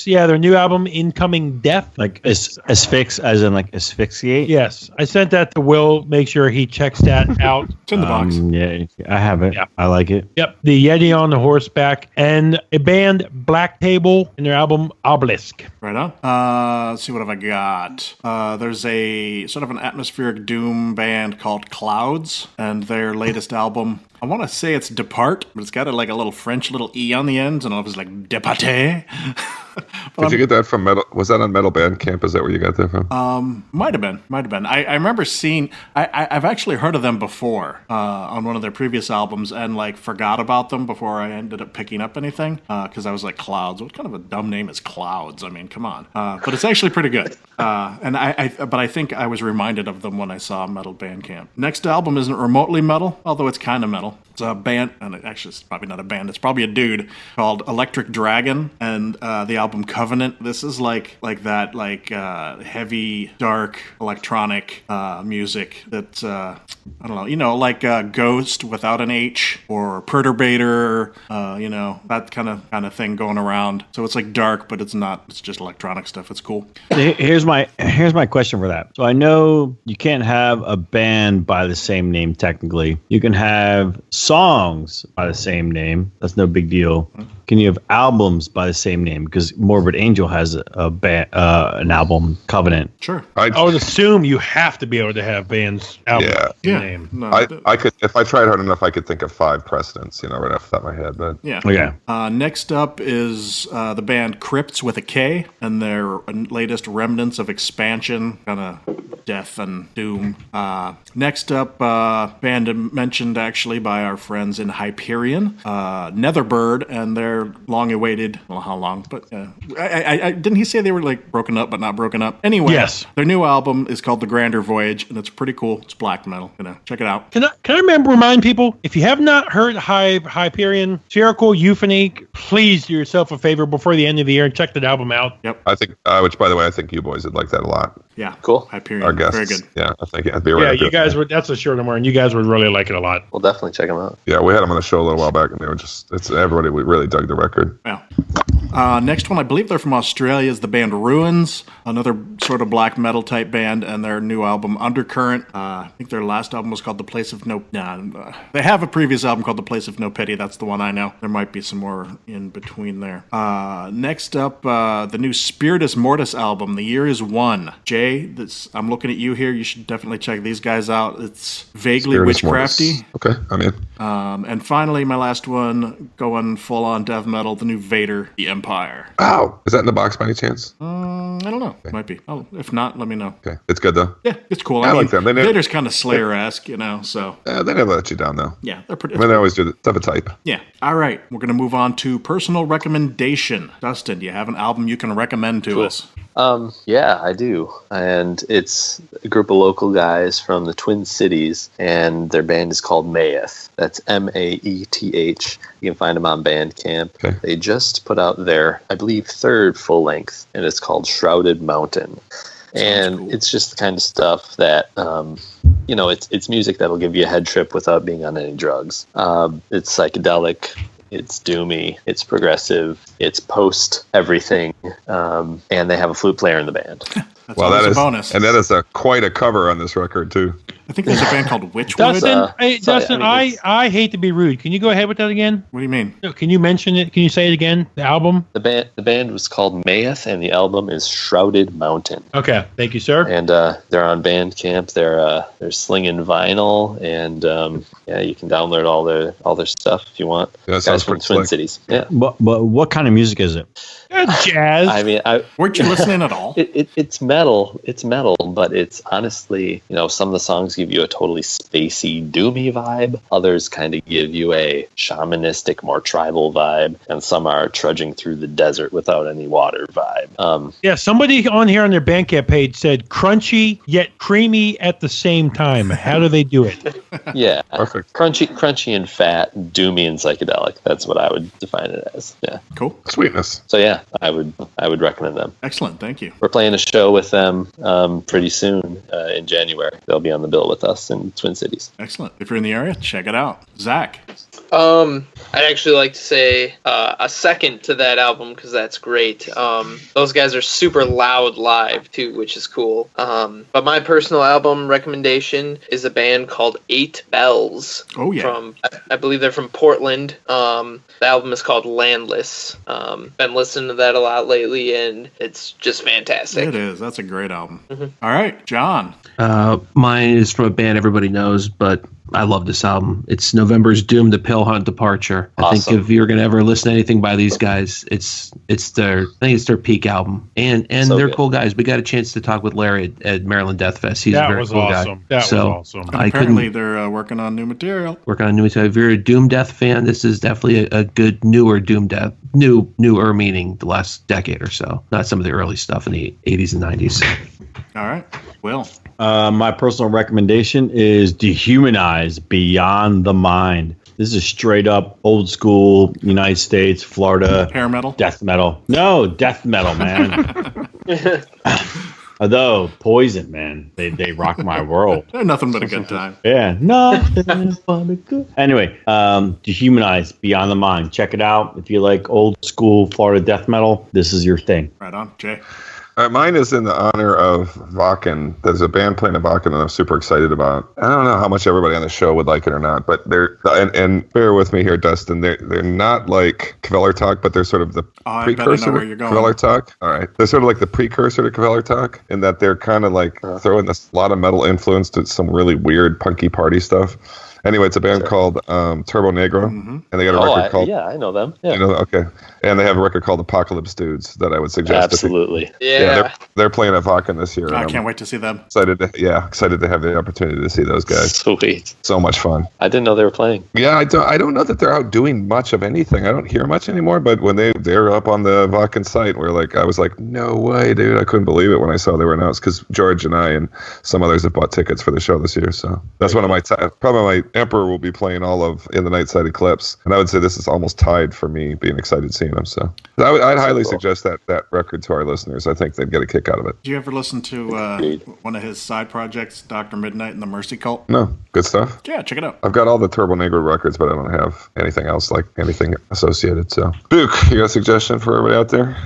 Yeah, their new album, Incoming Death. Like asphyx, as in like asphyxiate? Yes. I sent that to Will. Make sure he checks that out. It's in the box. Yeah, I have it. Yeah. I like it. Yep. The Yeti on the Horseback, and a band, Black Table, and their album, Obelisk. Right on. Let's see, what have I got? There's a sort of an atmospheric doom band called Clouds, and their latest album, I want to say it's Depart, but it's got a little French little E on the end, and it was like Departe. Did you get that from Metal? Was that on Metal Bandcamp? Is that where you got that from? Might have been. I remember seeing. I've actually heard of them before on one of their previous albums, and forgot about them before I ended up picking up anything because I was like, Clouds. What kind of a dumb name is Clouds? I mean, come on. But it's actually pretty good. But I think I was reminded of them when I saw Metal Bandcamp. Next album isn't remotely metal, although it's kind of metal. It's a band, and it's probably not a band. It's probably a dude called Electric Dragon, and the album Covenant. This is like heavy, dark electronic music that I don't know, like Ghost without an H or Perturbator, that kind of thing going around. So it's like dark, but it's not. It's just electronic stuff. It's cool. Here's my question for that. So I know you can't have a band by the same name technically. You can have songs by the same name. That's no big deal. Can you have albums by the same name? Because Morbid Angel has an album, Covenant. Sure. I would assume you have to be able to have bands album name. No, I could, if I tried hard enough, I could think of 5 precedents, right off the top of my head. But yeah. Okay. Next up is the band Crypts with a K, and their latest Remnants of Expansion, kind of death and doom. Next up, band mentioned actually by our friends in Hyperion, Netherbird, and their long-awaited, well, how long, but didn't he say they were broken up but not broken up? Anyway, yes. Their new album is called The Grander Voyage, and it's pretty cool. It's black metal. Check it out. Can I remind people, if you have not heard Hyperion, Spherical Euphony, please do yourself a favor before the end of the year and check that album out. Yep. I think, which by the way, I think you boys would like that a lot. Yeah. Cool. Hyperion. Our guests. Very good. Yeah, I think it'd be right. Yeah, you guys would. That's a shirt I'm wearing. You guys would really like it a lot. We'll definitely check them out. Yeah, we had them on the show a little while back, and they were everybody really dug the record. Yeah. Next one, I believe they're from Australia, is the band Ruins, another sort of black metal type band, and their new album Undercurrent. I think their last album was called The Place of No. They have a previous album called The Place of No Pity. That's the one I know. There might be some more in between there. Next up, the new Spiritus Mortis album. The year is one. Jay, I'm looking at you here. You should definitely check these guys out. It's vaguely Spiritus witchcrafty. Mortis. Okay, I'm in. And finally, my last one, going full on death metal, the new Vader, The Empire. Wow, is that in the box by any chance? I don't know. Okay. Might be. If not, let me know. Okay, it's good though. Yeah, it's cool. I mean, like them. Vader's kind of Slayer-esque, so. They never let you down though. Yeah, they're pretty. They always do the type of type. Yeah. All right, we're gonna move on to personal recommendation. Dustin, do you have an album you can recommend to us? Yeah, I do. And it's a group of local guys from the Twin Cities, and their band is called Maeth. That's Maeth. You can find them on Bandcamp. Okay. They just put out their, I believe, 3rd full length, and it's called Shrouded Mountain. And cool. It's just the kind of stuff that it's music that'll give you a head trip without being on any drugs. It's psychedelic. It's doomy. It's progressive. It's post everything. And they have a flute player in the band. That's always a bonus. And that is quite a cover on this record too. I think there's a band called Witchwood. Dustin, I hate to be rude. Can you go ahead with that again? What do you mean? Can you mention it? Can you say it again? The album? The band was called Mayeth, and the album is Shrouded Mountain. Okay, thank you, sir. And they're on Bandcamp. They're slinging vinyl, and you can download all their stuff if you want. Yeah, guys from Twin Cities. Yeah. But what kind of music is it? Jazz. I mean, weren't you listening at all? It's metal. It's metal, but it's honestly, some of the songs give you a totally spacey, doomy vibe. Others kind of give you a shamanistic, more tribal vibe, and some are trudging through the desert without any water vibe. Somebody on here on their Bandcamp page said crunchy yet creamy at the same time. How do they do it? Yeah, perfect. Crunchy and fat, doomy and psychedelic. That's what I would define it as. Yeah, cool. Sweetness. So yeah, I would recommend them. Excellent, thank you. We're playing a show with them pretty soon in January. They'll be on the bill with us in Twin Cities. Excellent. If you're in the area, check it out. Zach. I'd actually like to say a second to that album because that's great. Those guys are super loud live too, which is cool. But my personal album recommendation is a band called 8 Bells. Oh yeah. I believe they're from Portland. The album is called Landless. Been listening to that a lot lately, and it's just fantastic. It is. That's a great album. Mm-hmm. All right, John. Mine is from a band everybody knows, but I love this album. It's November's Doom to Pill Hunt Departure. I think if you're gonna ever listen to anything by these guys, it's their peak album. And so they're cool guys. We got a chance to talk with Larry at Maryland Death Fest. He's a very cool guy. That was awesome. Apparently they're working on new material. If you're a Doom Death fan, this is definitely a good newer Doom Death. Newer meaning the last decade or so. Not some of the early stuff in the 80s and 90s. All right. Will. My personal recommendation is Dehumanize Beyond the Mind. This is straight up old school United States, Florida. Hair metal? Death metal. No, death metal, man. Although Poison, man, they rock my world. They're nothing but a good time. Yeah, nothing but a good. Anyway, Dehumanize Beyond the Mind. Check it out. If you like old school Florida death metal, this is your thing. Right on, Jay. Mine is in the honor of Wacken. There's a band playing at Wacken that I'm super excited about. I don't know how much everybody on the show would like it or not, but they're and bear with me here, Dustin. They're not like Kveller Talk, but they're sort of the precursor to Kveller Talk. All right, they're sort of like the precursor to Kveller Talk in that they're kind of like throwing a lot of metal influence to some really weird punky party stuff. Anyway, it's a band called Turbo Negro, and they got a record called... Yeah, I know them. Yeah. Okay. And they have a record called Apocalypse Dudes that I would suggest. Absolutely. They're playing at Wacken this year. I can't wait to see them. Excited to have the opportunity to see those guys. Sweet. So much fun. I didn't know they were playing. Yeah, I don't know that they're out doing much of anything. I don't hear much anymore, but when they're up on the Wacken site, I was like, no way, dude. I couldn't believe it when I saw they were announced because George and I and some others have bought tickets for the show this year. So that's one of my probably my Emperor will be playing all of In the Night Side Eclipse, and I would say this is almost tied for me being excited seeing them. So I'd highly suggest that record to our listeners. I think they'd get a kick out of it. Did you ever listen to one of his side projects, Dr. Midnight and the Mercy Cult? No. Good stuff? Yeah, check it out. I've got all the Turbo Negro records, but I don't have anything else, like anything associated. So, Duke, you got a suggestion for everybody out there?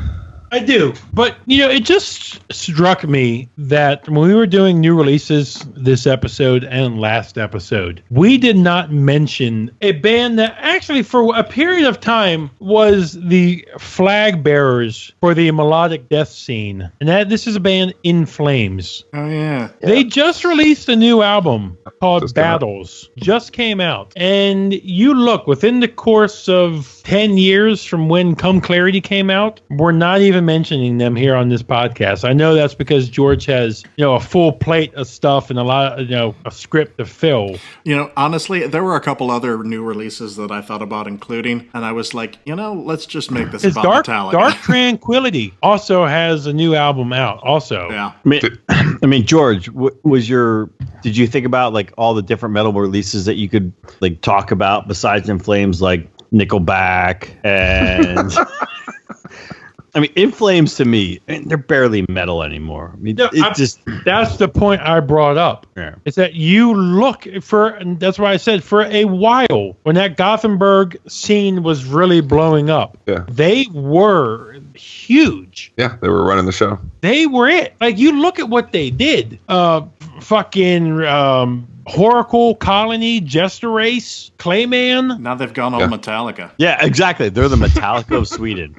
I do, but it just struck me that when we were doing new releases this episode and last episode, we did not mention a band that actually for a period of time was the flag bearers for the melodic death scene, and this is a band In Flames. Oh yeah. They just released a new album called Battles. Just came out, and you look within the course of 10 years from when Come Clarity came out, we're not even mentioning them here on this podcast. I know that's because George has, a full plate of stuff and a lot of, a script to fill. Honestly, there were a couple other new releases that I thought about including, and I was like, let's just make this about Metallica. Dark Tranquility also has a new album out also. Yeah. I mean, George, did you think about like all the different metal releases that you could like talk about besides In Flames, like Nickelback and I mean, In Flames to me, they're barely metal anymore. I mean, that's the point I brought up. Yeah. Is that you look for, and that's why I said for a while when that Gothenburg scene was really blowing up, they were huge. Yeah, they were running the show. They were it. Like, you look at what they did. Horacle, Colony, Jester Race, Clayman. Now they've gone all Metallica. Yeah, exactly. They're the Metallica of Sweden.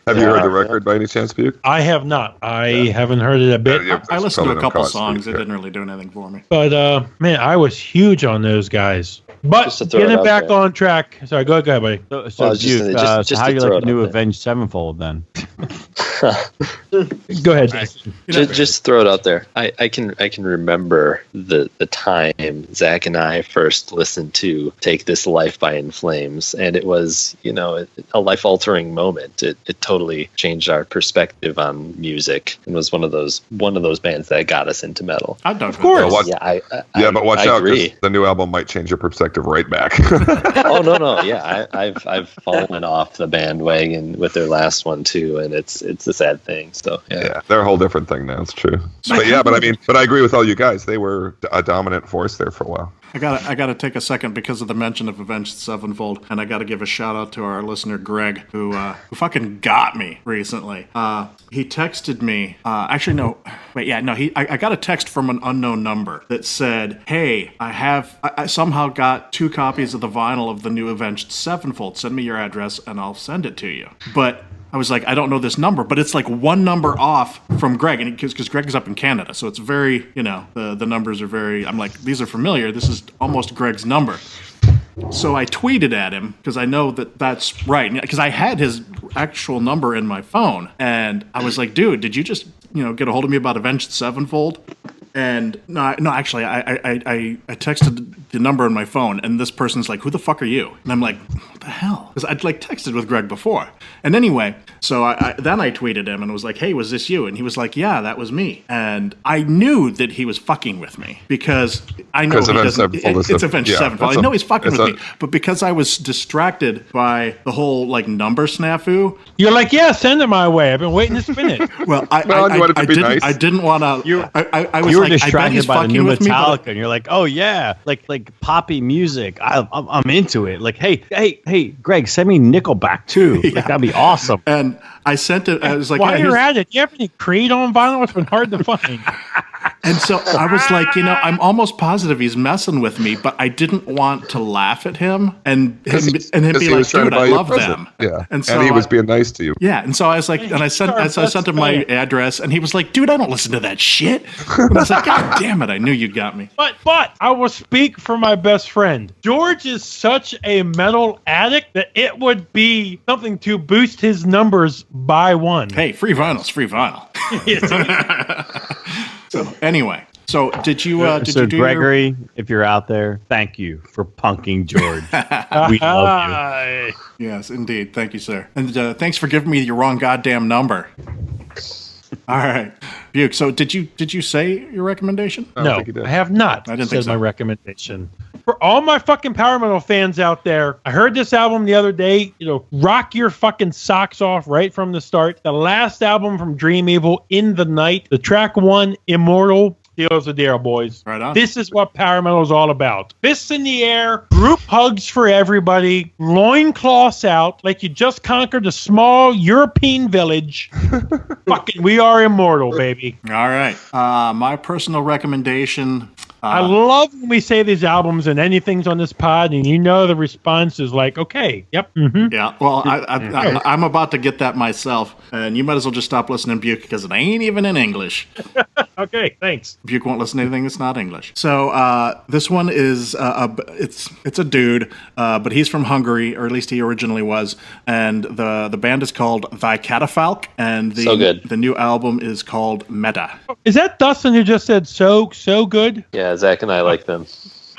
Have you heard the record by any chance, Buke? I have not. I haven't heard it a bit. I listened to a couple songs. It didn't really do anything for me. But, man, I was huge on those guys. But getting back on track. Sorry, go ahead, buddy. So how do you like the new Avenged Sevenfold then? Go ahead, Jason. Just throw it out there. I can remember the time Zach and I first listened to "Take This Life" by In Flames, and it was a life altering moment. It totally changed our perspective on music, and was one of those bands that got us into metal. Of course. But watch out, because the new album might change your perspective right back. Oh no, yeah, I've fallen off the bandwagon with their last one too, and it's a sad thing. So yeah, they're a whole different thing now. It's true. But I agree with all you guys. They were a dominant force there for a while. I gotta take a second because of the mention of Avenged Sevenfold, and I gotta give a shout out to our listener Greg, who fucking got me recently. He texted me. I got a text from an unknown number that said, "Hey, I somehow got 2 copies of the vinyl of the new Avenged Sevenfold. Send me your address and I'll send it to you." But I was like, I don't know this number, but it's like one number off from Greg, and because Greg is up in Canada, so it's very, the numbers are very. I'm like, these are familiar. This is almost Greg's number. So I tweeted at him because I know that's right, because I had his actual number in my phone, and I was like, dude, did you just get a hold of me about Avenged Sevenfold? And no, actually, I texted the number on my phone, and this person's like, "Who the fuck are you?" And I'm like, "What the hell?" Because I'd texted with Greg before. And anyway, so then I tweeted him and was like, "Hey, was this you?" And he was like, "Yeah, that was me." And I knew that he was fucking with me because I know he doesn't. It's Avenged Sevenfold. I know he's fucking with me, but because I was distracted by the whole number snafu, you're like, "Yeah, send it my way. I've been waiting to spin it." Well, I didn't want to. I was like, distracted by the new Metallica, and you're like, oh yeah, like poppy music. I'm into it. Like, hey, Greg, send me Nickelback too. Yeah. Like, that'd be awesome. And I sent it. I was like, while you're at it, do you have any Creed on vinyl? It's been hard to find. And so I was like, I'm almost positive he's messing with me, but I didn't want to laugh at him and him be like, dude, I love them. Yeah. And he was being nice to you. Yeah. And so I was like, and I sent him my address, and he was like, dude, I don't listen to that shit. And I was like, God damn it, I knew you got me. But I will speak for my best friend. George is such a metal addict that it would be something to boost his numbers by 1. Hey, free vinyl's free vinyl. So anyway, did you do Gregory, if you're out there, thank you for punking George. We love you. Yes, indeed. Thank you, sir. And thanks for giving me your wrong goddamn number. All right, Buke. So did you say your recommendation? No, I have not. I didn't think so. My recommendation. For all my fucking power metal fans out there, I heard this album the other day. Rock your fucking socks off right from the start. The last album from Dream Evil, In the Night. The track 1, Immortal. Deals with the air, boys. Right on. This is what power metal is all about. Fists in the air, group hugs for everybody, loincloths out, like you just conquered a small European village. Fucking, we are immortal, baby. All right. My personal recommendation. I love when we say these albums and anything's on this pod, and the response is like, okay, yep, mm-hmm. Yeah, well, I'm about to get that myself, and you might as well just stop listening to Buke because it ain't even in English. Okay, thanks. Buke won't listen to anything that's not English. So this one is it's a dude, but he's from Hungary, or at least he originally was, and the band is called Thy Catafalque, and the new album is called Meta. Is that Dustin who just said so good? Yeah, Zach and I like them.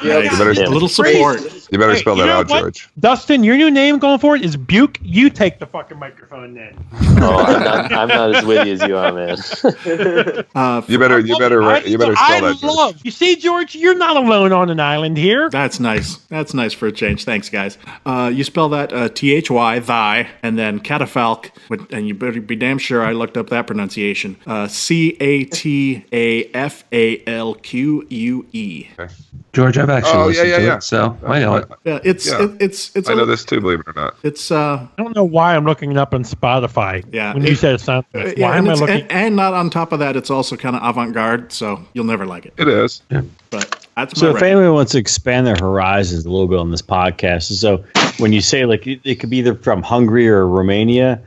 Yeah, a little support. You better spell that out, what? George. Dustin, your new name going forward is Buke. You take the fucking microphone then. Oh, I'm not as witty as you are, man. You better spell that, George. You see, George, you're not alone on an island here. That's nice. That's nice for a change. Thanks, guys. You spell that Thy, thy, and then catafalque, and you better be damn sure I looked up that pronunciation. Catafalque. Okay. George, I've actually listened to it, so I know it. Yeah, it's. I know this too, believe it or not. It's. I don't know why I'm looking it up on Spotify. Yeah, when you said it sounds good. Why am I looking? And not on top of that, it's also kind of avant-garde, so you'll never like it. It is. Yeah. But that's so if anyone wants to expand their horizons a little bit on this podcast, so when you say like it could be either from Hungary or Romania,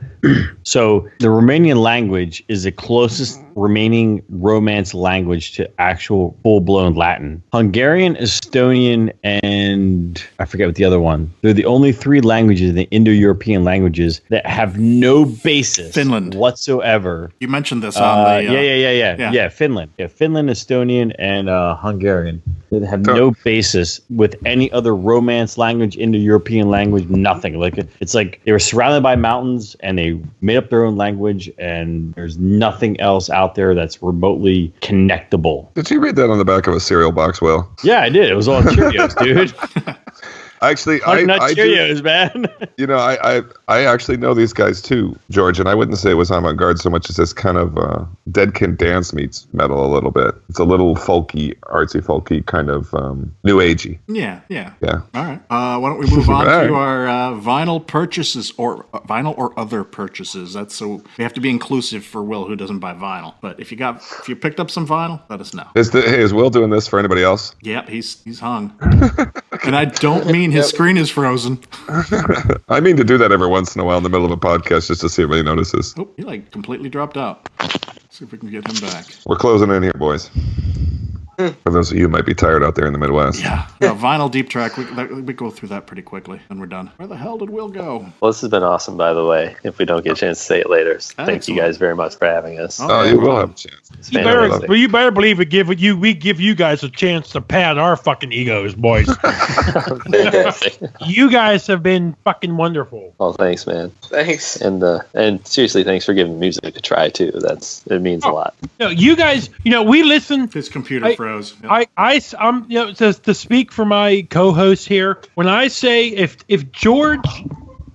so the Romanian language is the closest remaining Romance language to actual full-blown Latin. Hungarian, Estonian, and I forget what the other one. They're the only three languages, the Indo-European languages, that have no basis Finland whatsoever. You mentioned this on the yeah, Finland. Yeah, Finland, Estonian, and Hungarian. They have no basis with any other Romance language, Indo-European language, nothing. Like it's like they were surrounded by mountains and they made up their own language, and there's nothing else out there that's remotely connectable. Did you read that on the back of a cereal box, Will? Yeah, I did. It was all Cheerios, dude. Actually, I Cheerios, do, man. You know, I actually know these guys too, George, and I wouldn't say it was avant-garde so much as this kind of Dead Can Dance meets metal a little bit. It's a little folky, artsy folky, kind of new agey. Yeah. All right. Why don't we move on to our vinyl purchases or vinyl or other purchases? That's so we have to be inclusive for Will, who doesn't buy vinyl. But if you picked up some vinyl, let us know. Is Will doing this for anybody else? Yep, he's hung. And I don't mean his screen is frozen. I mean to do that every once in a while in the middle of a podcast just to see if anybody notices. Oh, he completely dropped out. Let's see if we can get him back. We're closing in here, boys. For those of you who might be tired out there in the Midwest. Yeah. Vinyl deep track. We go through that pretty quickly, and we're done. Where the hell did Will go? Well, this has been awesome, by the way. If we don't get a chance to say it later, thank you guys very much for having us. Oh, you will have a chance. You better believe it. We give you guys a chance to pad our fucking egos, boys. You guys have been fucking wonderful. Oh, thanks, man. Thanks. And seriously, thanks for giving music a try too. It means a lot. No, you guys, we listen. His computer froze. Yep. I'm to speak for my co-host here. When I say if George,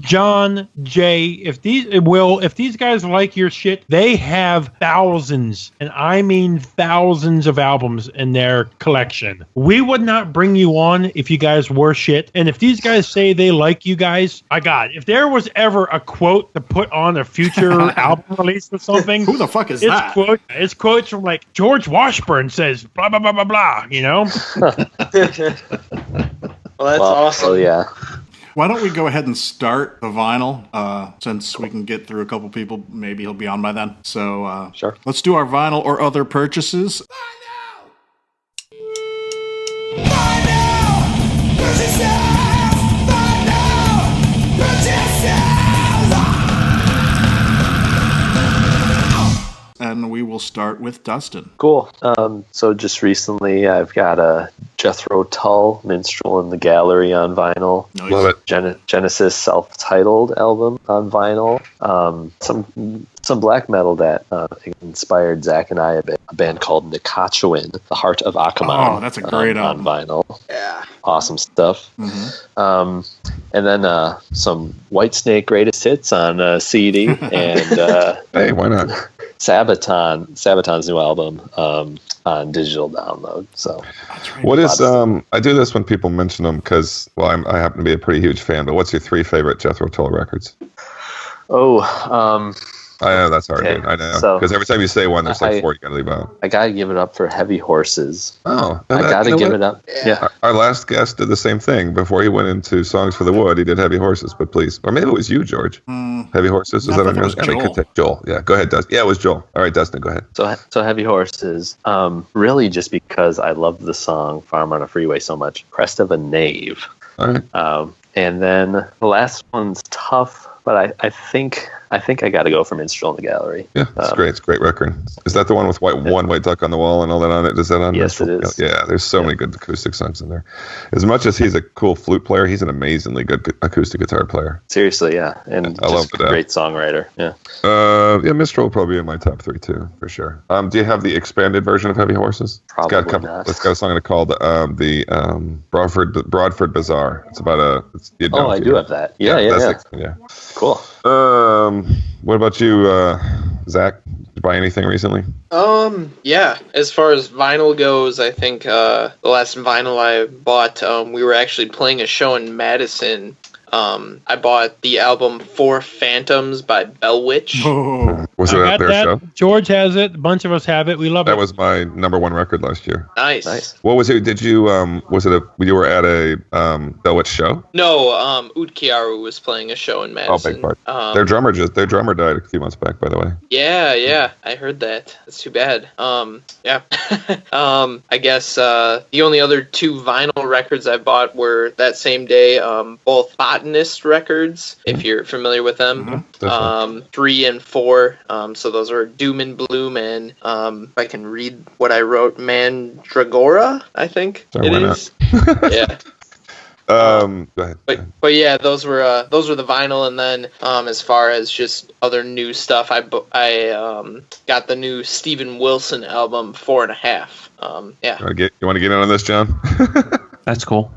John, Jay, if these guys like your shit, they have thousands, and I mean thousands of albums in their collection. We would not bring you on if you guys were shit. And if these guys say they like you guys, my God, if there was ever a quote to put on a future album release or something, who the fuck is that? It's quotes from like George Washburn says blah blah blah blah blah. Well, that's awesome. Oh yeah. Why don't we go ahead and start the vinyl, since we can get through a couple people. Maybe he'll be on by then. So sure. Let's do our vinyl or other purchases. And we will start with Dustin. Cool. So just recently, I've got a Jethro Tull, Minstrel in the Gallery on vinyl. Nice. Love it. Genesis self-titled album on vinyl. Some black metal that inspired Zach and I a band called Uhtcearu, The Heart of Akamon. Oh, that's a great album. On vinyl. Yeah. Awesome stuff. Mm-hmm. And then some Whitesnake Greatest Hits on CD. And Hey, why not? Sabaton's new album on digital download. So, what is I do this when people mention them because I happen to be a pretty huge fan. But what's your 3 favorite Jethro Tull records? I know that's hard, dude. I know because every time you say one, there's 4 you gotta leave out. I gotta give it up for Heavy Horses. Oh, I gotta give it up. Yeah. Our last guest did the same thing before he went into Songs for the Wood. He did Heavy Horses, but please, or maybe it was you, George. Heavy Horses. Is that on yours? Joel. Yeah, go ahead, Dustin. Yeah, it was Joel. All right, Dustin, go ahead. So Heavy Horses. Really, just because I love the song "Farm on a Freeway" so much. Crest of a Knave. All right. And then the last one's tough, but I think I think I got to go for Minstrel in the Gallery. Yeah, it's great. It's a great record. Is that the one with one white duck on the wall and all that on it? Is that on? Yes, Minstrel? it is. Yeah, there's so many good acoustic songs in there. As much as he's a cool flute player, he's an amazingly good acoustic guitar player. Seriously, yeah. And I love just a great songwriter. Yeah. Yeah, Minstrel will probably be in my top 3 too, for sure. Do you have the expanded version of Heavy Horses? Probably not. It's got a song called the Broadford Bazaar. It's about I do have that. Yeah. Cool. What about you, Zach? Did you buy anything recently? Yeah. As far as vinyl goes, I think the last vinyl I bought, we were actually playing a show in Madison. I bought the album Four Phantoms by Bellwitch. Oh. Was it at their show? George has it. A bunch of us have it. We love it. That was my number 1 record last year. Nice. What was it? Did you you were at a Bellwitch show? No, Uhtcearu was playing a show in Madison. Oh, big part. Their drummer died a few months back, by the way. Yeah, I heard that. That's too bad. Yeah. I guess the only other 2 vinyl records I bought were that same day, both Botanist records, if you're familiar with them. 3 and 4. So those are Doom and Bloom and if I can read what I wrote, Mandragora, I think it is. Yeah. Go ahead. But yeah, those were the vinyl, and then as far as just other new stuff, I got the new Steven Wilson album 4.5. Yeah. You want to get in on this, John? That's cool.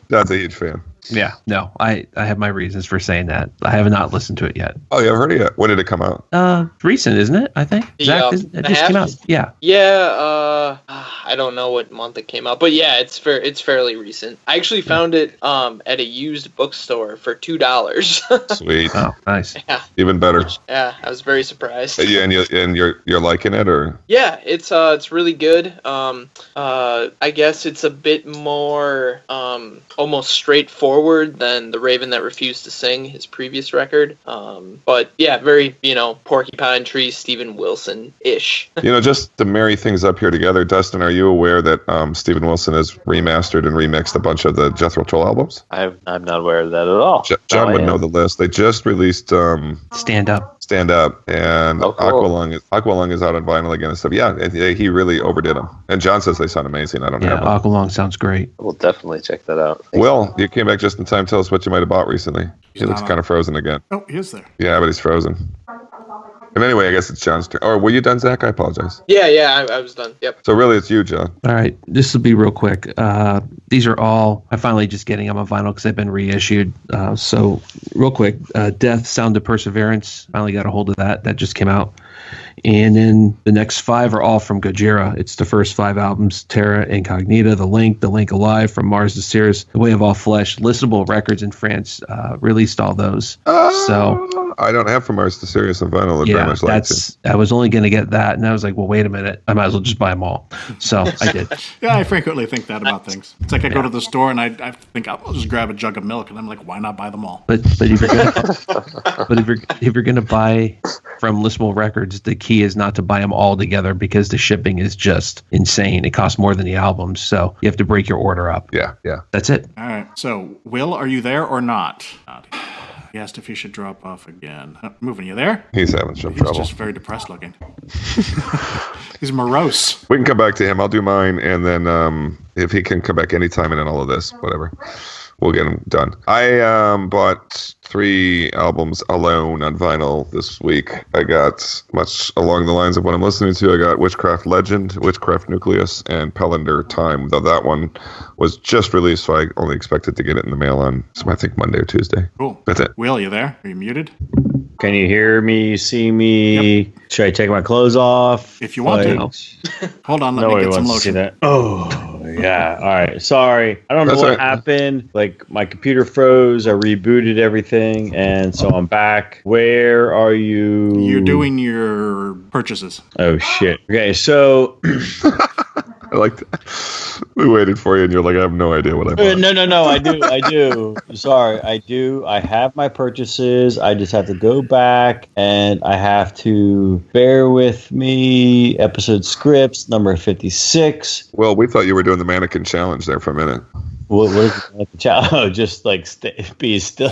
John's a huge fan. Yeah, no, I have my reasons for saying that. I have not listened to it yet. Oh, you haven't heard it yet? When did it come out? Recent, isn't it? I think. Zach, it just came out. Yeah. Yeah. I don't know what month it came out, but yeah, it's fairly recent. I actually found it at a used bookstore for $2. Sweet. Oh, nice. Yeah. Even better. Yeah, I was very surprised. Yeah, and you're liking it, or? Yeah, it's really good. I guess it's a bit more almost straightforward than The Raven That Refused to Sing, his previous record. But yeah, very, Porcupine Tree, Steven Wilson-ish. Just to marry things up here together, Dustin, are you aware that Steven Wilson has remastered and remixed a bunch of the Jethro Tull albums? I'm not aware of that at all. John would know the list. They just released Stand Up, and cool. Aqualung is out on vinyl again and stuff. Yeah, he really overdid them. And John says they sound amazing. I don't have one. Aqualung sounds great. We'll definitely check that out. Will, you came back just in time. Tell us what you might have bought recently. He looks kind of frozen again. Oh, he is there. Yeah, but he's frozen. And anyway, I guess it's John's turn. Or were you done, Zach? I apologize. Yeah, I was done. Yep. So really, it's you, John. All right, this will be real quick. These are all I'm finally just getting them on vinyl because they've been reissued. So real quick, Death, Sound of Perseverance. Finally got a hold of that. That just came out. And then the next 5 are all from Gojira. It's the first 5 albums: Terra Incognita, The Link Alive, From Mars to Sirius, The Way of All Flesh. Listenable Records in France released all those. So I don't have From Mars to Sirius on vinyl. I'd very much like to. I was only going to get that, and I was like, well, wait a minute. I might as well just buy them all. So I did. Yeah, I frequently think that about things. It's like I go to the store and I think I'll just grab a jug of milk, and I'm like, why not buy them all? But if you're gonna buy from Listenable Records, the key is not to buy them all together because the shipping is just insane. It costs more than the albums, so you have to break your order up. Yeah. That's it. All right. So, Will, are you there or not? He asked if he should drop off again. Moving, you there? He's having some trouble. He's just very depressed looking. He's morose. We can come back to him. I'll do mine, and then if he can come back anytime and in all of this, whatever, we'll get him done. I bought 3 albums alone on vinyl this week. I got, much along the lines of what I'm listening to, I got Witchcraft Legend, Witchcraft Nucleus, and Pellender Time, though that one was just released, so I only expected to get it in the mail on, I think, Monday or Tuesday. Cool. That's it. Will, you there? Are you muted? Can you hear me, see me? Yep. Should I take my clothes off? If you want to. Hold on, let me get some lotion. That. Oh, yeah. All right. Sorry. I don't know what happened. Like, my computer froze. I rebooted everything, and so I'm back. Where are you? You're doing your purchases. Oh, shit. Okay, so... I like that. We waited for you, and you're like, I have no idea what I bought. No, I do. Sorry, I do. I have my purchases. I just have to go back, and I have to bear with me. Episode scripts, number 56. Well, we thought you were doing the mannequin challenge there for a minute. What is the mannequin challenge? Oh, just like be still.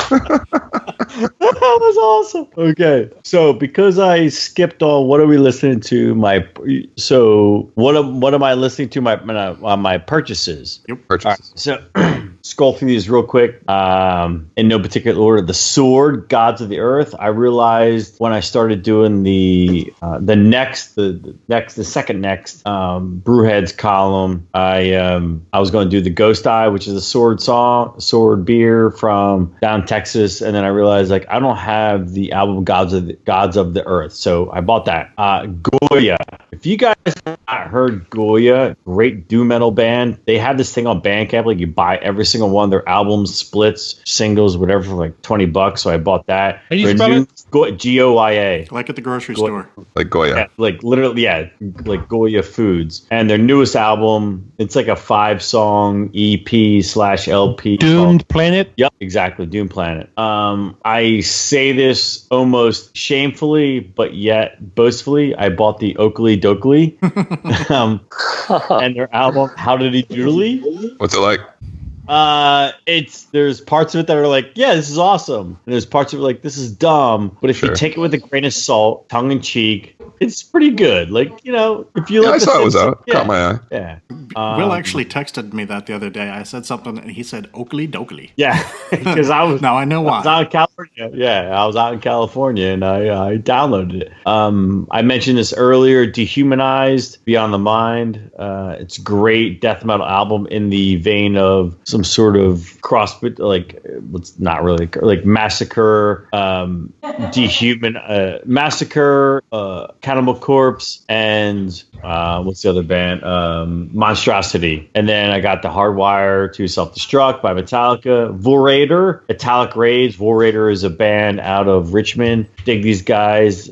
That was awesome. Okay, so because I skipped on what are we listening to? What am I listening to on my purchases? Yep. Purchases. All right, so scroll through these real quick. In no particular order. The Sword, Gods of the Earth. I realized when I started doing the second next Brewheads column, I was going to do the Ghost Eye, which is a sword beer from down Texas, and then I realized like I don't have the album Gods of the Earth, so I bought that. Goya. If you guys have not heard Goya, great doom metal band, they have this thing on Bandcamp, like you buy every single one of their albums, splits, singles, whatever, for like $20. So I bought that. How do you spell it? Goya. Like at the grocery store. Like Goya. Yeah, like literally, yeah, like Goya Foods. And their newest album, it's like a 5-song EP/LP. Doomed Planet? Yep, exactly. Doom Planet. I say this almost shamefully, but yet boastfully. I bought the Oakley Dokley and their album, How Did He Doodly? What's it like? There's parts of it that are like, yeah, this is awesome. And there's parts of it like, this is dumb. But if you take it with a grain of salt, tongue in cheek, it's pretty good. Like, if you I saw it was out. Caught my eye. Yeah. Will actually texted me that the other day. I said something and he said Oakley Dokley. Yeah. Because I was now I know why. I was out in California. Yeah, I was out in California and I downloaded it. I mentioned this earlier, Dehumanized, Beyond the Mind. It's a great death metal album in the vein of some sort of cross, like it's not really like Massacre, Massacre, Cannibal Corpse, and what's the other band? Monstrosity. And then I got the Hardwire to Self-Destruct by Metallica. Vorator, Italic Rage. Vorator is a band out of Richmond. Dig these guys.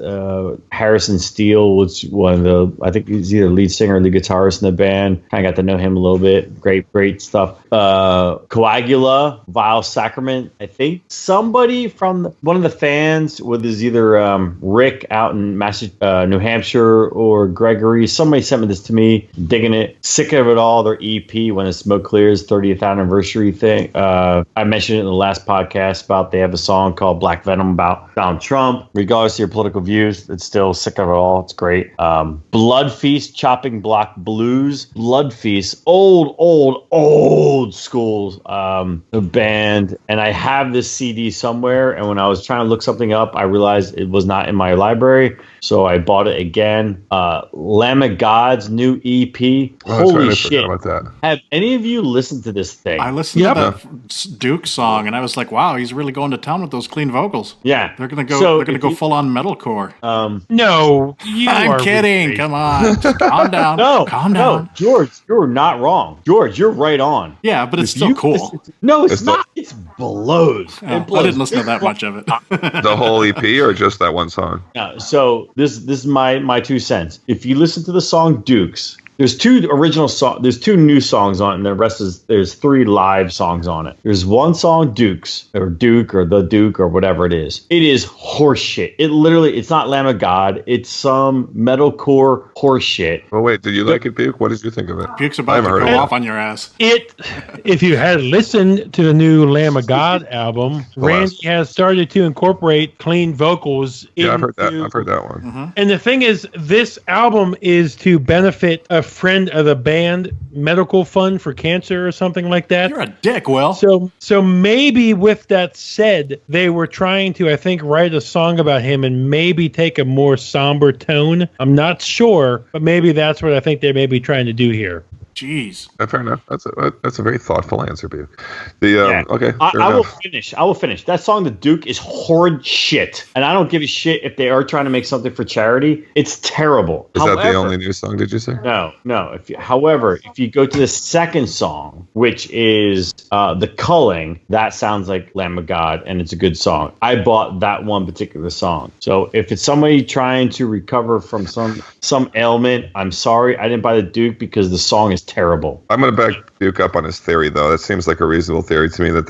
Harrison Steele was one of the, I think he's either lead singer or lead guitarist in the band. Kind of got to know him a little bit. Great stuff. Coagula, Vile Sacrament. I think somebody from one of the fans, whether it's either Rick out in New Hampshire or Gregory, somebody sent me this to me. Digging it. Sick of it all. Their EP, When the Smoke Clears, 30th anniversary thing. I mentioned it in the last podcast about they have a song called Black Venom about Donald Trump. Regardless of your political views, it's still sick of it all. It's great. Blood Feast, Chopping Block Blues. Blood Feast, old school band, and I have this CD somewhere, and when I was trying to look something up, I realized it was not in my library, so I bought it again. Lamb of God's new EP. Holy shit. About that. Have any of you listened to this thing? I listened to that Duke song, and I was like, wow, he's really going to town with those clean vocals. Yeah. They're going to go full on metalcore. No, I'm kidding. Come on. Just calm down. Calm down. No, George, you're not wrong. George, you're right on. Yeah, but it's still cool. No, it's not. It blows. I didn't listen to that much of it. The whole EP or just that one song? So this is my 2 cents. If you listen to the song Dukes, there's 2 original songs. There's 2 new songs on it, and the rest there's 3 live songs on it. There's one song, Dukes, or Duke, or the Duke, or whatever it is. It is horseshit. It's not Lamb of God. It's some metalcore horseshit. Well, wait, did you like it, Buke? What did you think of it? Buke's about to go off on your ass. If you had listened to the new Lamb of God album, Randy has started to incorporate clean vocals. Yeah, I've heard that one. Mm-hmm. And the thing is, this album is to benefit a friend of the band medical fund for cancer or something like that. You're a dick, Will. So maybe with that said, they were trying to, I think, write a song about him and maybe take a more somber tone. I'm not sure, but maybe that's what I think they may be trying to do here. Jeez. Fair enough. That's a very thoughtful answer, Buke. Okay. I will finish. That song, The Duke, is horrid shit. And I don't give a shit if they are trying to make something for charity. It's terrible. Is that the only new song, did you say? No. However, if you go to the second song, which is The Culling, that sounds like Lamb of God, and it's a good song. I bought that one particular song. So if it's somebody trying to recover from some ailment, I'm sorry. I didn't buy The Duke because the song is terrible. I'm going to back Buke up on his theory, though. That seems like a reasonable theory to me that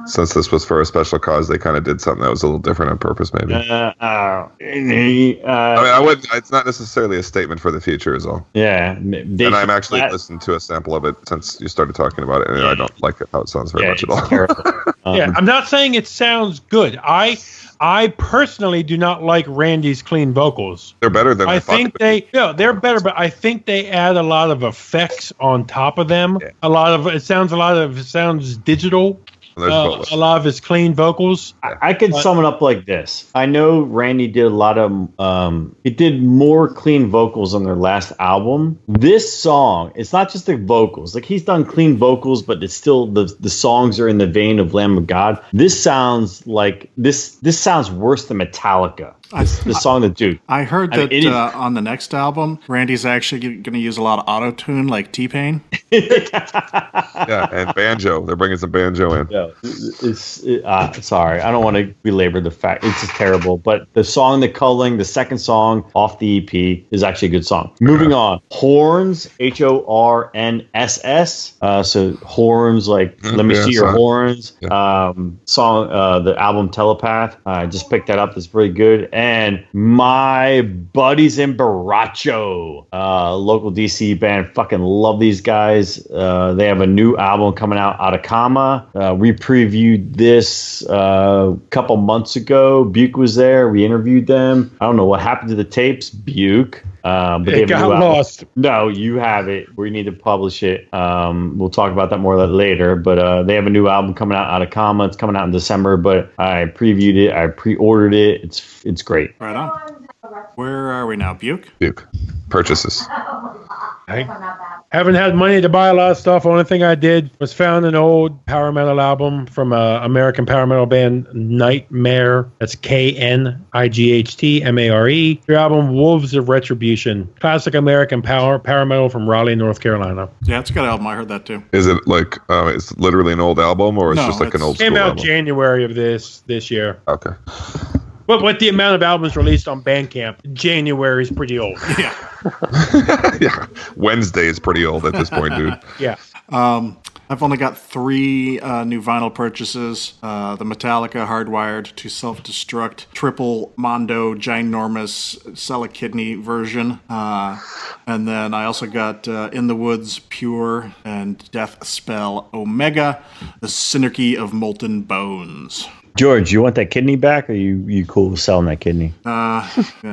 since this was for a special cause, they kind of did something that was a little different on purpose, maybe. I mean, it's not necessarily a statement for the future, is all. Yeah. And I'm actually listening to a sample of it since you started talking about it, and I don't like how it sounds very much at all. Terrible. I'm not saying it sounds good. I personally do not like Randy's clean vocals. They're better than I think they're better, but I think they add a lot of effects on top of them. Yeah. It sounds digital. A lot of his clean vocals. I could sum it up like this. I know Randy did a lot of, he did more clean vocals on their last album. This song, it's not just the vocals. Like he's done clean vocals, but it's still the songs are in the vein of Lamb of God. This sounds like this sounds worse than Metallica. The song that Duke. I heard that on the next album, Randy's actually going to use a lot of auto-tune like T-Pain. Yeah, and banjo. They're bringing some banjo in. Yeah, sorry, I don't want to belabor the fact. It's just terrible. But the song, The Culling, the second song off the EP is actually a good song. Moving on. Horns, Hornss. So horns, like, let me see your horns. Yeah. The album Telepath. I just picked that up. It's pretty good. And my buddies in Baracho, local DC band, fucking love these guys. They have a new album coming out, Atacama. We previewed this a couple months ago. Buke was there. We interviewed them. I don't know what happened to the tapes, Buke. But they got lost. No, you have it. We need to publish it. We'll talk about that more later. But they have a new album coming out, Atacama. It's coming out in December. But I previewed it. I pre-ordered it. It's great. Right on. Where are we now, Buke? Buke. Purchases. I haven't had money to buy a lot of stuff. Only thing I did was found an old power metal album from an American power metal band, Nightmare. That's KNIGHTMARE. Their album, Wolves of Retribution. Classic American power metal from Raleigh, North Carolina. Yeah, it's a good album. I heard that too. Is it like, it's literally an old album, or it's just like an old school album? Came out January of this year. Okay. But with the amount of albums released on Bandcamp, January is pretty old. Yeah. Yeah. Wednesday is pretty old at this point, dude. Yeah. I've only got 3 new vinyl purchases. The Metallica Hardwired to Self-Destruct Triple Mondo Ginormous Sell a Kidney version. And then I also got In the Woods Pure and Death Spell Omega, the Synergy of Molten Bones. George, you want that kidney back, or you cool with selling that kidney? Yeah,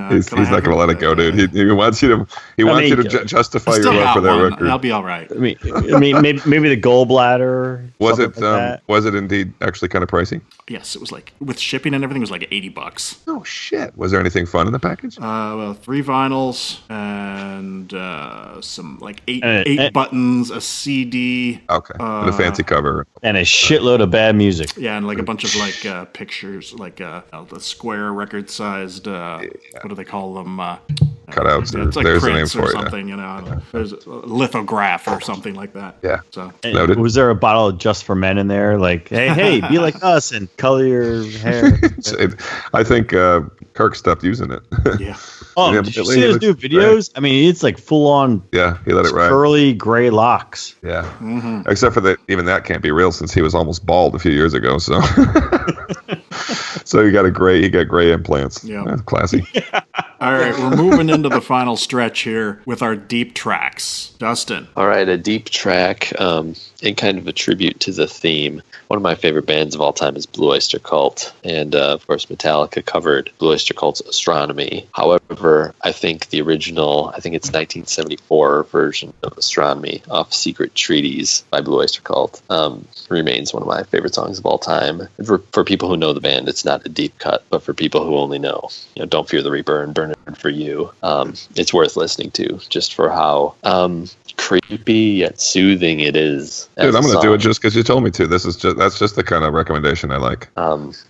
he's not going to let it go, dude. He wants you to justify your love for that record. I'll be all right. I mean, maybe the gallbladder. Was it indeed actually kind of pricey? Yes, it was like, with shipping and everything, it was like $80. Oh shit! Was there anything fun in the package? Well, 3 vinyls and some like eight buttons, a CD. Okay, and a fancy cover and a shitload of bad music. Yeah, and like a bunch of like pictures, like the square record-sized. What do they call them? Cutouts. It's like there's prints a name for or something, you know. There's a lithograph or something like that. Yeah. So was there a bottle of Just for Men in there? Like, hey, be like us and color your hair. I think Kirk stopped using it. Yeah. Oh, did you see those new videos? I mean, it's like full on. Yeah, he let it ride. Curly gray locks. Yeah. Mm-hmm. Except for that, even that can't be real since he was almost bald a few years ago. So. So he got gray implants. Yeah, that's classy. All right, we're moving into the final stretch here with our deep tracks. Dustin. All right, a deep track, in kind of a tribute to the theme. One of my favorite bands of all time is Blue Oyster Cult, and of course Metallica covered Blue Oyster Cult's Astronomy. However, I think the original, it's 1974 version of Astronomy off Secret Treaties by Blue Oyster Cult, remains one of my favorite songs of all time. For people who know the band, it's not a deep cut, but for people who only know, Don't Fear the Reaper and Burn It For You, it's worth listening to just for how creepy yet soothing it is. Dude, I'm going to do it just because you told me to. That's just the kind of recommendation I like.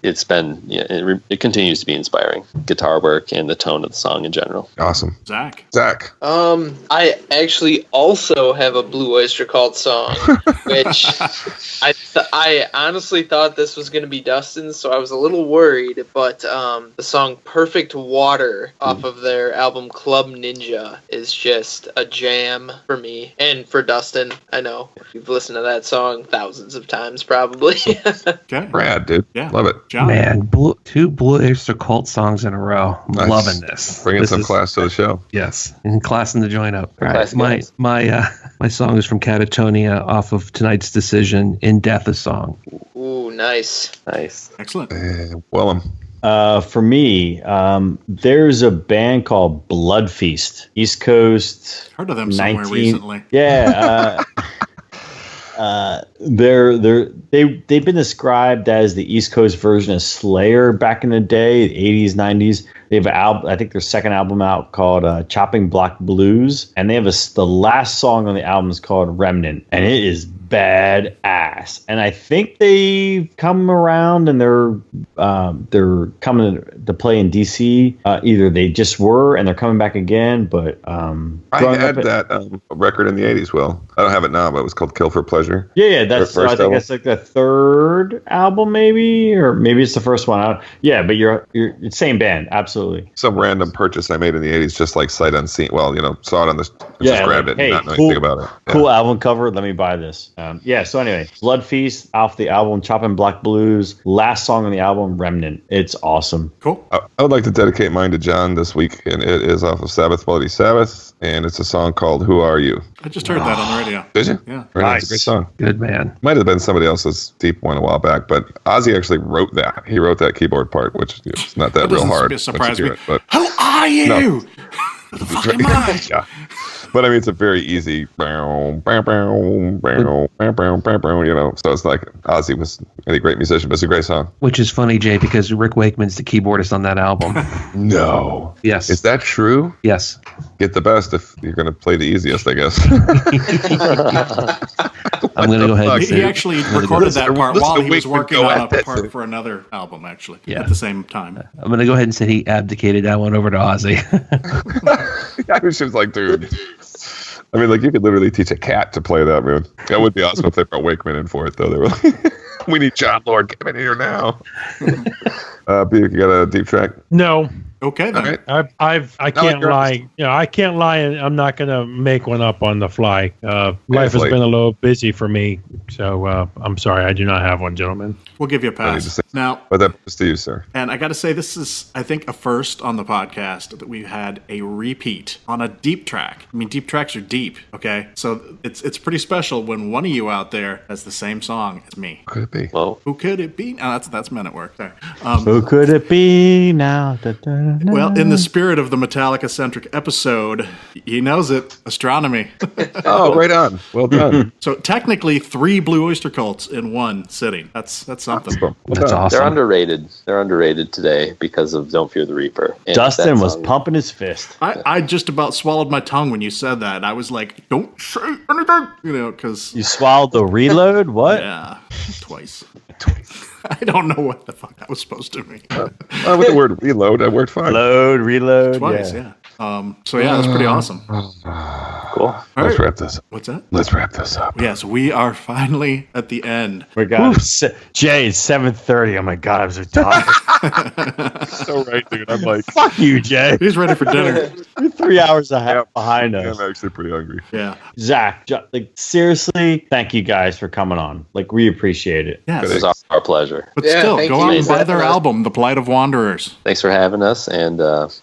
It's been, it continues to be inspiring. Guitar work and the tone of the song in general. Awesome. Zach. I actually also have a Blue Oyster Cult song, which I honestly thought this was going to be Dustin's, so I was a little worried, but the song Perfect Water off of their album Club Ninja is just a jam for me and for Dustin. I know you've listened to that song thousands of times probably. Okay. Rad, dude. Yeah. Love it. John. Man, 2 Blue Oyster Cult songs in a row. Nice. Loving this. Bringing some class to the show. Yes. And classing the joint up. All right. My song is from Catatonia off of tonight's decision, In Death a Song. Ooh, nice. Excellent. Willem. For me, there's a band called Blood Feast, East Coast. Heard of them somewhere recently. Yeah. They've been described as the East Coast version of Slayer back in the day, the 80s, 90s. They have an album, I think their second album out called Chopping Block Blues, and they have the last song on the album is called Remnant, and it is badass. And I think they've come around and they're coming to play in DC. Either they just were and they're coming back again, but I had that record in the 80s. Well, I don't have it now, but it was called Kill for Pleasure. Yeah, that's I think that's like the third album, maybe, or maybe it's the first one. Yeah, but you're same band, absolutely. Some random purchase I made in the 80s, just like sight unseen. Well, saw it on the, just grabbed it, and not know anything about it. Yeah. Cool album cover. Let me buy this. So anyway, Blood Feast off the album Chopping Block Blues. Last song on the album, Remnant. It's awesome. Cool. I would like to dedicate mine to John this week, and it is off of Sabbath Bloody Sabbath, and it's a song called Who Are You? I just heard that on the radio. Did you? Yeah. Nice. It's a great song. Good man. Might have been somebody else's deep one a while back, but Ozzy actually wrote that. He wrote that keyboard part, which is not that real hard. That doesn't surprise me. But who are you? No. Who the fuck am I? Yeah. But I mean, it's a very easy, so it's like Ozzy was a great musician, but it's a great song. Which is funny, Jay, because Rick Wakeman's the keyboardist on that album. No. Yes. Is that true? Yes. Get the best if you're going to play the easiest, I guess. I'm going to go ahead and say he actually recorded that part while he was working on a part for another album, actually, at the same time. I'm going to go ahead and say he abdicated that one over to Ozzy. I was just like, dude. I mean, like, you could literally teach a cat to play that, man. That would be awesome if they brought Wakeman in for it, though. They were like, we need John Lord coming in here now. Buick, you got a deep track? No. Okay, then. Right. I can't lie. I can't lie, and I'm not going to make one up on the fly. Life has been a little busy for me, so I'm sorry. I do not have one, gentlemen. We'll give you a pass. Now, but that was to you, sir. And I got to say, this is, I think, a first on the podcast that we've had a repeat on a deep track. I mean, deep tracks are deep, okay? So it's pretty special when one of you out there has the same song as me. Who could it be? Well, who could it be? Oh, that's Men at Work. There. Who could it be now? Well, in the spirit of the Metallica-centric episode, he knows it. Astronomy. Oh, right on. Well done. So technically, 3 Blue Oyster Cults in one sitting. That's something. That's awesome. They're underrated. They're underrated today because of Don't Fear the Reaper. And Dustin was pumping his fist. I just about swallowed my tongue when you said that. I was like, don't say anything, because... You swallowed the reload? What? Yeah, twice. I don't know what the fuck that was supposed to mean. With the word reload, that worked fine. Reload. Twice, yeah. So yeah, that's pretty awesome. Cool. Let's wrap this up. What's that? Let's wrap this up. Yes, we are finally at the end. We got Jay, it's 7:30. Oh my God, I'm so tired. So right, dude. I'm like, fuck you, Jay. He's ready for dinner. You're 3 hours behind us. I'm actually pretty hungry. Yeah. Zach, like, seriously, thank you guys for coming on. Like, we appreciate it. Yes. It was our pleasure. But Yeah, still, thank go you. out and buy their album, The Plight of Wanderers. Thanks for having us, and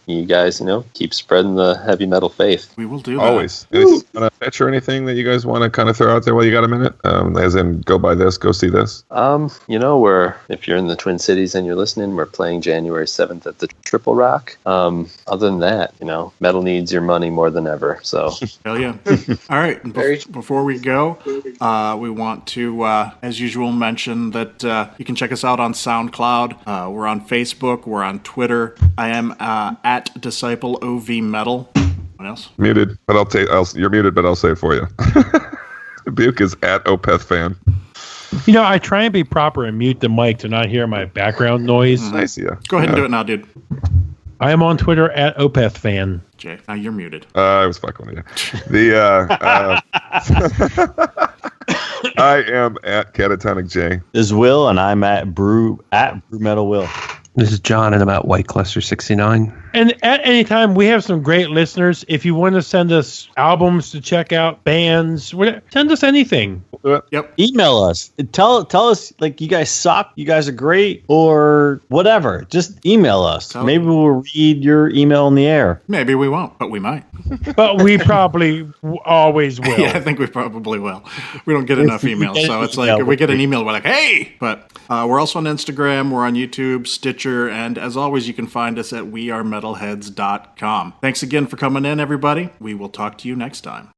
you guys, keep spreading the heavy metal faith. We will do that. Always. Anything on a pitch or anything that you guys want to kind of throw out there while you got a minute? As in, go buy this, go see this. If you're in the Twin Cities and you're listening, we're playing January 7th at the Triple Rock. Other than that, metal needs your money more than ever. So Hell yeah. All right. And before we go, we want to, as usual, mention that you can check us out on SoundCloud. We're on Facebook. We're on Twitter. I am at Disciple OV Metal. What else? Muted, but you're muted, but I'll say it for you. Buke is at Opeth Fan. I try and be proper and mute the mic to not hear my background noise. Nice, yeah. Go ahead and do it now, dude. I am on Twitter at Opeth Fan. Jay, now you're muted. I was fucking with you. I am at Catatonic J. This is Will, and I'm at Brew Metal Will. This is John, and I'm at White Cluster 69. And at any time, we have some great listeners. If you want to send us albums to check out, bands, send us anything. to it. Yep. Email us. Tell us like you guys suck, you guys are great, or whatever. Just email us. Maybe we'll read your email in the air. Maybe we won't, but we might. But we probably always will. Yeah, I think we probably will. We don't get enough emails, so it's like if we get an email, we're like, hey! But we're also on Instagram, we're on YouTube, Stitcher, and as always, you can find us at wearemetalheads.com. Thanks again for coming in, everybody. We will talk to you next time.